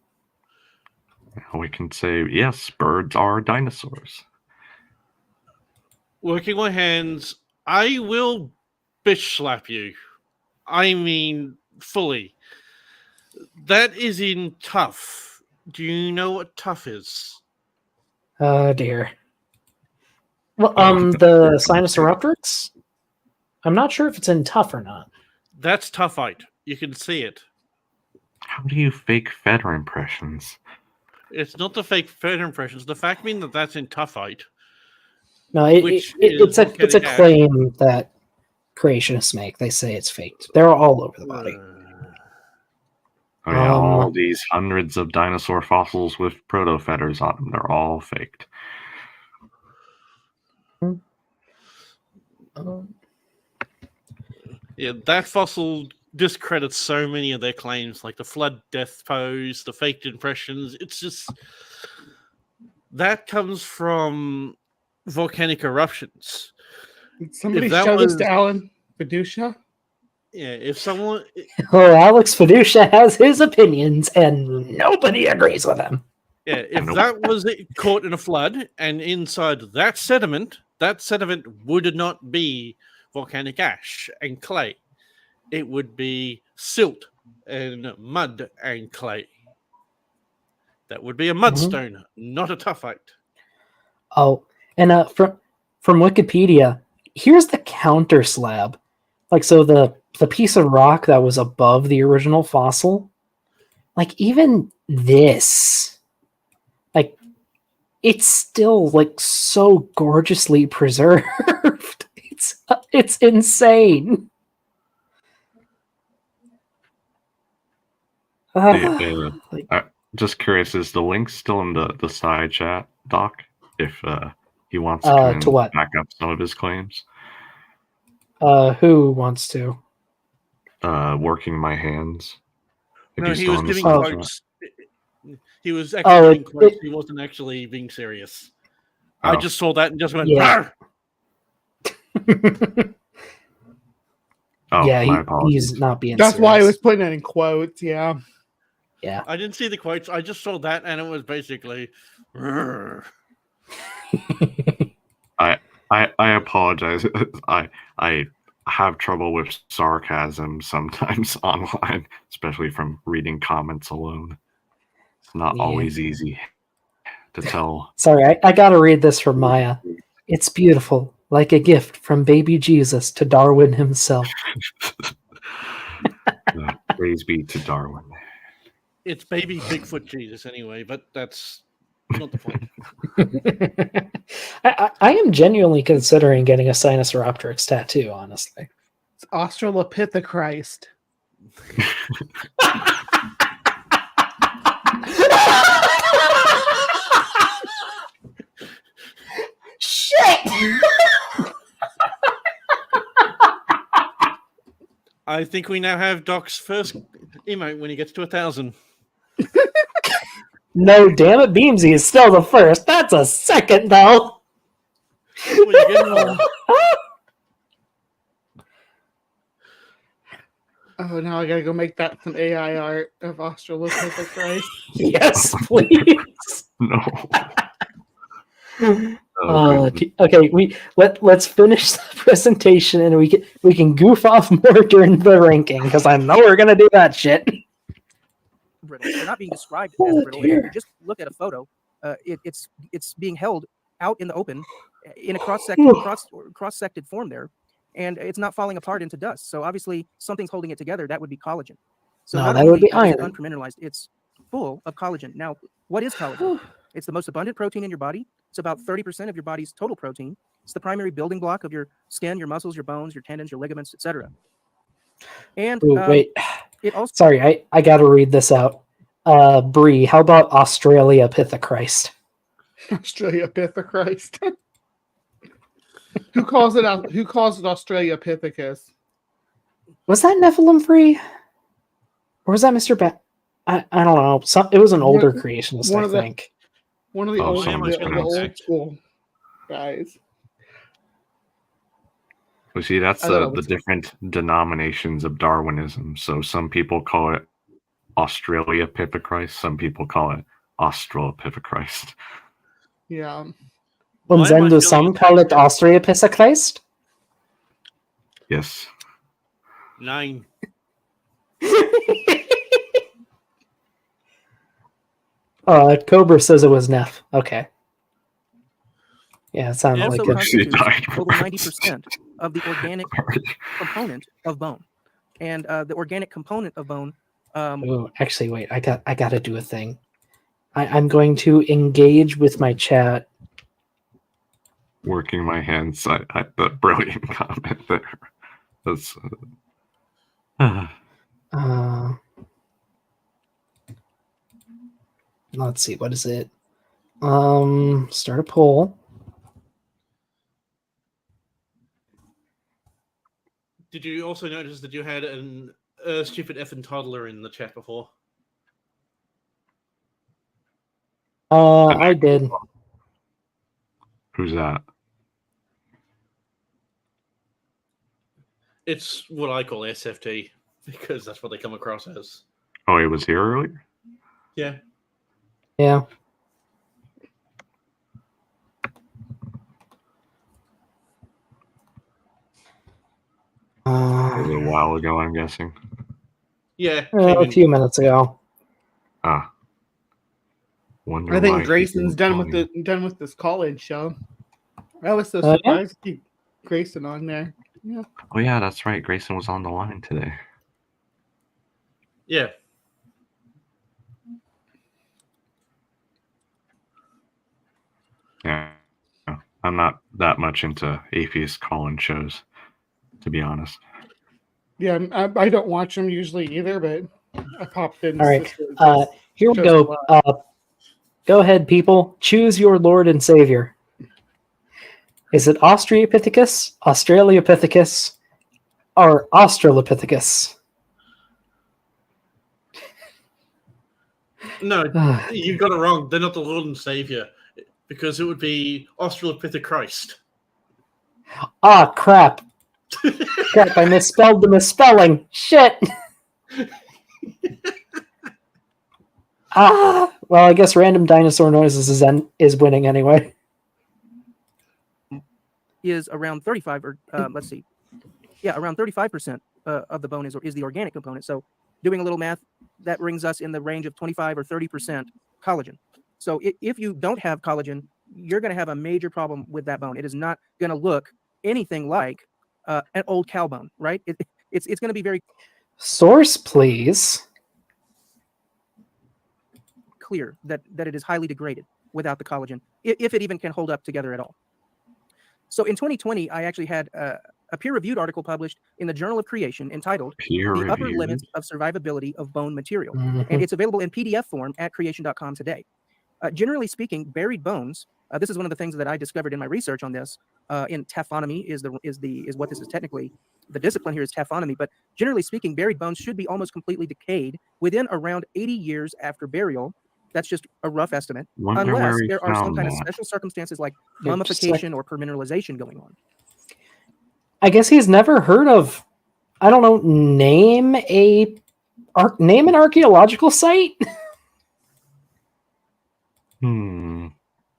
We can say, yes, birds are dinosaurs. Working my hands, I will bitch slap you. I mean, fully. That is in tough. Do you know what tough is? Oh dear. Well, the Sinusoraptorix? I'm not sure if it's in tough or not. That's toughite. You can see it. How do you fake feather impressions? It's not the fake feather impressions. The fact being that that's in toughite. No, Which it's is a volcanic ash. claim that creationists make. They say it's faked. They're all over the body. Oh yeah, all Um, these hundreds of dinosaur fossils with proto feathers on them, they're all faked. Yeah, that fossil discredits so many of their claims, like the flood death pose, the faked impressions. It's just that comes from volcanic eruptions. Did somebody If that show this was- to Alan Fiducia? Yeah, if someone, well, Alex Fiducia has his opinions, and nobody agrees with him. yeah, if Nope. that was caught in a flood and inside that sediment would not be volcanic ash and clay. It would be silt and mud and clay. That would be a mudstone, not a toughite. Oh, and from Wikipedia, here's the counter slab. Like, so the piece of rock that was above the original fossil, like even this, like it's still like so gorgeously preserved. It's insane. Just curious, is the link still in the side chat, Doc? If he wants to, come to what? back up some of his claims. Who wants to? Working my hands. If No, he's he still was in the giving side quotes. He was actually giving quotes. He wasn't actually being serious. I Oh. just saw that and just went, Yeah. Oh, Yeah, my apologies. he's not being That's serious. why I was putting it in quotes. Yeah. Yeah. I didn't see the quotes. I just saw that, and it was basically. "Rrr." I apologize. I have trouble with sarcasm sometimes online, especially from reading comments alone. It's not Yeah. always easy to tell. Sorry, I gotta read this from Maya. It's beautiful, like a gift from baby Jesus to Darwin himself. Praise be to Darwin. It's baby Bigfoot Jesus anyway, but that's not the point. I am genuinely considering getting a Sinusoraptorix tattoo, honestly. It's Australopithechrist. Shit! I think we now have Doc's first emote when he gets to 1,000. No, damn it, Beamsy is still the first. That's a second, though. Well, you're getting on. Oh, now I gotta go make that some AI art of Australopithechrist. Yes, please. No. Oh, goodness. Okay, let's finish the presentation and we can goof off more during the ranking because I know we're gonna do that shit. Brittle. They're not being described Oh, as brittle. If dear. you just look at a photo, it's being held out in the open in a cross-sected form there, and it's not falling apart into dust. So obviously something's holding it together. That would be collagen. So No, not that would only be is it iron. unpermineralized, it's full of collagen. Now, what is collagen? It's the most abundant protein in your body. It's about 30% of your body's total protein. It's the primary building block of your skin, your muscles, your bones, your tendons, your ligaments, etc. And Ooh, wait. it also Sorry, I gotta read this out. Bree, how about Australopithechrist? Australopithechrist. Who calls it Australopithecus? Was that Nephilim free? Or was that Mr. I don't know. It was an older creationist, one I of the- think. One of the Oh, old, someone's the gonna old say. school guys. So see, that's I don't know the what's- different denominations of Darwinism. So some people call it Australopithecus, some people call it Australopithecus. Yeah. Und Why am then I do feeling some it's call it like- Austriapithecist? Yes. 9. Cobra says it was Neff. Okay. Yeah, it sounded Yeah, like Also it. constitutes diagnosed. over 90% of the organic component of bone. And the organic component of bone, Ooh, actually, wait. I got to do a thing. I'm going to engage with my chat. Working my hands. The brilliant comment there. That's. Let's see. What is it? Start a poll. Did you also notice that you had an stupid effing toddler in the chat before? I did. Who's that? It's what I call SFT because that's what they come across as. Oh, he was here earlier? Yeah. Yeah. It was a while ago, I'm guessing. Yeah. A few minutes ago. Ah. Wonder I why think he Grayson's didn't done with this college show. I was so Yeah? surprised to keep Grayson on there. Yeah. Oh yeah, that's right. Grayson was on the line today. Yeah. Yeah. I'm not that much into atheist call-in shows, to be honest. Yeah, I don't watch them usually either, but I popped in. All right. this Here we shows go. a lot. Go ahead, people. Choose your Lord and Savior. Is it Austriopithecus, Australopithecus, or Australopithecus? No, you got it wrong. They're not the Lord and Savior because it would be Australopithecus. Ah, crap. Crap, I misspelled the misspelling. Shit. Well, I guess random dinosaur noises is winning anyway. is around 35 or let's see. Yeah, around 35% of the bone is the organic component. So doing a little math, that brings us in the range of 25 or 30% collagen. So if you don't have collagen, you're going to have a major problem with that bone. It is not going to look anything like an old cow bone, right? It's going to be very Source, please. clear that it is highly degraded without the collagen, if it even can hold up together at all. So in 2020, I actually had a peer-reviewed article published in the Journal of Creation entitled The Upper Limits of Survivability of Bone Material. And it's available in PDF form at creation.com today. Generally speaking, buried bones, this is one of the things that I discovered in my research on this, in taphonomy is what this is technically. The discipline here is taphonomy, but generally speaking, buried bones should be almost completely decayed within around 80 years after burial. That's just a rough estimate, unless there are some kind of special circumstances like mummification or permineralization going on. I guess he's never heard of, I don't know, name an archaeological site?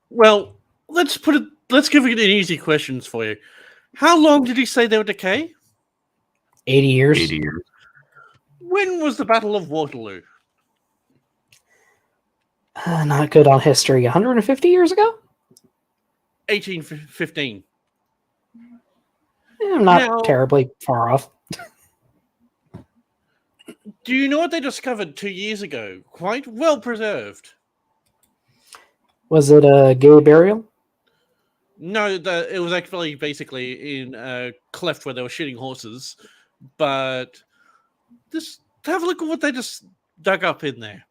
Well, let's give it an easy questions for you. How long did he say they would decay? 80 years. 80 years. When was the Battle of Waterloo? Not good on history. 150 years ago? 1815. I'm not Now- terribly far off. Do you know what they discovered 2 years ago? Quite well preserved. Was it a gay burial? No, it was actually basically in a cleft where they were shooting horses. But just have a look at what they just dug up in there.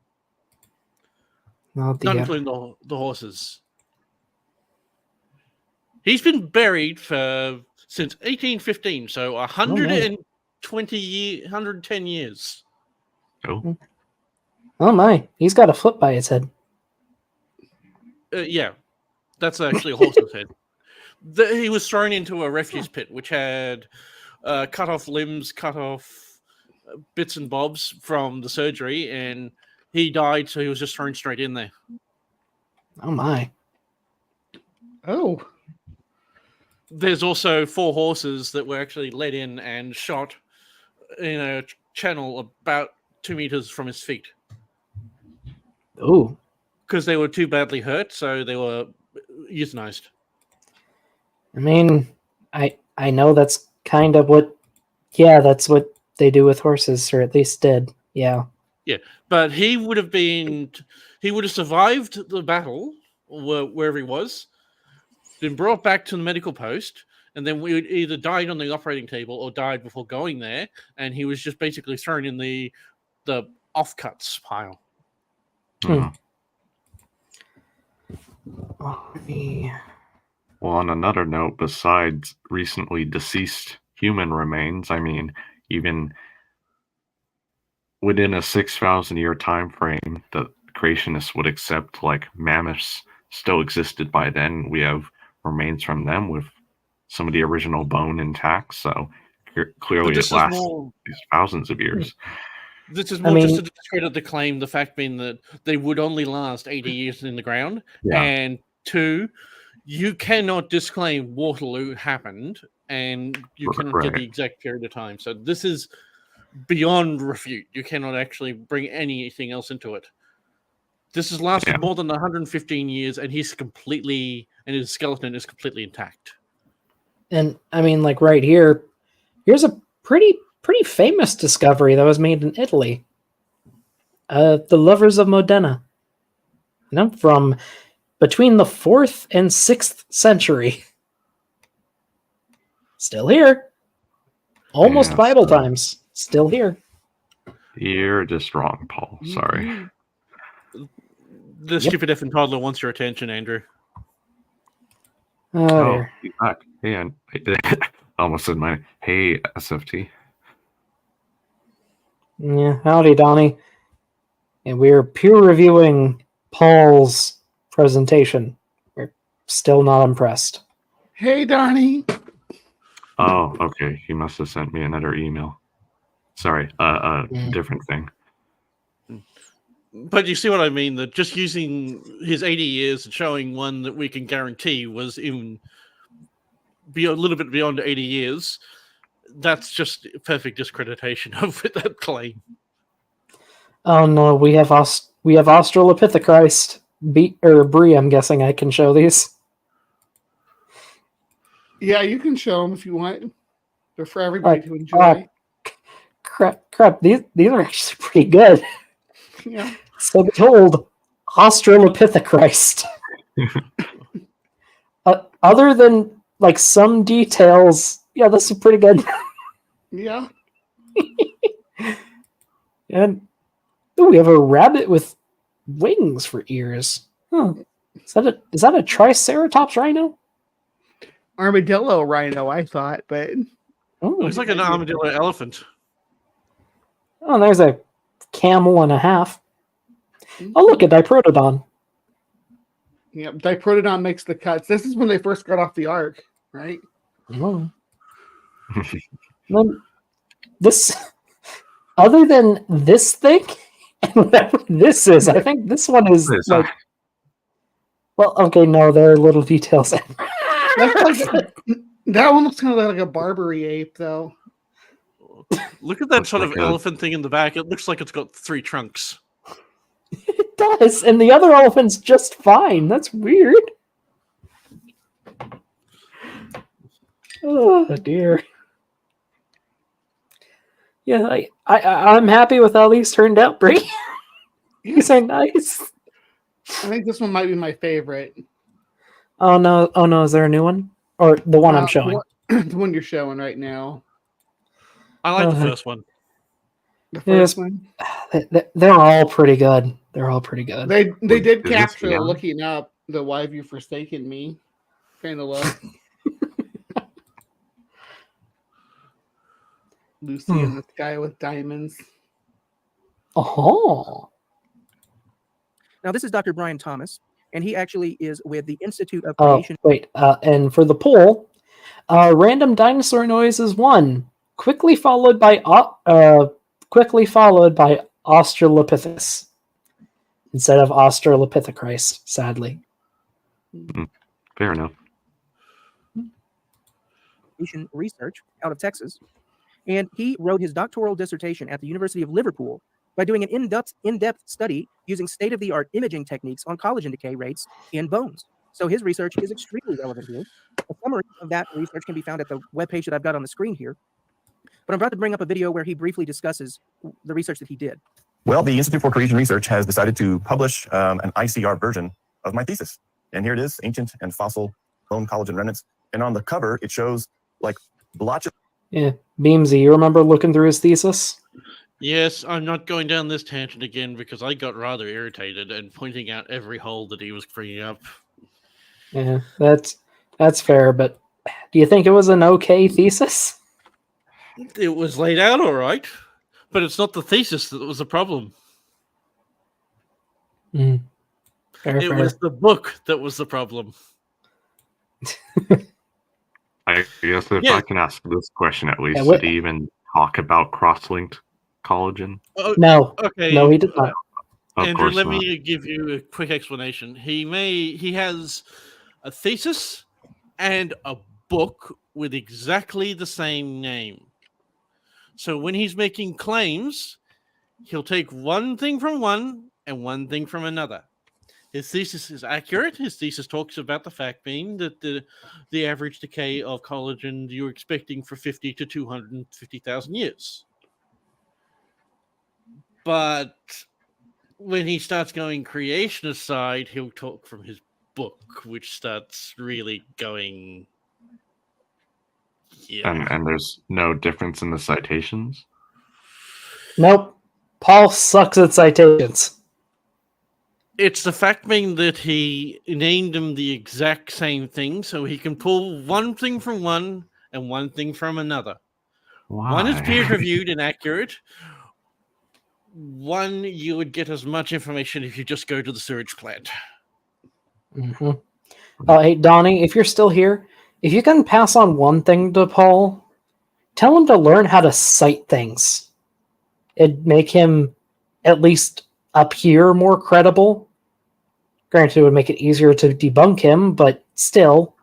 Not Not including the horses. He's been buried since 1815, so 110 years. Oh, Oh my, he's got a foot by his head. Yeah, that's actually a horse's head. He was thrown into a refuse pit, which had cut off limbs, cut off bits and bobs from the surgery, and he died, so he was just thrown straight in there. Oh my. Oh, There's also 4 horses that were actually led in and shot in a channel about 2 meters from his feet Ooh. because they were too badly hurt, so they were euthanized. I mean, I know that's kind of what. Yeah, that's what they do with horses, or at least did. Yeah. But he would have survived the battle wherever he was, been brought back to the medical post, and then we either died on the operating table or died before going there, and he was just basically thrown in the offcuts pile. Hmm. Well, on another note, besides recently deceased human remains, I mean, even within a 6,000-year time frame, the creationists would accept like mammoths still existed by then. We have remains from them with some of the original bone intact, so clearly it lasts these thousands of years. This is more just to discredit the claim, the fact being that they would only last 80 years in the ground, and 2, you cannot disclaim Waterloo happened, and you cannot get the exact period of time. So this is beyond refute. You cannot actually bring anything else into it. This has lasted more than 115 years, and his skeleton is completely intact. And I mean, like right here, here's a pretty famous discovery that was made in Italy. The Lovers of Modena. From between the 4th and 6th century. Still here. Almost Bible times. Still here. You're just wrong, Paul. Sorry. The stupid effing toddler wants your attention, Andrew. Oh, he's back. Hey, I almost said my hey SFT. Yeah, howdy, Donnie. And we're peer reviewing Paul's presentation. We're still not impressed. hey, Donnie. Oh, okay. He must have sent me another email. Sorry, different thing. But you see what I mean? That just using his 80 years and showing one that we can guarantee was even a little bit beyond 80 years, that's just perfect discreditation of that claim. Oh no, we have Australopithecus Brie. I'm guessing I can show these. Yeah, you can show them if you want. They're for everybody to enjoy. Crap! These are actually pretty good. Yeah. So behold, Australopithecus. Other than like some details, yeah, this is pretty good. Yeah. And we have a rabbit with wings for ears. Huh. Is that a Triceratops rhino? Armadillo rhino, I thought, but looks like an armadillo elephant. Oh, there's a camel and a half. Oh, look, a Diprotodon. yeah, Diprotodon makes the cuts. This is when they first got off the ark, right? Oh. Then this, other than this thing, and whatever this is, I think this one is like. Well, okay, no, there are little details. That one looks kind of like a Barbary ape, though. Look at that sort of elephant thing in the back. It looks like it's got 3 trunks. It does, and the other elephant's just fine. That's weird. Oh dear. Yeah, I'm happy with how these turned out, Bree. These are nice. I think this one might be my favorite. Oh no! Is there a new one or the one I'm showing? The one you're showing right now. I like the first one. The first one. They're all pretty good. They're all pretty good. They did capture looking up the "Why Have You Forsaken Me" kind of look. Lucy in the sky with diamonds. Oh. Now, this is Dr. Brian Thomas. and he actually is with the Institute of Oh, Creation. wait. And for the poll, random dinosaur noise is 1, quickly followed by Australopithecus instead of Australopithecus, sadly. Fair enough. Research out of Texas, and he wrote his doctoral dissertation at the University of Liverpool by doing an in-depth study using state-of-the-art imaging techniques on collagen decay rates in bones. So his research is extremely relevant here. A summary of that research can be found at the webpage that I've got on the screen here. But I'm about to bring up a video where he briefly discusses the research that he did. Well, the Institute for Creation Research has decided to publish an ICR version of my thesis. And here it is, ancient and fossil bone collagen remnants. And on the cover, it shows like blotches. Yeah, Beamsy, you remember looking through his thesis? Yes, I'm not going down this tangent again because I got rather irritated and pointing out every hole that he was bringing up. Yeah, that's fair, but do you think it was an okay thesis? It was laid out all right, but it's not the thesis that was the problem. Fair, It was the book that was the problem. I guess if Yeah. I can ask this question at least, Yeah, what- did he even talk about cross-linked collagen? No, Okay. no, he did not. Of Andrew, course let not. me give you a quick explanation. He has a thesis and a book with exactly the same name. So when he's making claims, he'll take one thing from one and one thing from another. His thesis is accurate. His thesis talks about the fact being that the average decay of collagen you're expecting for 50 to 250,000 years. But when he starts going creationist side, he'll talk from his book, which starts really going. Yeah. And there's no difference in the citations? Nope. Paul sucks at citations. It's the fact being that he named them the exact same thing, so he can pull one thing from one and one thing from another. Why? One is peer-reviewed and accurate. One, you would get as much information if you just go to the sewage plant. Mm-hmm. Hey, Donnie, if you're still here, if you can pass on one thing to Paul, tell him to learn how to cite things. It'd make him at least appear more credible. Granted, it would make it easier to debunk him, but still.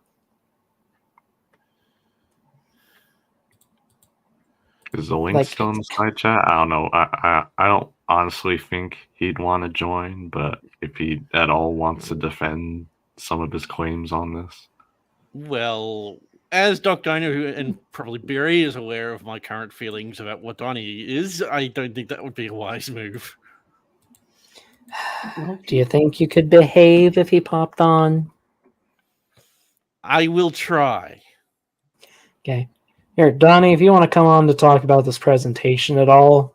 Is the link Like- still in the side chat? I don't know. I don't honestly think he'd want to join, but if he at all wants to defend some of his claims on this. Well, as Doc Deino and probably Barry is aware of my current feelings about what Donnie is, I don't think that would be a wise move. Do you think you could behave if he popped on? I will try. Okay. Here, Donnie, if you want to come on to talk about this presentation at all,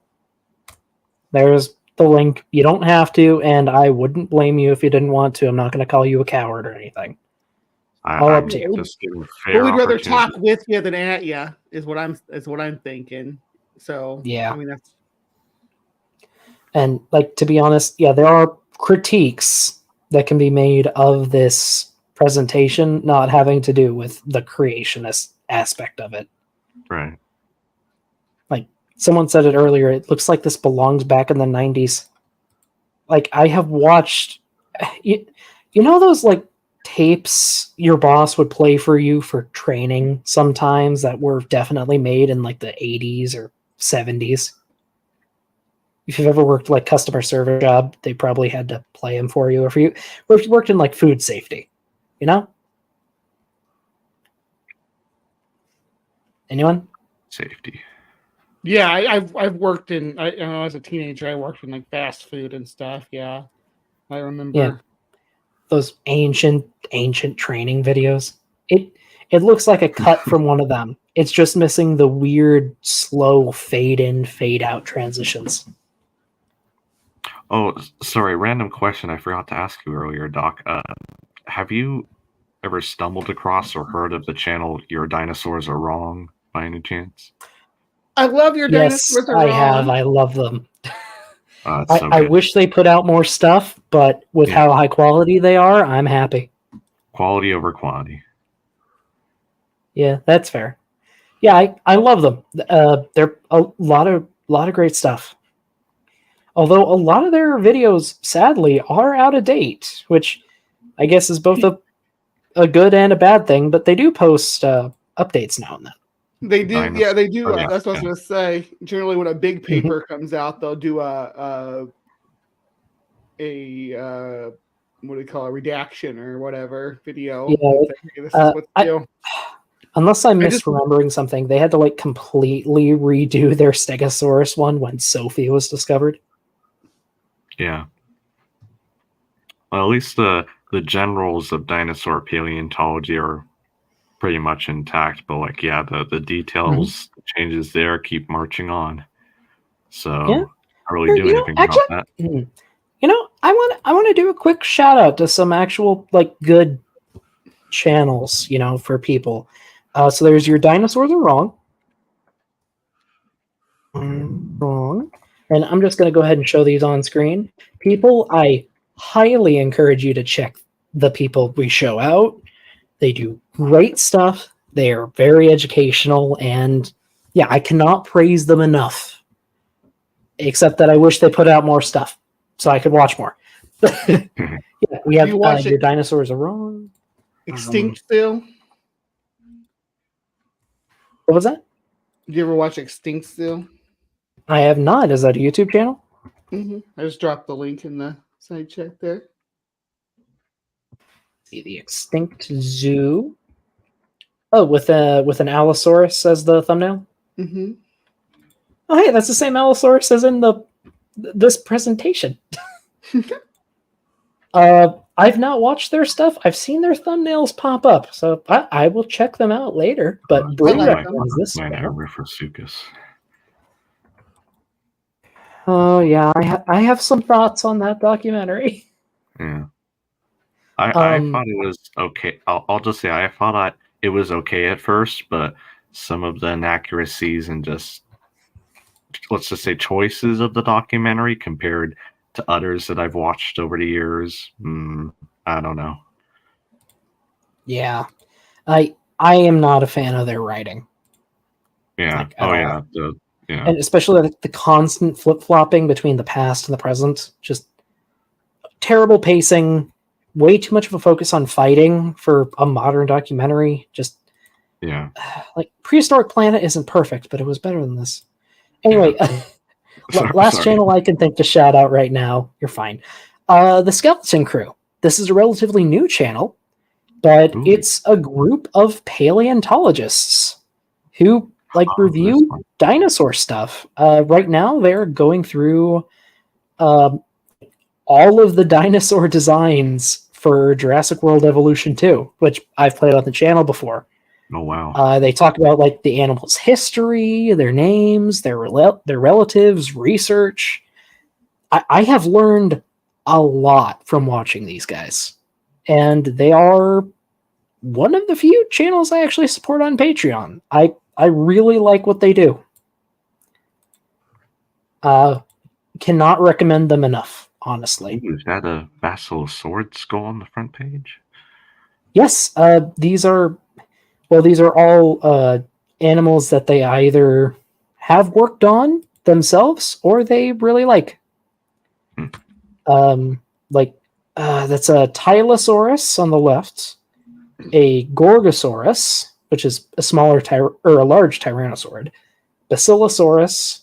there's the link. You don't have to, and I wouldn't blame you if you didn't want to. I'm not going to call you a coward or anything. All up I'm to you. just giving But fair we'd rather opportunity. talk with you than at you, is what I'm thinking. So Yeah. I mean that's And, like, to be honest, yeah, there are critiques that can be made of this presentation not having to do with the creationist aspect of it. Right. Like, someone said it earlier, it looks like this belongs back in the 90s. Like, I have watched... You know those, like, tapes your boss would play for you for training sometimes that were definitely made in, like, the 80s or 70s? If you've ever worked like customer service job, they probably had to play them for you. Or if you worked in like food safety, you know? Anyone? Safety. yeah. I've worked in. I know as a teenager, I worked in like fast food and stuff. Yeah, I remember. Yeah. Those ancient training videos. It looks like a cut from one of them. It's just missing the weird, slow fade in, fade out transitions. Oh, sorry. Random question I forgot to ask you earlier, Doc. Have you ever stumbled across or heard of the channel Your Dinosaurs Are Wrong by any chance? I love your Yes, dinosaurs. Are I wrong. have. I love them. It's so I good. wish they put out more stuff, but with Yeah. how high quality they are, I'm happy. Quality over quantity. Yeah, that's fair. Yeah, I love them. They're a lot of great stuff. Although a lot of their videos, sadly, are out of date, which I guess is both a good and a bad thing. But they do post updates now and then. They do, Dinosaur. yeah, they do. Oh, yeah, That's what I was yeah. going to say. Generally, when a big paper comes out, they'll do a what do you call it, redaction or whatever video. Yeah, and say, hey, this is what to do. Unless I'm I just- misremembering something, they had to like completely redo their Stegosaurus one when Sophie was discovered. Yeah. Well, at least the generals of dinosaur paleontology are pretty much intact, but like, yeah, the details, the changes there keep marching on. So Yeah. not really do anything about that. You know, I want to do a quick shout out to some actual like good channels, you know, for people. So there's Your Dinosaurs Are Wrong. Wrong. And I'm just going to go ahead and show these on screen. People, I highly encourage you to check the people we show out. They do great stuff. They are very educational, and yeah, I cannot praise them enough. Except that I wish they put out more stuff so I could watch more. Yeah, we have You watch Your it- Dinosaurs Are Wrong. Extinct Still. What was that? Did you ever watch Extinct Still? I have not. Is that a YouTube channel? I just dropped the link in the side check there. See the Extinct Zoo. Oh, with an Allosaurus as the thumbnail. Mm-hmm. Oh, hey, that's the same Allosaurus as in this presentation. I've not watched their stuff. I've seen their thumbnails pop up, so I will check them out later. But Bree like recommends this My channel. Ruffusuchus. Oh yeah, I have some thoughts on that documentary. Yeah. I thought it was okay. I'll just say I thought it was okay at first, but some of the inaccuracies and just, let's just say, choices of the documentary compared to others that I've watched over the years, I don't know. Yeah, I am not a fan of their writing. Yeah. Like, at all. Yeah. And especially like the constant flip-flopping between the past and the present. Just terrible pacing, way too much of a focus on fighting for a modern documentary. Just Yeah. like Prehistoric Planet isn't perfect, but it was better than this. Anyway, last Sorry. channel I can think to shout out right now. You're fine. The Skeleton Crew. This is a relatively new channel, but Ooh. it's a group of paleontologists who like this review one. dinosaur stuff. Right now, they're going through all of the dinosaur designs for Jurassic World Evolution 2, which I've played on the channel before. Oh wow. They talk about like the animal's history, their names, their relatives, research. I have learned a lot from watching these guys, and they are one of the few channels I actually support on Patreon. I really like what they do. Cannot recommend them enough, honestly. Ooh, is that a Vassal Sword skull on the front page? Yes, these are all animals that they either have worked on themselves or they really like. That's a Tylosaurus on the left, a Gorgosaurus, which is a smaller or a large Tyrannosaurid, Basilosaurus,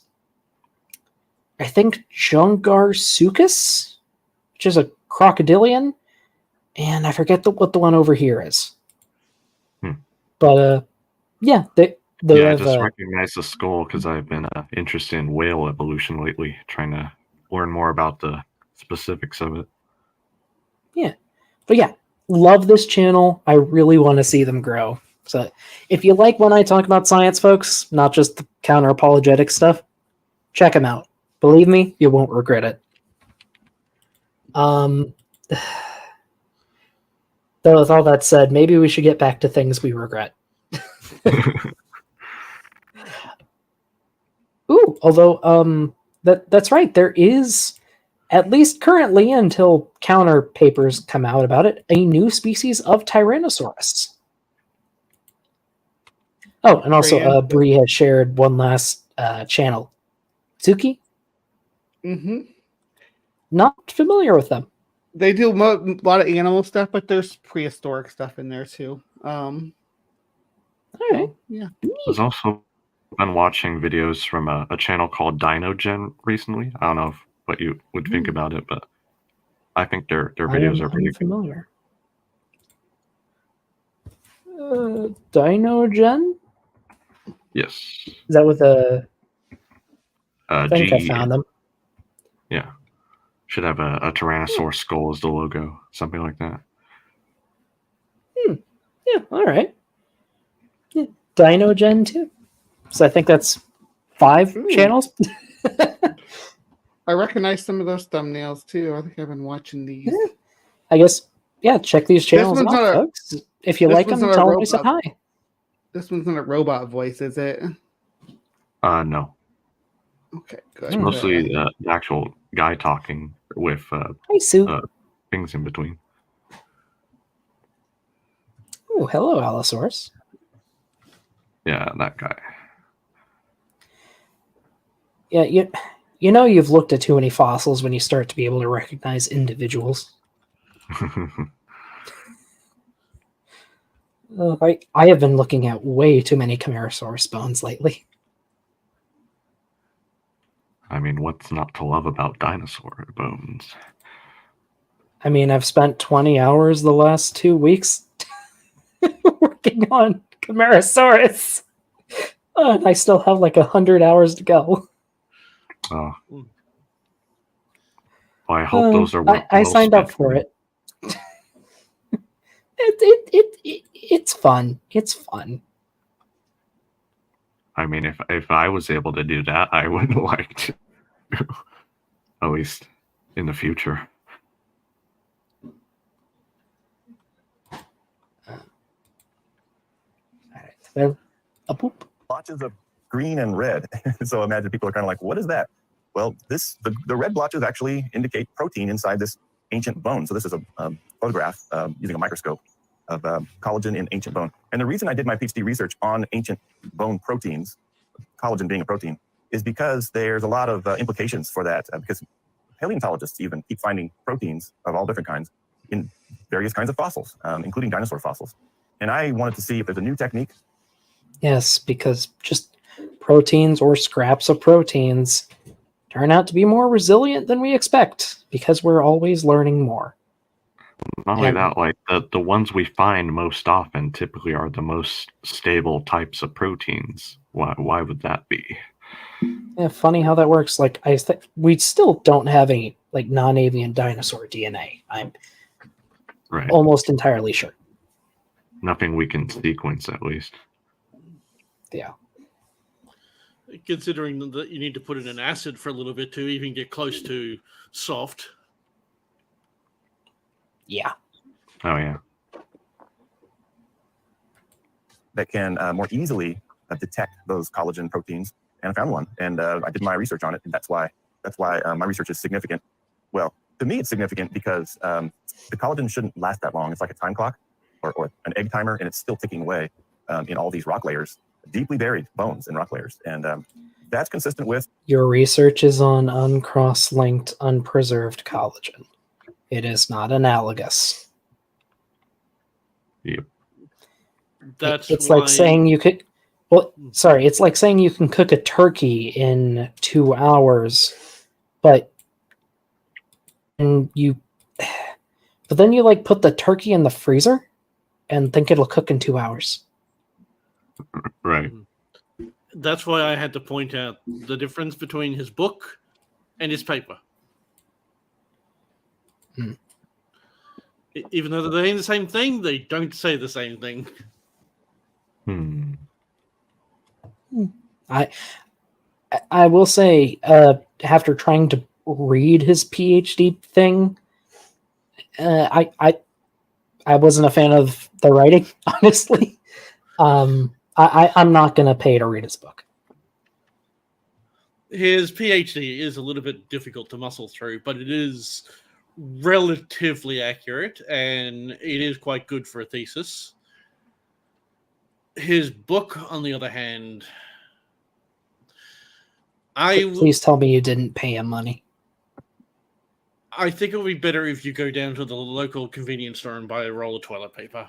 I think Jungarsuchus, which is a crocodilian, and I forget what the one over here is. But yeah, they I have, just recognize the skull because I've been interested in whale evolution lately, trying to learn more about the specifics of it. yeah. But yeah, love this channel. I really want to see them grow. So if you like when I talk about science, folks, not just the counter apologetic stuff, check them out. Believe me, you won't regret it. Though with all that said, maybe we should get back to things we regret. Ooh, although That's right. There is, at least currently, until counter papers come out about it, a new species of Tyrannosaurus. Oh, and also, Preemptive. Bree has shared one last channel. Tsuki? Mm-hmm. Not familiar with them. They do a lot of animal stuff, but there's prehistoric stuff in there too. All right. Yeah. I've also been watching videos from a channel called Deino recently. I don't know what you would think about it, but I think their videos are pretty good. Familiar. Deino? Yes. Is that with a? I think I G. found them. Yeah. Should have a Tyrannosaurus skull as the logo, something like that. Yeah, all right. Yeah, Deino too. So I think that's 5 Ooh. channels. I recognize some of those thumbnails too. I think I've been watching these. I guess, yeah, check these channels one's out, not a- folks. If you this like one's them, not a tell them I said robot. hi. This one's not a robot voice, is it? No. Okay, good. It's Hmm. mostly the actual guy talking with Hi, Sue. things in between. Oh, hello, Allosaurus. Yeah, that guy. Yeah, you know you've looked at too many fossils when you start to be able to recognize individuals. I have been looking at way too many Camarasaurus bones lately. I mean, what's not to love about dinosaur bones? I mean, I've spent 20 hours the last 2 weeks working on Camarasaurus. And I still have like 100 hours to go. Well, I hope those are. I signed up for it. It's fun. It's fun. I mean, if I was able to do that, I would like to, at least in the future. They're a poop. Blotches of green and red. So imagine people are kind of like, what is that? Well, the red blotches actually indicate protein inside this ancient bone. So this is a photograph using a microscope of collagen in ancient bone. And the reason I did my PhD research on ancient bone proteins, collagen being a protein, is because there's a lot of implications for that. Because paleontologists even keep finding proteins of all different kinds in various kinds of fossils, including dinosaur fossils. And I wanted to see if there's a new technique. Yes, because just proteins or scraps of proteins turn out to be more resilient than we expect because we're always learning more. Not only And- that, like the ones we find most often typically are the most stable types of proteins. Why would that be? Yeah, funny how that works. Like we still don't have any like non-avian dinosaur DNA. I'm Right. almost entirely sure. Nothing we can sequence, at least. Yeah. Considering that you need to put in an acid for a little bit to even get close to soft. Yeah. Oh yeah. That can more easily detect those collagen proteins, and I found one, and I did my research on it, and that's why my research is significant. Well, to me, it's significant because the collagen shouldn't last that long. It's like a time clock or an egg timer, and it's still ticking away in all these rock layers, deeply buried bones in rock layers, and that's consistent with Your research is on uncross-linked, unpreserved collagen. It is not analogous. Yep. That's it's why, like saying you could. Well, sorry, it's like saying you can cook a turkey in 2 hours, but then you like put the turkey in the freezer and think it'll cook in 2 hours. Right. that's why I had to point out the difference between his book and his paper. Even though they're saying the same thing, they don't say the same thing. I will say, after trying to read his PhD thing, I wasn't a fan of the writing, honestly. I'm not gonna pay to read his book. His PhD is a little bit difficult to muscle through, but it is relatively accurate, and it is quite good for a thesis. His book, on the other hand, Please tell me you didn't pay him money. I think it would be better if you go down to the local convenience store and buy a roll of toilet paper.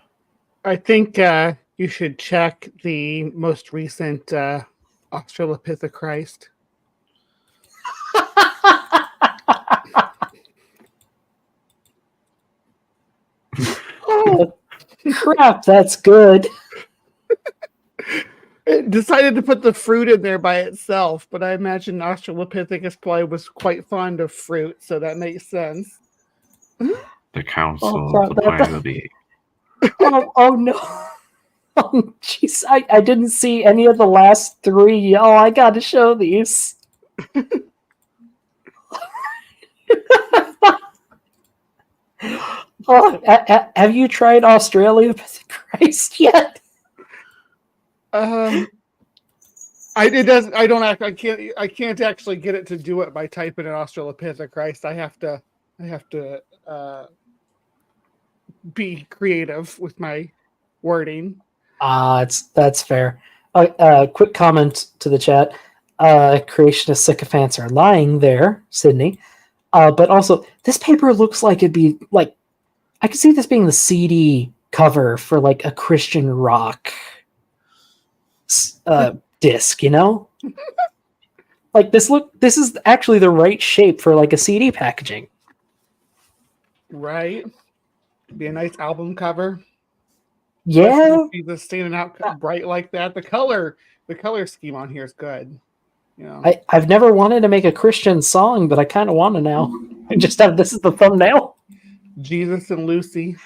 I think you should check the most recent Australopithechrist. Oh, crap, that's good. It decided to put the fruit in there by itself, but I imagine Australopithecus probably was quite fond of fruit, so that makes sense. The Council Oh, of the Planet of the Apes. Oh no. Oh, jeez, I didn't see any of the last three. Oh, I gotta show these. Oh, have you tried Australia Christ yet? I can't actually get it to do it by typing in Australopithechrist. I have to be creative with my wording. That's fair. Quick comment to the chat. Creationist sycophants are lying there, Sydney. But also, this paper looks like it'd be like, I could see this being the CD cover for like a Christian rock disc, you know? Like this is actually the right shape for like a CD packaging. Right? Be a nice album cover. Yeah. See the standing out bright like that. The color scheme on here is good. You know. I've never wanted to make a Christian song, but I kind of want to now. I just have this as the thumbnail. Jesus and Lucy.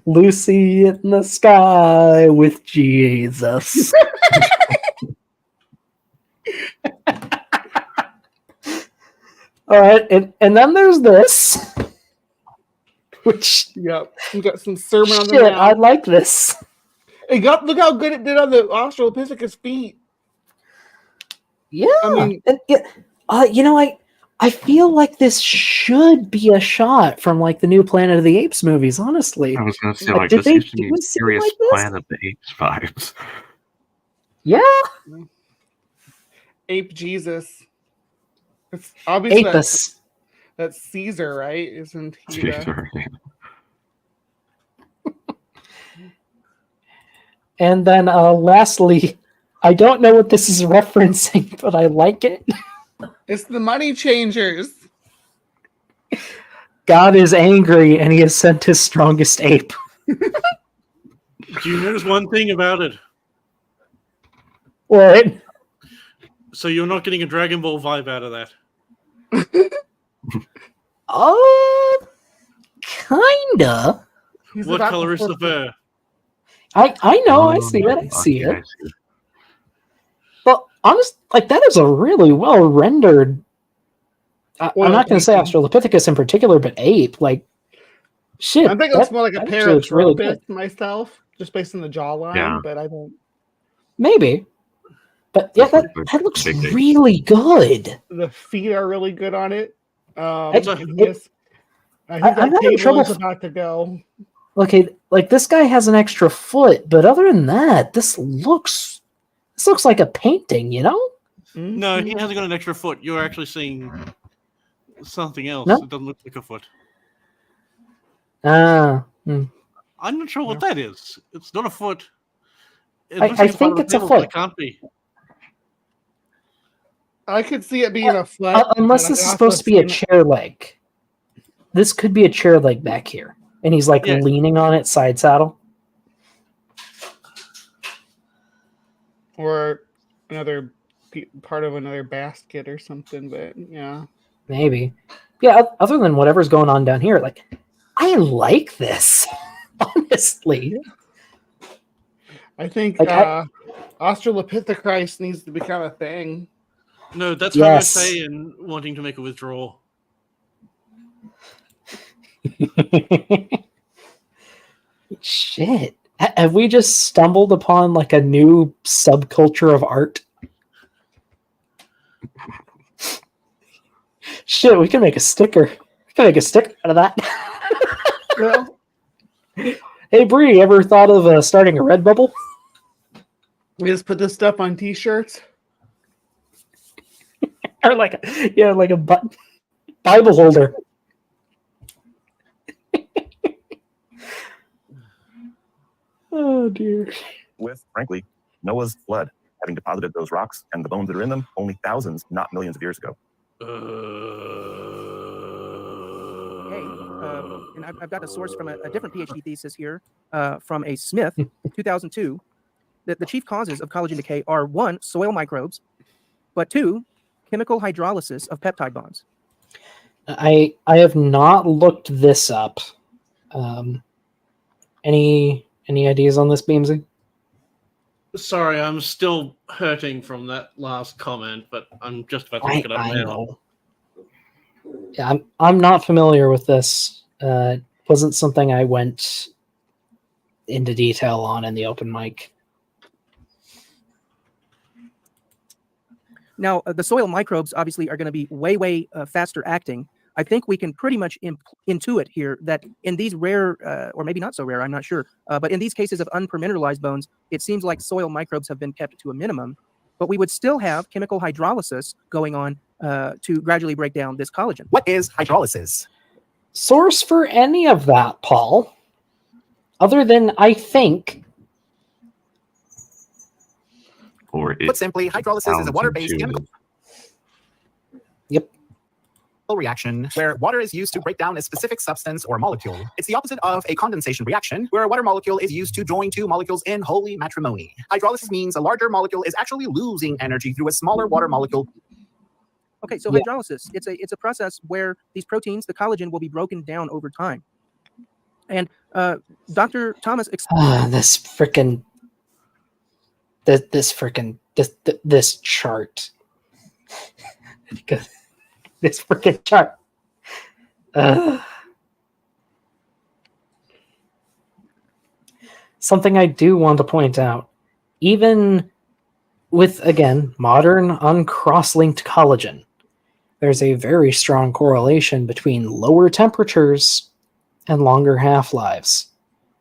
Lucy in the sky with Jesus. All right, and then there's this, which Yep, we got some sermon on the shit, mount. I like this. Look how good it did on the Australopithecus feet. Yeah, I mean, and you know, I feel like this should be a shot from like the new Planet of the Apes movies. Honestly, I was going to say, Like, like, did this they used to do be a scene serious like this? Planet of the Apes vibes. yeah, Ape Jesus. It's obviously Apis. that's Caesar, right? Isn't he? the- Caesar, yeah. And then lastly, I don't know what this is referencing, but I like it. It's the money changers. God is angry and he has sent his strongest ape. Do you notice one thing about it? What? So you're not getting a Dragon Ball vibe out of that. Kinda. He's What about color to is the flip fur? I know, I see it, I see Okay, it. I see. But honest, like that is a really well rendered. I'm Well, not going to say Australopithecus in particular, but ape. Like, shit. I think it looks more like a that pair actually of looks really good. myself, just based on the jawline. Yeah. But I don't. Maybe, but yeah, Looks like that looks big ape. really good. The feet are really good on it. It- And his- I think I'm that having table trouble is about to go. Okay, like this guy has an extra foot, but other than that, this looks like a painting. You know? No, he hasn't got an extra foot. You're actually seeing something else. No? It doesn't look like a foot. Hmm. I'm not sure what that is. It's not a foot. It I looks like think part of it's a table, but foot. It can't be. I could see it being a foot. Unless but I this is also supposed to be a seen- chair leg. This could be a chair leg back here, and he's like Yeah. leaning on it, side saddle. or another part of another basket or something. But yeah, Maybe. Yeah. Other than whatever's going on down here, like I like this. Honestly, I think Like, Australopithechrist needs to become a thing. No, that's Yes. Jose and wanting to make a withdrawal. shit. Have we just stumbled upon like a new subculture of art? Shit, we can make a sticker. We can make a sticker out of that. Well, Hey, Bree, ever thought of starting a Redbubble? we just put this stuff on T-shirts. Or like a Bible holder. Oh dear. With, frankly, Noah's flood, having deposited those rocks and the bones that are in them only thousands, not millions of years ago. And I've got a source from a different PhD thesis here from a Smith, 2002, that the chief causes of collagen decay are 1, soil microbes, but 2, chemical hydrolysis of peptide bonds. I have not looked this up. Any ideas on this, Beamsy? Sorry, I'm still hurting from that last comment, but I'm just about to look it up I now. know. Yeah, I'm not familiar with this. Wasn't something I went into detail on in the open mic. Now, the soil microbes obviously are going to be way faster acting. I think we can pretty much intuit here that in these rare, or maybe not so rare, I'm not sure, but in these cases of unpermineralized bones, it seems like soil microbes have been kept to a minimum, but we would still have chemical hydrolysis going on to gradually break down this collagen. What is hydrolysis? Source for any of that, Paul? Other than, I think... Or it Put simply, hydrolysis is a water-based chemical reaction where water is used to break down a specific substance or molecule. It's the opposite of a condensation reaction, where a water molecule is used to join two molecules in holy matrimony. Hydrolysis means a larger molecule is actually losing energy through a smaller water molecule. Okay, so hydrolysis, it's a process where these proteins, the collagen, will be broken down over time. And Dr. Thomas this chart. This freaking chart. Something I do want to point out, even with, again, modern uncross-linked collagen, there's a very strong correlation between lower temperatures and longer half-lives.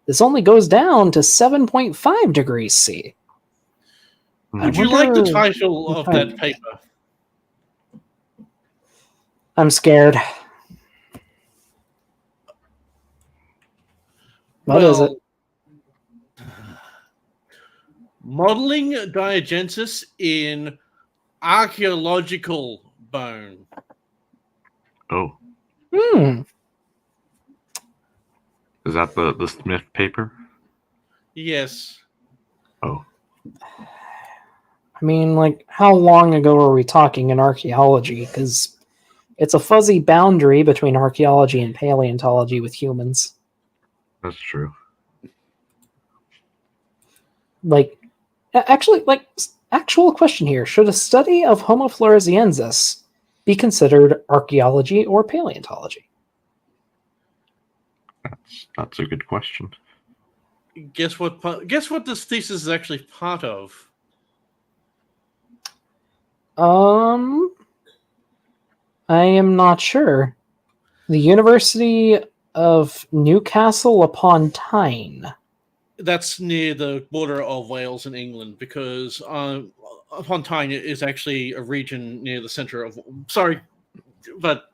This only goes down to 7.5 degrees C. Would you like the title of that paper? I'm scared. What is it? Modeling diagenesis in archaeological bone. Oh, is that the Smith paper? Yes. Oh, I mean, like, how long ago are we talking in archaeology? Because it's a fuzzy boundary between archaeology and paleontology with humans. that's true. Like, actual question here. Should a study of Homo floresiensis be considered archaeology or paleontology? That's a good question. Guess what this thesis is actually part of? I am not sure. The University of Newcastle upon Tyne. That's near the border of Wales and England, because upon Tyne is actually a region near the center of... Sorry, but...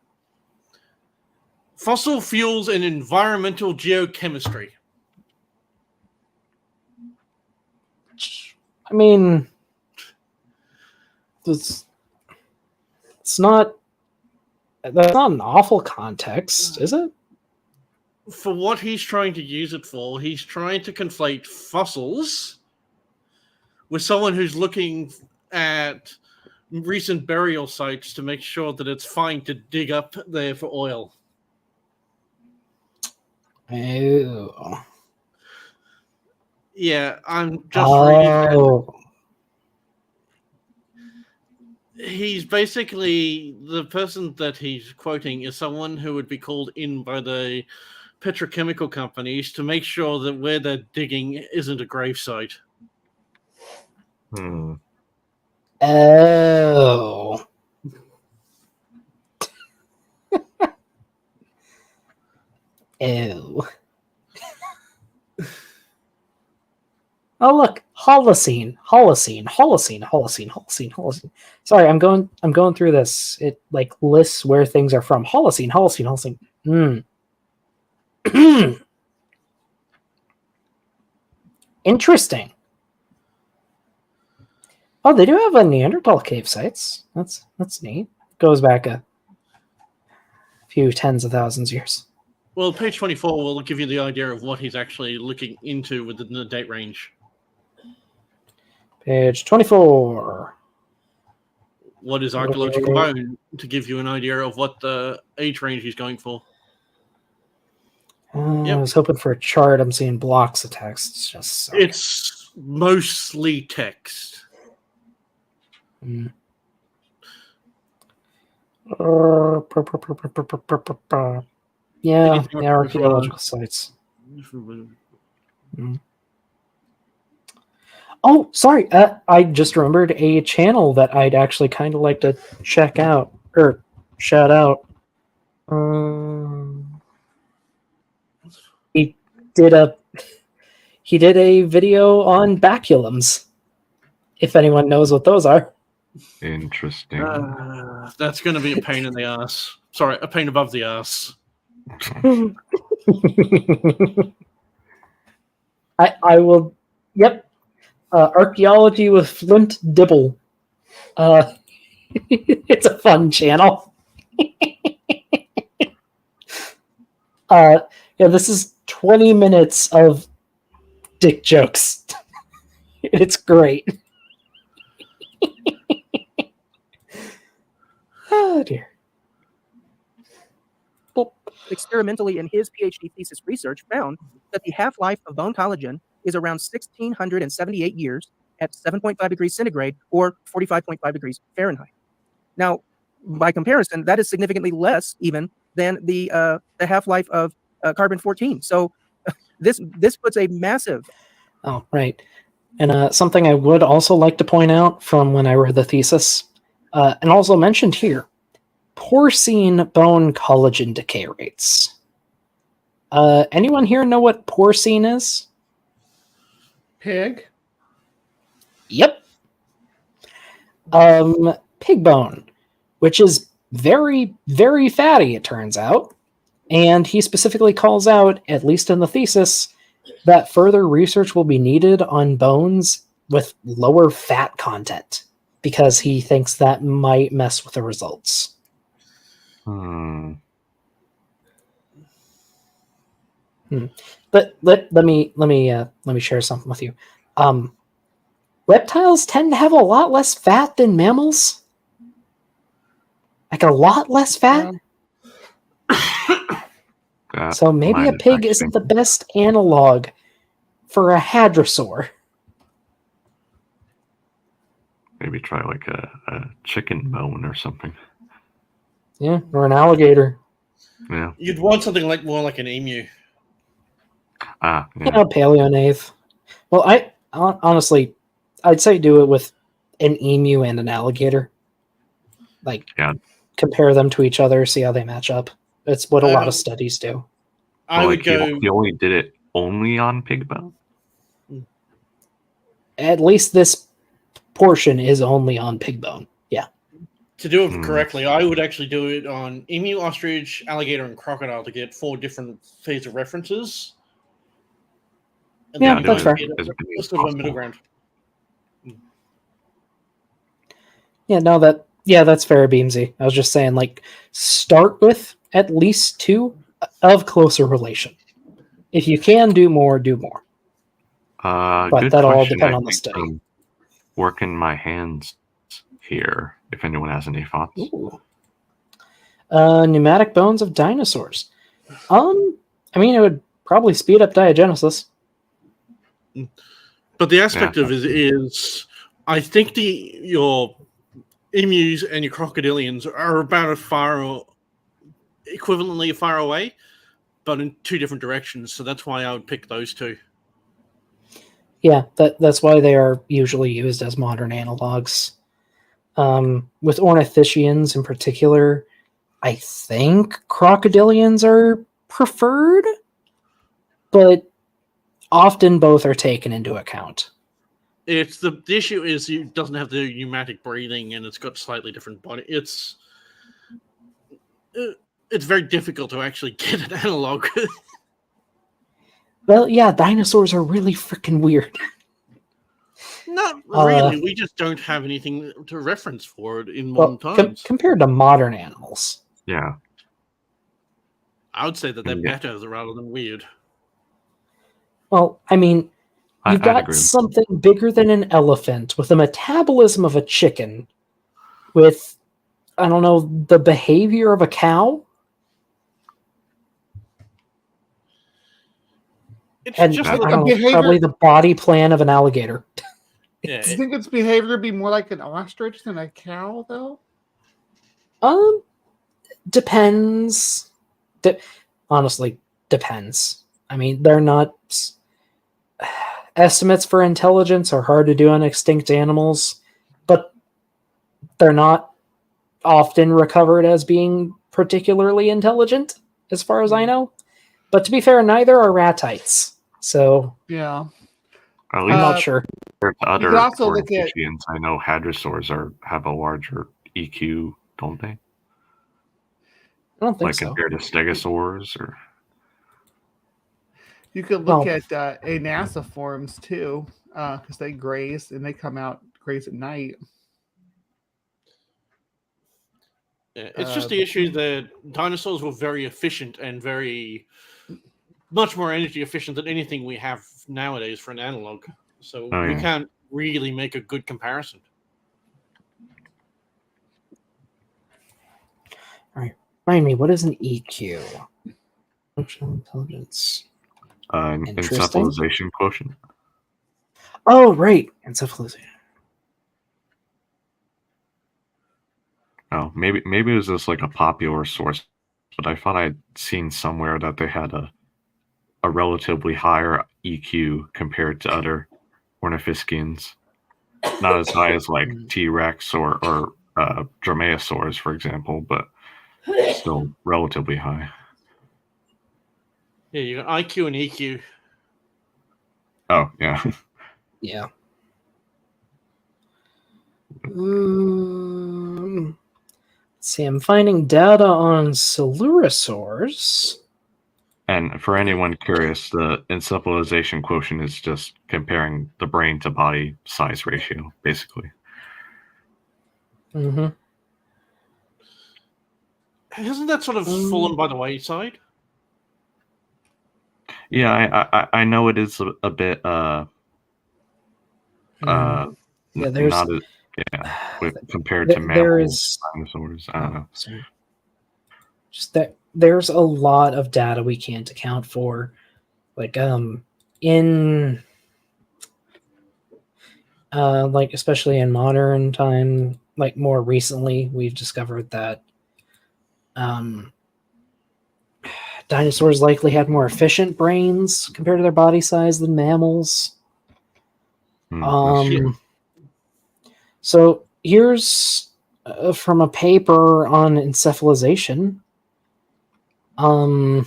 Fossil fuels and environmental geochemistry. I mean, that's not an awful context, is it? For what he's trying to use it for, he's trying to conflate fossils with someone who's looking at recent burial sites to make sure that it's fine to dig up there for oil. Oh. Yeah, I'm just reading. He's basically, the person that he's quoting is someone who would be called in by the petrochemical companies to make sure that where they're digging isn't a gravesite. Oh. Ew. Oh look, Holocene. Sorry, I'm going through this. It like lists where things are from. Holocene. Interesting. Oh, they do have a Neanderthal cave sites. That's neat. Goes back a few tens of thousands of years. Well, page 24 will give you the idea of what he's actually looking into within the date range. Page 24. What is archaeological bone to give you an idea of what the age range he's going for. I was hoping for a chart. I'm seeing blocks of text. It's mostly text. Mm. Yeah, the archaeological sites. Mm. Oh, sorry. I just remembered a channel that I'd actually kind of like to check out or shout out. He did a video on baculums. If anyone knows what those are. Interesting. That's going to be a pain in the ass. Sorry, a pain above the ass. I will. Yep. Archaeology with Flint Dibble. It's a fun channel. This is 20 minutes of dick jokes. It's great. Oh dear. Experimentally in his PhD thesis research found that the half-life of bone collagen is around 1,678 years at 7.5 degrees centigrade or 45.5 degrees Fahrenheit. Now, by comparison, that is significantly less even than the half-life of carbon-14. So this puts a massive... Oh, right. And something I would also like to point out from when I read the thesis, and also mentioned here, porcine bone collagen decay rates. Anyone here know what porcine is? Pig. Yep. Pig bone, which is very, very fatty, it turns out. And he specifically calls out, at least in the thesis, that further research will be needed on bones with lower fat content, because he thinks that might mess with the results. But let me share something with you. Reptiles tend to have a lot less fat than mammals. Like a lot less fat. So maybe a pig isn't the best analog for a hadrosaur. Maybe try like a chicken bone or something. Yeah, or an alligator. Yeah. You'd want something like more like an emu. Yeah. Paleonave. Well, I honestly, I'd say do it with an emu and an alligator. Like, compare them to each other, see how they match up. It's what a lot of studies do. I would go. You only did it only on pig bone? At least this portion is only on pig bone. Yeah. To do it correctly, I would actually do it on emu, ostrich, alligator, and crocodile to get 4 different phase of references. And yeah, that's fair. Just sort of a middle ground. Yeah, no, that's fair, Beamsy. I was just saying, like, start with at least 2 of closer relation. If you can do more, do more. But that'll all depend on the study. Working my hands here, if anyone has any thoughts. Pneumatic bones of dinosaurs. I mean, it would probably speed up diagenesis. But the aspect of it is, I think your emus and your crocodilians are about equivalently far away, but in 2 different directions. So that's why I would pick those 2. Yeah, that's why they are usually used as modern analogs. With ornithischians in particular, I think crocodilians are preferred, but often both are taken into account. It's the issue is it doesn't have the pneumatic breathing, and it's got slightly different body. It's very difficult to actually get an analog. Well, yeah, dinosaurs are really freaking weird. Not really. We just don't have anything to reference for it in modern times. Compared to modern animals. Yeah. I would say that they're Yeah. better rather than weird. Well, I mean, you've I'd got agree. something bigger than an elephant with the metabolism of a chicken, with, I don't know, the behavior of a cow. It's And just I like, don't know, probably the body plan of an alligator. yeah, Do you think its behavior would be more like an ostrich than a cow, though? Depends. Honestly, depends. I mean, they're not. Estimates for intelligence are hard to do on extinct animals, but they're not often recovered as being particularly intelligent, as far as I know. But to be fair, neither are ratites, so Yeah. At I'm least not sure. compared to other could also look at- ornithischians, I know hadrosaurs have a larger EQ, don't they? I don't think Like so. compared to stegosaurs, or You could look Well- at anasiforms too, because they graze and they come out graze at night. it's just the issue that dinosaurs were very efficient and much more energy efficient than anything we have nowadays for an analog. So Oh, we yeah. can't really make a good comparison. Remind me, what is an EQ? Functional intelligence. Interesting. encephalization quotient. Oh, right. Encephalization. Oh, maybe it was just like a popular source, but I thought I'd seen somewhere that they had a relatively higher EQ compared to other ornithischians. Not as high as like T-Rex or dromaeosaurs, for example, but still relatively high. Yeah, you got IQ and EQ. Oh, yeah. Yeah. Let's see, I'm finding data on Silurosaurs. And for anyone curious, the encephalization quotient is just comparing the brain to body size ratio, basically. Mm-hmm. Hasn't that sort of fallen by the wayside? Yeah, I know it is a bit Yeah, there's not compared to there mammals, is dinosaurs. I don't know. sorry. Just that there's a lot of data we can't account for. Like in like especially in modern time, like more recently, we've discovered that dinosaurs likely had more efficient brains compared to their body size than mammals. So here's from a paper on encephalization. I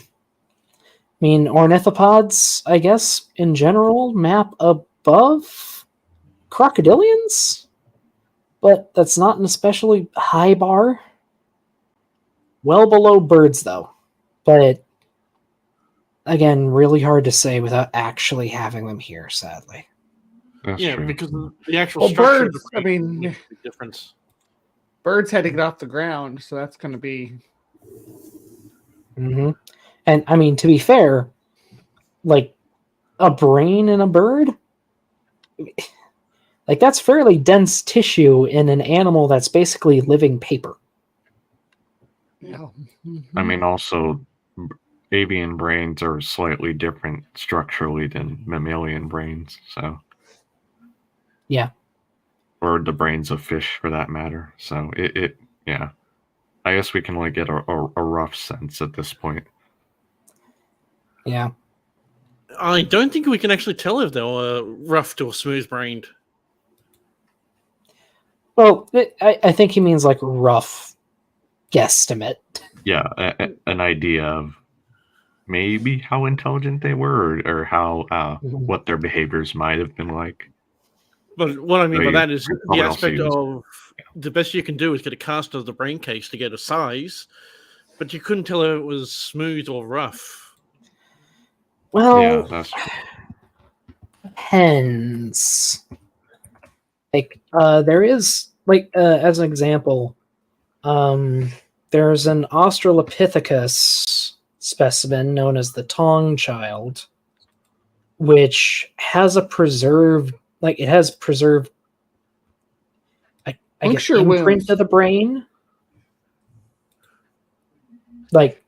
mean, ornithopods, I guess, in general, map above crocodilians, but that's not an especially high bar. Well below birds, though. But, again, really hard to say without actually having them here, sadly. That's Yeah, true. because the actual Well, structure birds, of the I mean- makes a big difference. Birds had to get off the ground, so that's going to be. Mm-hmm. And, I mean, to be fair, like, a brain in a bird? Like, that's fairly dense tissue in an animal that's basically living paper. Yeah. I mean, also, avian brains are slightly different structurally than mammalian brains, so. Yeah. Or the brains of fish, for that matter. So yeah. I guess we can only get a rough sense at this point. Yeah. I don't think we can actually tell if they're rough or smooth-brained. Well, I think he means like rough guesstimate. Yeah, an idea of maybe how intelligent they were, or how Mhm. what their behaviors might have been like. But what I mean So by you that is could the probably also aspect use- of the best you can do is get a cast of the brain case to get a size, but you couldn't tell if it was smooth or rough. Well, Yeah, that's true. depends. Like, there is as an example, there's an Australopithecus specimen known as the Tong Child, which has a preserved, it has preserved, I guess, Puncture imprint wounds. of the brain, like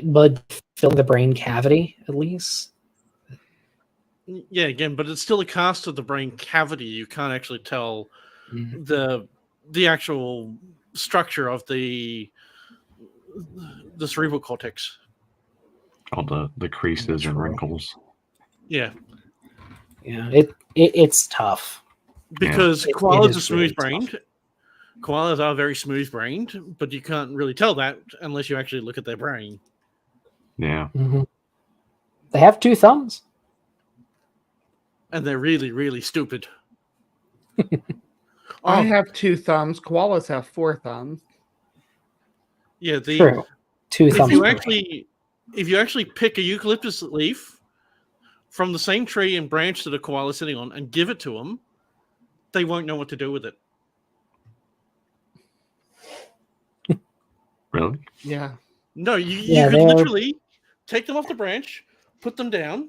blood filling the brain cavity, at least. Yeah, again, but it's still a cast of the brain cavity. You can't actually tell the actual structure of the cerebral cortex. All the creases and True. wrinkles. Yeah, Yeah, it's tough. because It koalas is are smooth really brained. Koalas are very smooth brained, but you can't really tell that unless you actually look at their brain. Yeah. Mhm. They have 2 thumbs. And they're really, really stupid. I have 2 thumbs. Koalas have 4 thumbs. Yeah, True. 2 thumbs. if you actually pick a eucalyptus leaf from the same tree and branch that a koala is sitting on and give it to them, they won't know what to do with it. Really? Yeah. No, you Yeah, could they're- literally take them off the branch, put them down,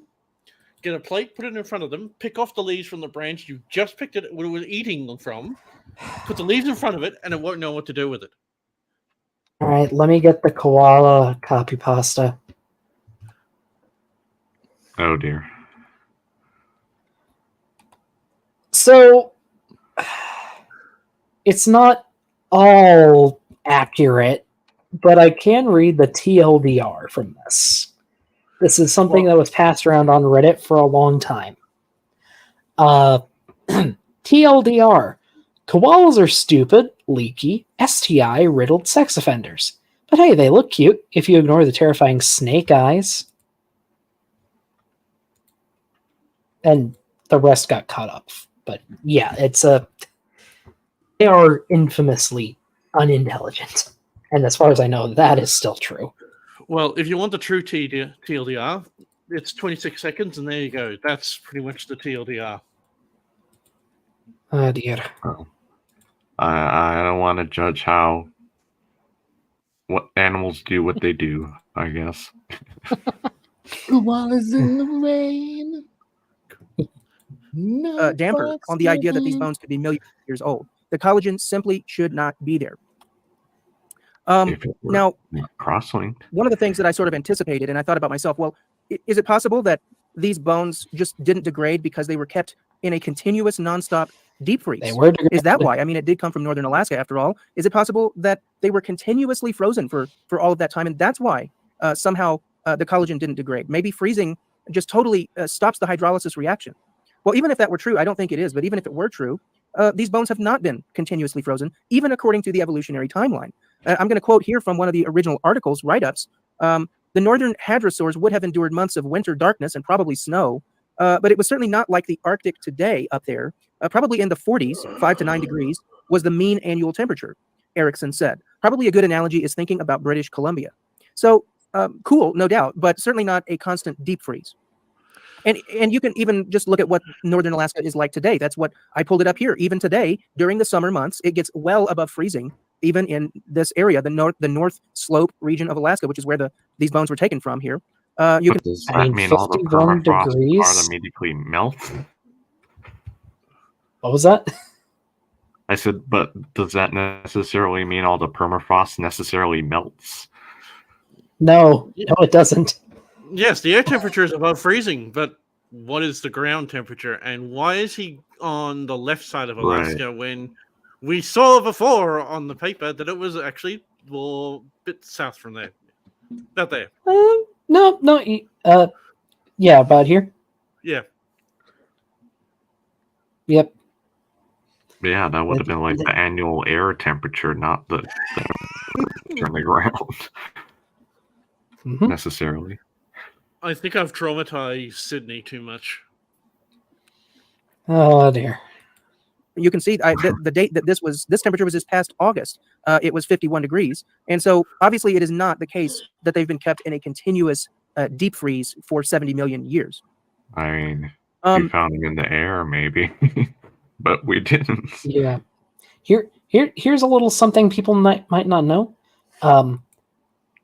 get a plate, put it in front of them, pick off the leaves from the branch you just picked it, where it was eating them from, put the leaves in front of it, and it won't know what to do with it. All right, let me get the koala copy pasta. Oh dear. So, it's not all accurate, but I can read the TLDR from this. This is something that was passed around on Reddit for a long time. TLDR. Koalas are stupid, leaky, STI riddled sex offenders. But hey, they look cute if you ignore the terrifying snake eyes. And the rest got cut up. But yeah, they are infamously unintelligent. And as far as I know, that is still true. Well, if you want the true TLDR, it's 26 seconds, and there you go. That's pretty much the TLDR. Oh dear. Oh. I don't want to judge what animals do what they do, I guess. Koalas in the rain. No damper on the idea that these bones could be millions of years old. The collagen simply should not be there. If it were Now, not cross-linked. one of the things that I sort of anticipated, and I thought about myself, well, is it possible that these bones just didn't degrade because they were kept in a continuous, nonstop deep freeze? They were degraded. Is that why? I mean, it did come from northern Alaska after all. Is it possible that they were continuously frozen for all of that time, and that's why somehow the collagen didn't degrade? Maybe freezing just totally stops the hydrolysis reaction. Well, even if that were true, I don't think it is, but even if it were true, these bones have not been continuously frozen, even according to the evolutionary timeline. I'm going to quote here from one of the original articles, write-ups. The northern hadrosaurs would have endured months of winter darkness and probably snow, but it was certainly not like the Arctic today up there. Probably in the 40s, 5 to 9 degrees, was the mean annual temperature, Erickson said. Probably a good analogy is thinking about British Columbia. So cool, no doubt, but certainly not a constant deep freeze. And you can even just look at what northern Alaska is like today. That's what I pulled it up here. Even today, during the summer months, it gets well above freezing, even in this area, the north slope region of Alaska, which is where these bones were taken from here. You can. Does I that mean, mean all the 51 permafrost degrees? part immediately melt? What was that? I said, but does that necessarily mean all the permafrost necessarily melts? No, it doesn't. Yes, the air temperature is above freezing, but what is the ground temperature? And why is he on the left side of Alaska when we saw before on the paper that it was actually a bit south from there? Not there. No. Yeah, about here. Yeah. Yep. Yeah, that would have been like the annual air temperature, not the temperature on the ground Mhm. necessarily. I think I've traumatized Sydney too much. Oh dear. You can see the date that this temperature was this past August. It was 51 degrees, and so obviously it is not the case that they've been kept in a continuous deep freeze for 70 million years. I mean, we found them in the air, maybe, but we didn't. Yeah. Here's a little something people might not know.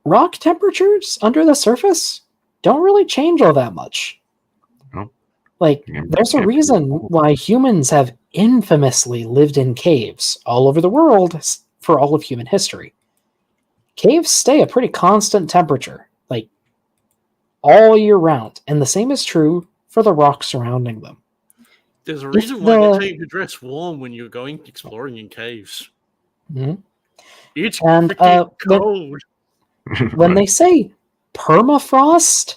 Rock temperatures under the surface don't really change all that much. Nope. Like, Yeah, there's a yeah. reason why humans have infamously lived in caves all over the world for all of human history. Caves stay a pretty constant temperature, like all year round, and the same is true for the rocks surrounding them. There's a reason why they tell you to dress warm when you're going exploring in caves. Mhm. It's And, freaking cold. When they say permafrost,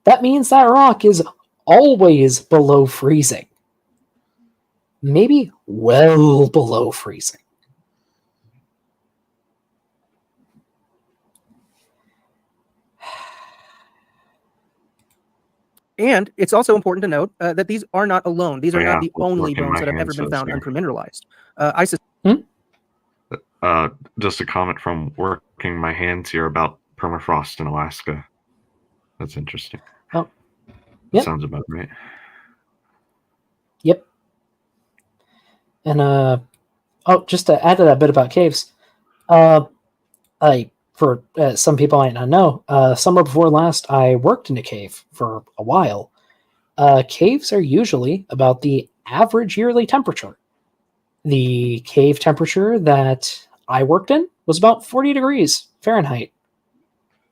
that means that rock is always below freezing. Maybe well below freezing. And it's also important to note that these are not alone. These are not the only working bones my that have ever hands been says found here. unpermineralized. Just a comment from working my hands here about permafrost in Alaska. That's interesting. Oh, That yep. sounds about right. Yep. And just to add to that bit about caves, for some people might not know, summer before last, I worked in a cave for a while. Caves are usually about the average yearly temperature. The cave temperature that I worked in was about 40 degrees Fahrenheit.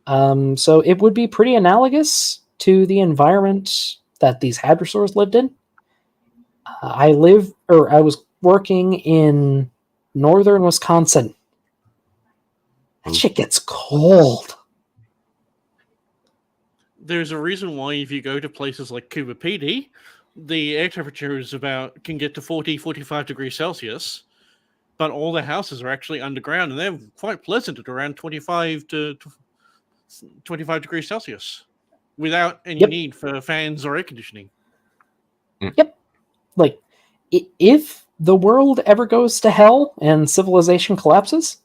So it would be pretty analogous to the environment that these hadrosaurs lived in. I was working in northern Wisconsin. That shit gets cold. There's a reason why if you go to places like Cuba PD, the air temperature can get to 40, 45 degrees Celsius, but all the houses are actually underground and they're quite pleasant at around 25 to 25 degrees Celsius without any need for fans or air conditioning. Yep. Like, if the world ever goes to hell and civilization collapses,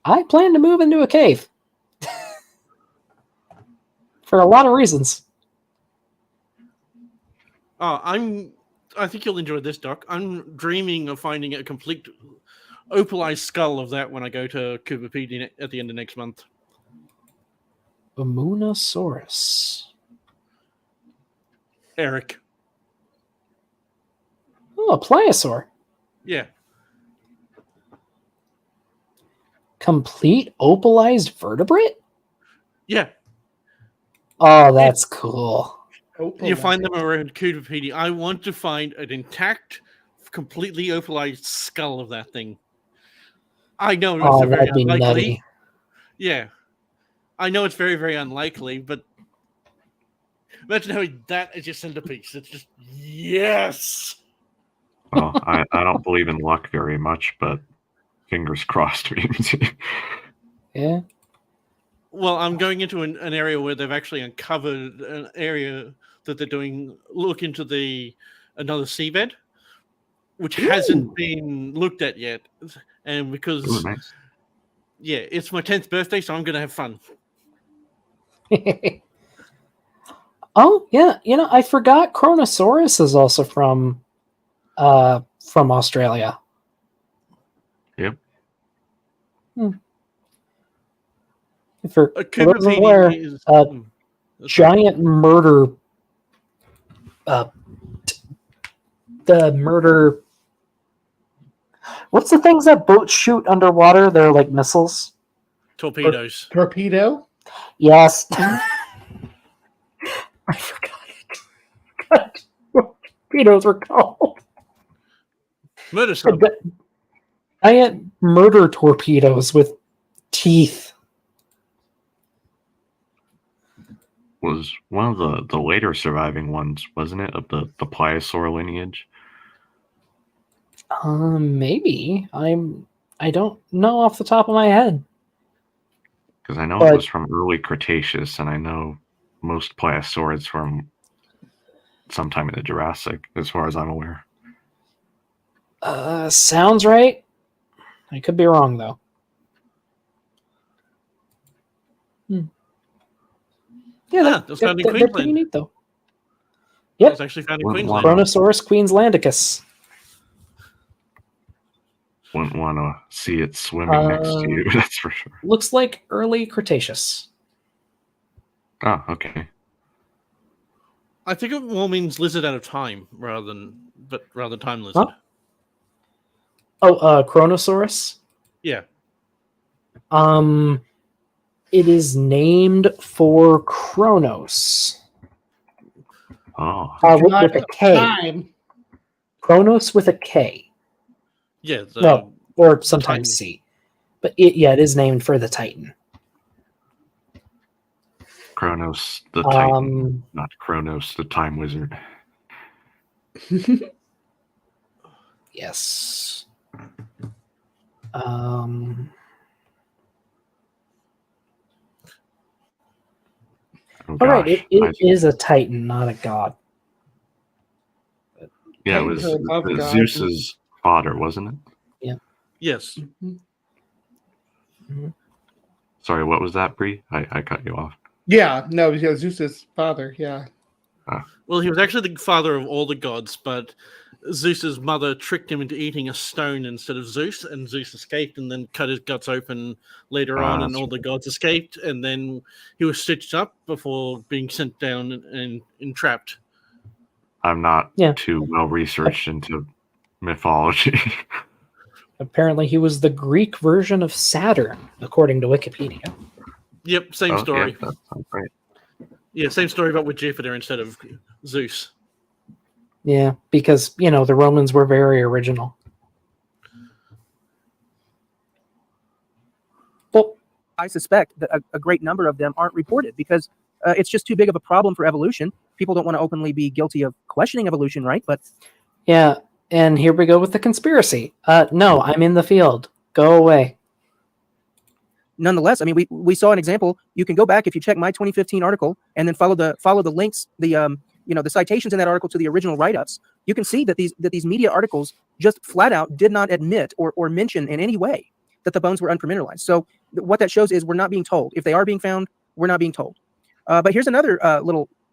I plan to move into a cave. For a lot of reasons. I think you'll enjoy this, Doc. I'm dreaming of finding a complete opalized skull of that when I go to Cuba PD at the end of next month. Amunosaurus. Eric. Oh, a pliosaur. Yeah. Complete opalized vertebrate? Yeah. Oh, that's cool. You find them around Cuba PD. I want to find an intact, completely opalized skull of that thing. I know it's very that'd be unlikely. nutty. Yeah. I know it's very, very unlikely, but imagine having that as your centerpiece. It's just, yes! Well, I don't believe in luck very much, but fingers crossed. Yeah. Well, I'm going into an area where they've actually uncovered an area that they're look into another seabed, which hasn't been looked at yet. And because, yeah, it's my 10th birthday, so I'm going to have fun. Oh, yeah. I forgot Chronosaurus is also from Australia. Yep. For those aware, giant murder. The murder. What's the things that boats shoot underwater? They're like missiles. Torpedoes. Torpedo? Yes. I forgot what torpedoes were called. Murder sub. Giant murder torpedoes with teeth. Was one of the later surviving ones, wasn't it, of the pliosaur lineage? Maybe. I don't know off the top of my head. Because I know it was from early Cretaceous, and I know most plesiosaurs from sometime in the Jurassic, as far as I'm aware. Sounds right. I could be wrong though. Yeah, That's found in they're pretty Queensland. neat though. It Yep, was actually found in Wouldn't Queensland. wanna- Brontosaurus queenslandicus. Wouldn't want to see it swimming next to you, that's for sure. Looks like early Cretaceous. Oh, okay. I think it more means lizard out of time rather than time lizard. Huh? Oh, Chronosaurus. Yeah. It is named for Kronos. Oh, With a K. Time. Kronos with a K. Yeah. No, or sometimes Titan. C. But it is named for the Titan. Kronos the Titan, not Kronos the Time Wizard. Yes. Oh, All right, gosh. it is a Titan, not a god. Yeah, it was Titans are above gods. Zeus's father, wasn't it? Yes. Sorry, what was that, Bree? I cut you off. Yeah, no, because Zeus's father. Yeah. Well, he was actually the father of all the gods, but Zeus's mother tricked him into eating a stone instead of Zeus, and Zeus escaped and then cut his guts open later on, and that's all the gods escaped, and then he was stitched up before being sent down and entrapped. I'm not Yeah. too well researched into mythology. Apparently, he was the Greek version of Saturn, according to Wikipedia. Yep, same story. Yeah, that sounds right. Yeah, same story, but with Jupiter instead of Zeus. Yeah, because, the Romans were very original. Well, I suspect that a great number of them aren't reported because it's just too big of a problem for evolution. People don't want to openly be guilty of questioning evolution, right? But yeah, and here we go with the conspiracy. No, I'm in the field. Go away. nonetheless, I mean, we saw an example. You can go back if you check my 2015 article and then follow the links, the citations in that article to the original write-ups. You can see that these media articles just flat out did not admit or mention in any way that the bones were unpermineralized. So what that shows is we're not being told. If they are being found, we're not being told. But here's another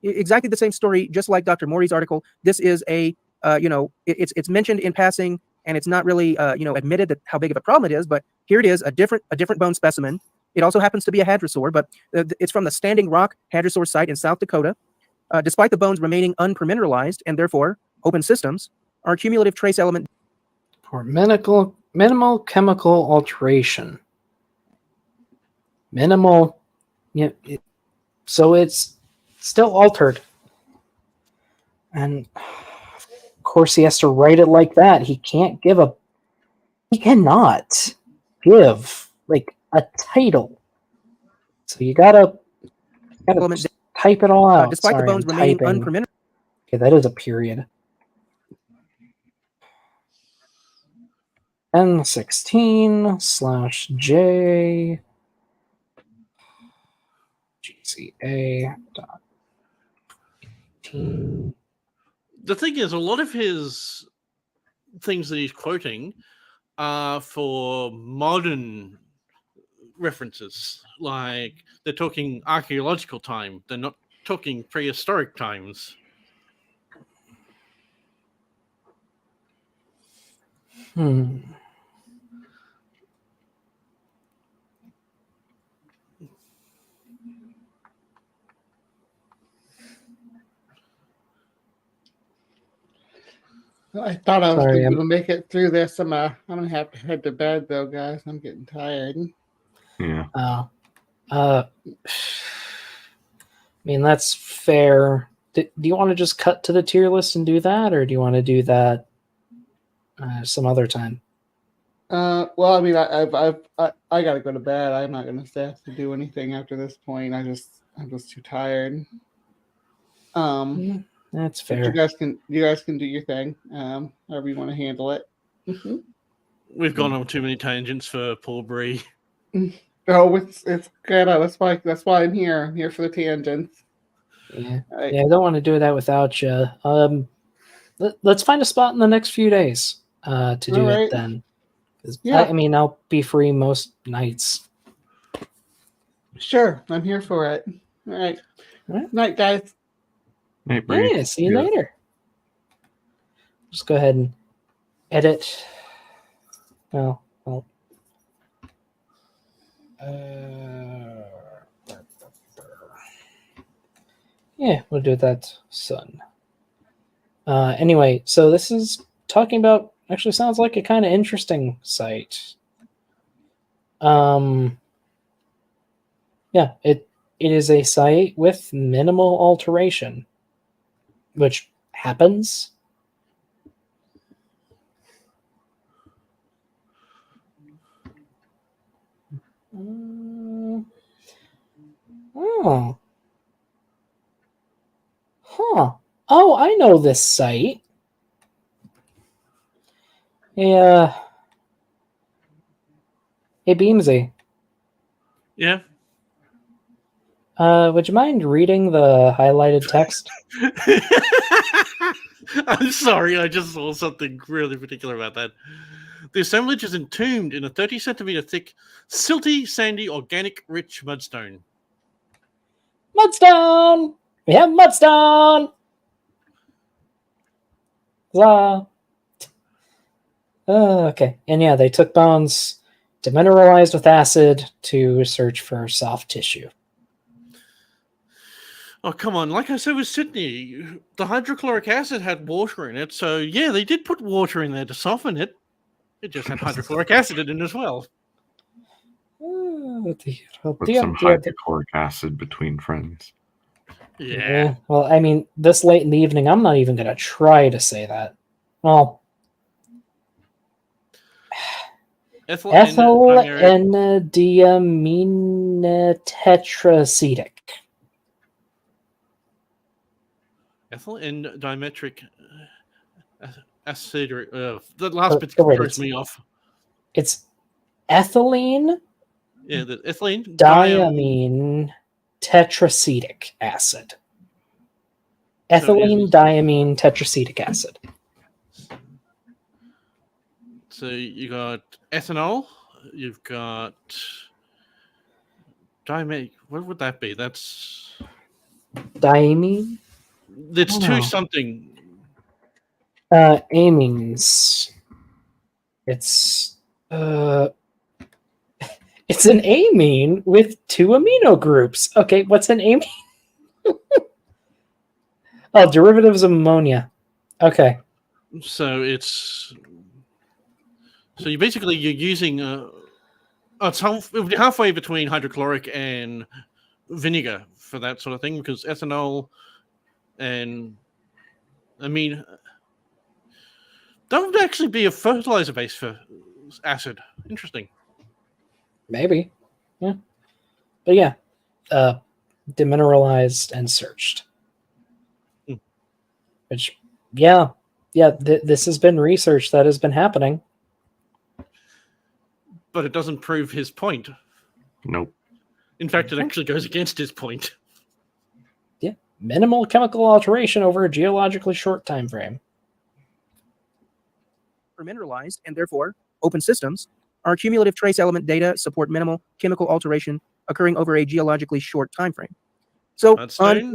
exactly the same story, just like Dr. Mori's article. This is it's mentioned in passing, and it's not really admitted that how big of a problem it is. But here it is, a different bone specimen. It also happens to be a hadrosaur, but it's from the Standing Rock Hadrosaur site in South Dakota. Despite the bones remaining unpermineralized and therefore open systems, our cumulative trace element For minimal chemical alteration. Minimal, so it's still altered. And of course he has to write it like that. He cannot give like a title. So you gotta element type it all out. despite Sorry, the bones I'm remaining typing. unpermineralized. Okay, that is a period. N16/J GCA dot. The thing is, a lot of his things that he's quoting are for modern references. Like, they're talking archaeological time. They're not talking prehistoric times. I thought I was Sorry, going to make it through this. I'm going to have to head to bed, though, guys. I'm getting tired. Yeah. I mean, that's fair. Do you want to just cut to the tier list and do that, or do you want to do that some other time? Well, I mean, I got to go to bed. I'm not going to have to do anything after this point. I'm just too tired. That's but fair. you guys can do your thing. However you want to handle it. We've gone on too many tangents for Paul Bree. Oh, it's good. That's why I'm here. I'm here for the tangents. Yeah, All right. yeah. I don't want to do that without you. Let's find a spot in the next few days to do All it right. then. 'Cause Yeah. I mean, I'll be free most nights. Sure, I'm here for it. All right. All right. Night, guys. Nate, Bree. Yeah, see you later. Just go ahead and edit. Well. Yeah, we'll do that soon. Anyway, so this is talking about. Actually, sounds like a kind of interesting site. Yeah, it is a site with minimal alteration, which happens. Oh. Huh. Oh, I know this site. Yeah. Hey, Beamsy. Yeah. Would you mind reading the highlighted text? I'm sorry, I just saw something really particular about that. The assemblage is entombed in a 30 centimeter thick, silty, sandy, organic, rich mudstone. Mudstone! We have mudstone! Blah. Okay. And yeah, they took bones, demineralized with acid to search for soft tissue. Oh, come on. Like I said with Sydney, the hydrochloric acid had water in it. So, yeah, they did put water in there to soften it. It just had hydrochloric acid in it as well. With some hydrochloric acid between friends. Yeah. Well, I mean, this late in the evening, I'm not even going to try to say that. Well, ethyl N-diamine-tetracetic. Ethyl N-dimetric acid. The last bit throws me off. It's ethylene. Yeah, the ethylene diamine tetracetic acid. Ethylene diamine tetracetic acid. So you got ethanol. You've got diamine. What would that be? That's diamine. It's two something. Amines. It's it's an amine with two amino groups. Okay, what's an amine? Oh, derivatives of ammonia. Okay. So you're using it's halfway between hydrochloric and vinegar for that sort of thing, because ethanol and I mean that would actually be a fertilizer base for acid. Interesting. Maybe. Yeah. But yeah. Demineralized and searched. Which, yeah. This has been research that has been happening. But it doesn't prove his point. Nope. In fact, it actually goes against his point. Yeah. Minimal chemical alteration over a geologically short time frame. For mineralized and therefore open systems, our cumulative trace element data support minimal chemical alteration occurring over a geologically short time frame. So Mudstone.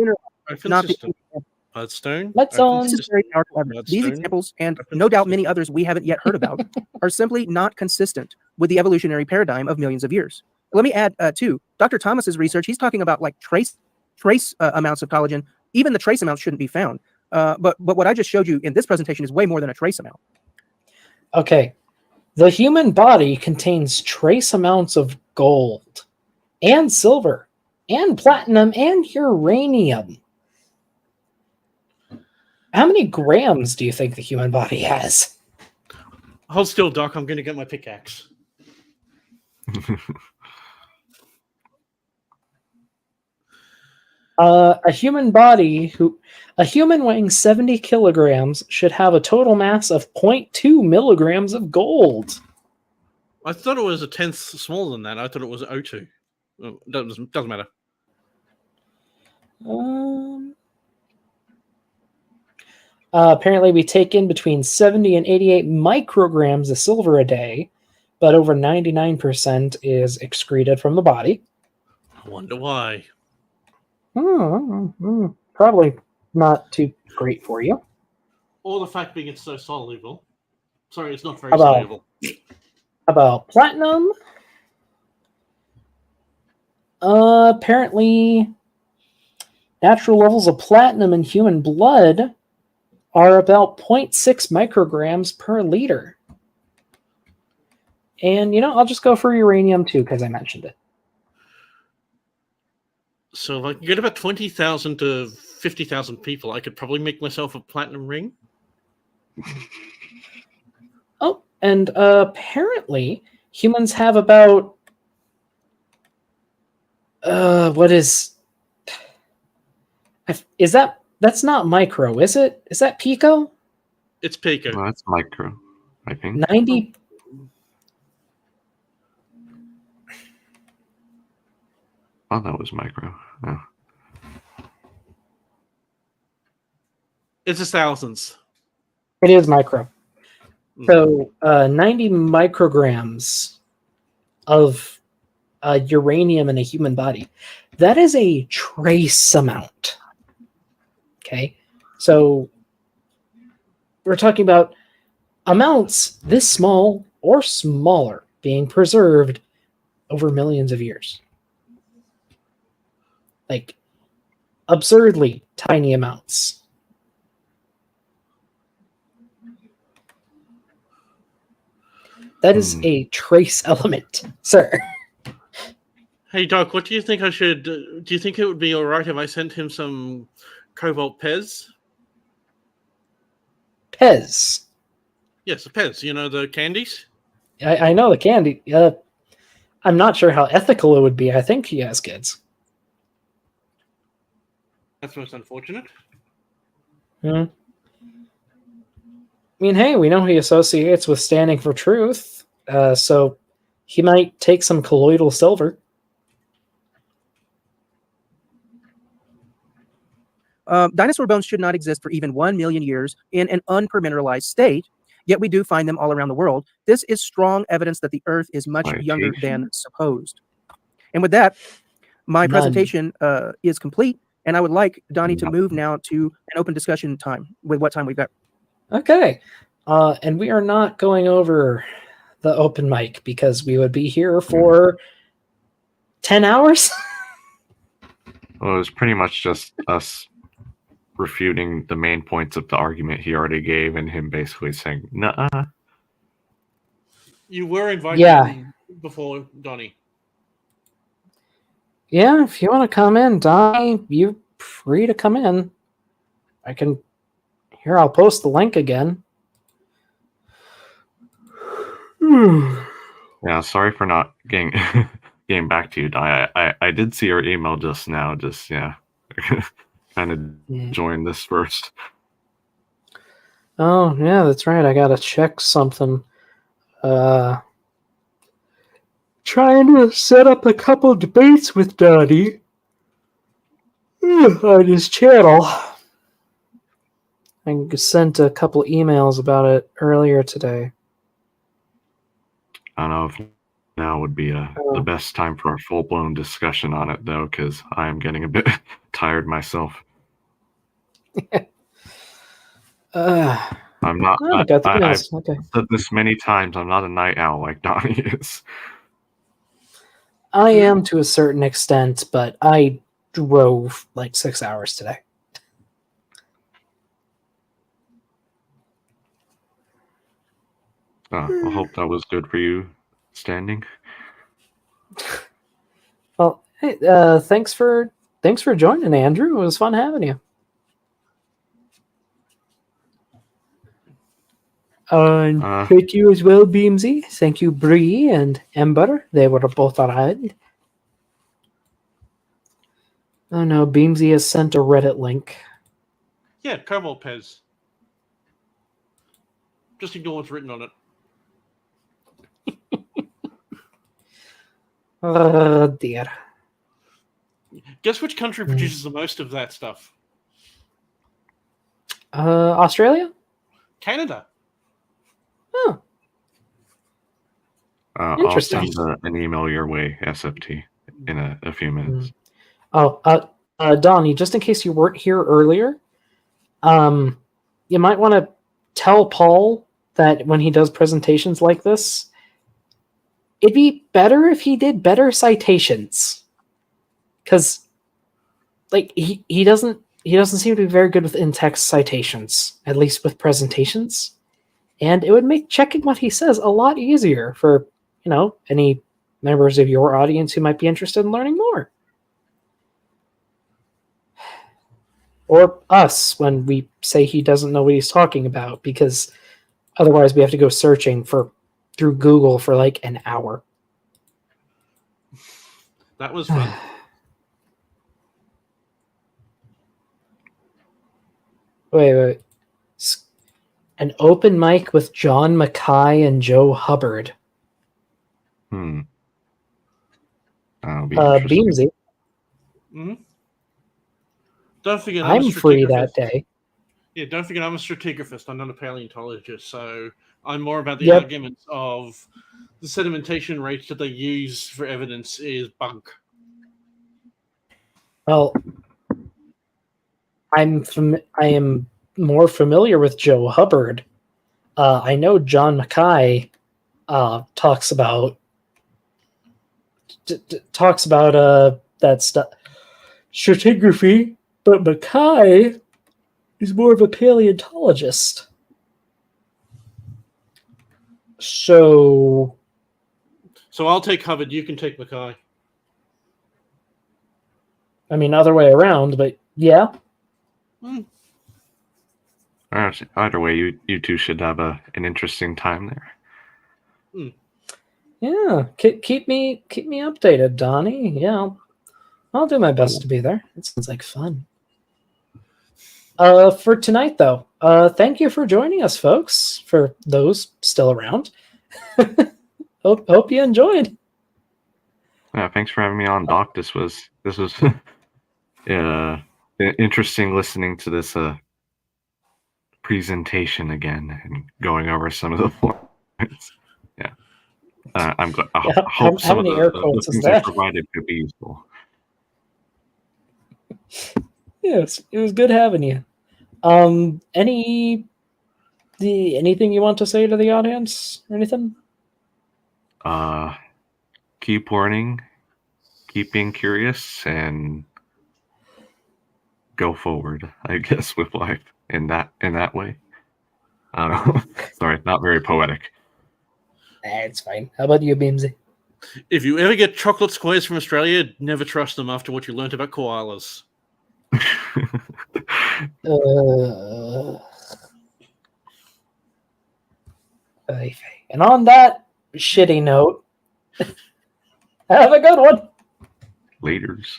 This is very powerful evidence. These examples, and no doubt many others we haven't yet heard about, are simply not consistent with the evolutionary paradigm of millions of years. Let me add, too, Dr. Thomas's research, he's talking about like trace amounts of collagen. Even the trace amounts shouldn't be found. But what I just showed you in this presentation is way more than a trace amount. Okay. The human body contains trace amounts of gold and silver and platinum and uranium. How many grams do you think the human body has? Hold still, Doc. I'm going to get my pickaxe. A human weighing 70 kilograms should have a total mass of 0.2 milligrams of gold. I thought it was a tenth smaller than that. I thought it was O2. Doesn't matter. Apparently, we take in between 70 and 88 micrograms of silver a day, but over 99% is excreted from the body. I wonder why. Probably not too great for you. Or the fact being it's so soluble. Sorry, it's not very How about- soluble. About platinum? Apparently, natural levels of platinum in human blood are about 0.6 micrograms per liter. And, I'll just go for uranium too, because I mentioned it. So if I can get about 20,000 to 50,000 people, I could probably make myself a platinum ring. Oh, and apparently humans have about that's not micro, is it? Is that pico? It's pico. Well, that's micro, I think. 90. Oh, that was micro. Oh. It's just thousands. It is micro. So 90 micrograms of uranium in a human body. That is a trace amount. Okay. So we're talking about amounts this small or smaller being preserved over millions of years. Like absurdly tiny amounts. That is a trace element, sir. Hey, Doc, what do you think I should... do you think it would be all right if I sent him some Cobalt Pez? Pez. Yes, the Pez. You know, the candies? I know the candy. I'm not sure how ethical it would be. I think he has kids. That's most unfortunate. I mean, hey, we know he associates with standing for truth, so he might take some colloidal silver. Dinosaur bones should not exist for even 1 million years in an unpermineralized state, yet we do find them all around the world. This is strong evidence that the Earth is much younger than supposed. And with that, my presentation is complete, and I would like Donnie to move now to an open discussion time with what time we've got. Okay. And we are not going over the open mic because we would be here for 10 hours. Well, it was pretty much just us refuting the main points of the argument he already gave and him basically saying, nuh-uh. You were invited before, Donnie. Yeah, if you want to come in, Donnie, you're free to come in. I'll post the link again. Yeah, sorry for not getting back to you, Di. I did see your email just now. Just kind of join this first. Oh yeah, that's right. I gotta check something. Trying to set up a couple debates with Donnie on his channel. I sent a couple emails about it earlier today. I don't know if now would be the best time for a full-blown discussion on it, though, because I am getting a bit tired myself. I'm not. I've said this many times. I'm not a night owl like Donnie is. I am to a certain extent, but I drove like 6 hours today. I hope that was good for you, standing. Well, hey, thanks for joining, Andrew. It was fun having you. Thank you as well, Beamsy. Thank you, Bree and Ember. They were both alright. Oh no, Beamsy has sent a Reddit link. Yeah, Cobalt Pez. Just ignore what's written on it. Oh dear. Guess which country Hmm. produces the most of that stuff? Australia? Canada. Oh, I'll Interesting. send an email your way, SFT, in a few minutes. Oh, Donnie, just in case you weren't here earlier, you might want to tell Paul that when he does presentations like this, it'd be better if he did better citations. Because, like, he doesn't seem to be very good with in-text citations, at least with presentations. And it would make checking what he says a lot easier for, any members of your audience who might be interested in learning more. Or us when we say he doesn't know what he's talking about, because otherwise we have to go searching through Google for like an hour. That was fun. Wait. An open mic with John Mackay and Joe Hubbard. That'll be interesting. Beamsy, Mm-hmm. Don't forget, I'm free that day. Yeah, don't forget, I'm a stratigraphist. I'm not a paleontologist, so I'm more about the Yep. arguments of the sedimentation rates that they use for evidence is bunk. Well, I am more familiar with Joe Hubbard. I know John Mackay talks about that stuff, stratigraphy, but Mackay is more of a paleontologist. So I'll take Hubbard. You can take Mackay. I mean, other way around, but yeah. Either way, you two should have an interesting time there. Yeah, keep me updated, Donnie. Yeah, I'll do my best to be there. It sounds like fun. For tonight, though, thank you for joining us, folks. For those still around, hope you enjoyed. Yeah, thanks for having me on, Doc. This was interesting listening to this presentation again and going over some of the points. Yeah, I'm glad. I hope some of the things they provided could be useful. Yes, it was good having you. Anything you want to say to the audience? Or anything? Keep learning, keep being curious, and go forward, I guess, with life in that way. I don't know. Sorry, not very poetic. It's fine. How about you, Beamsy? If you ever get chocolate squares from Australia, never trust them after what you learned about koalas. And on that shitty note, have a good one. Laters.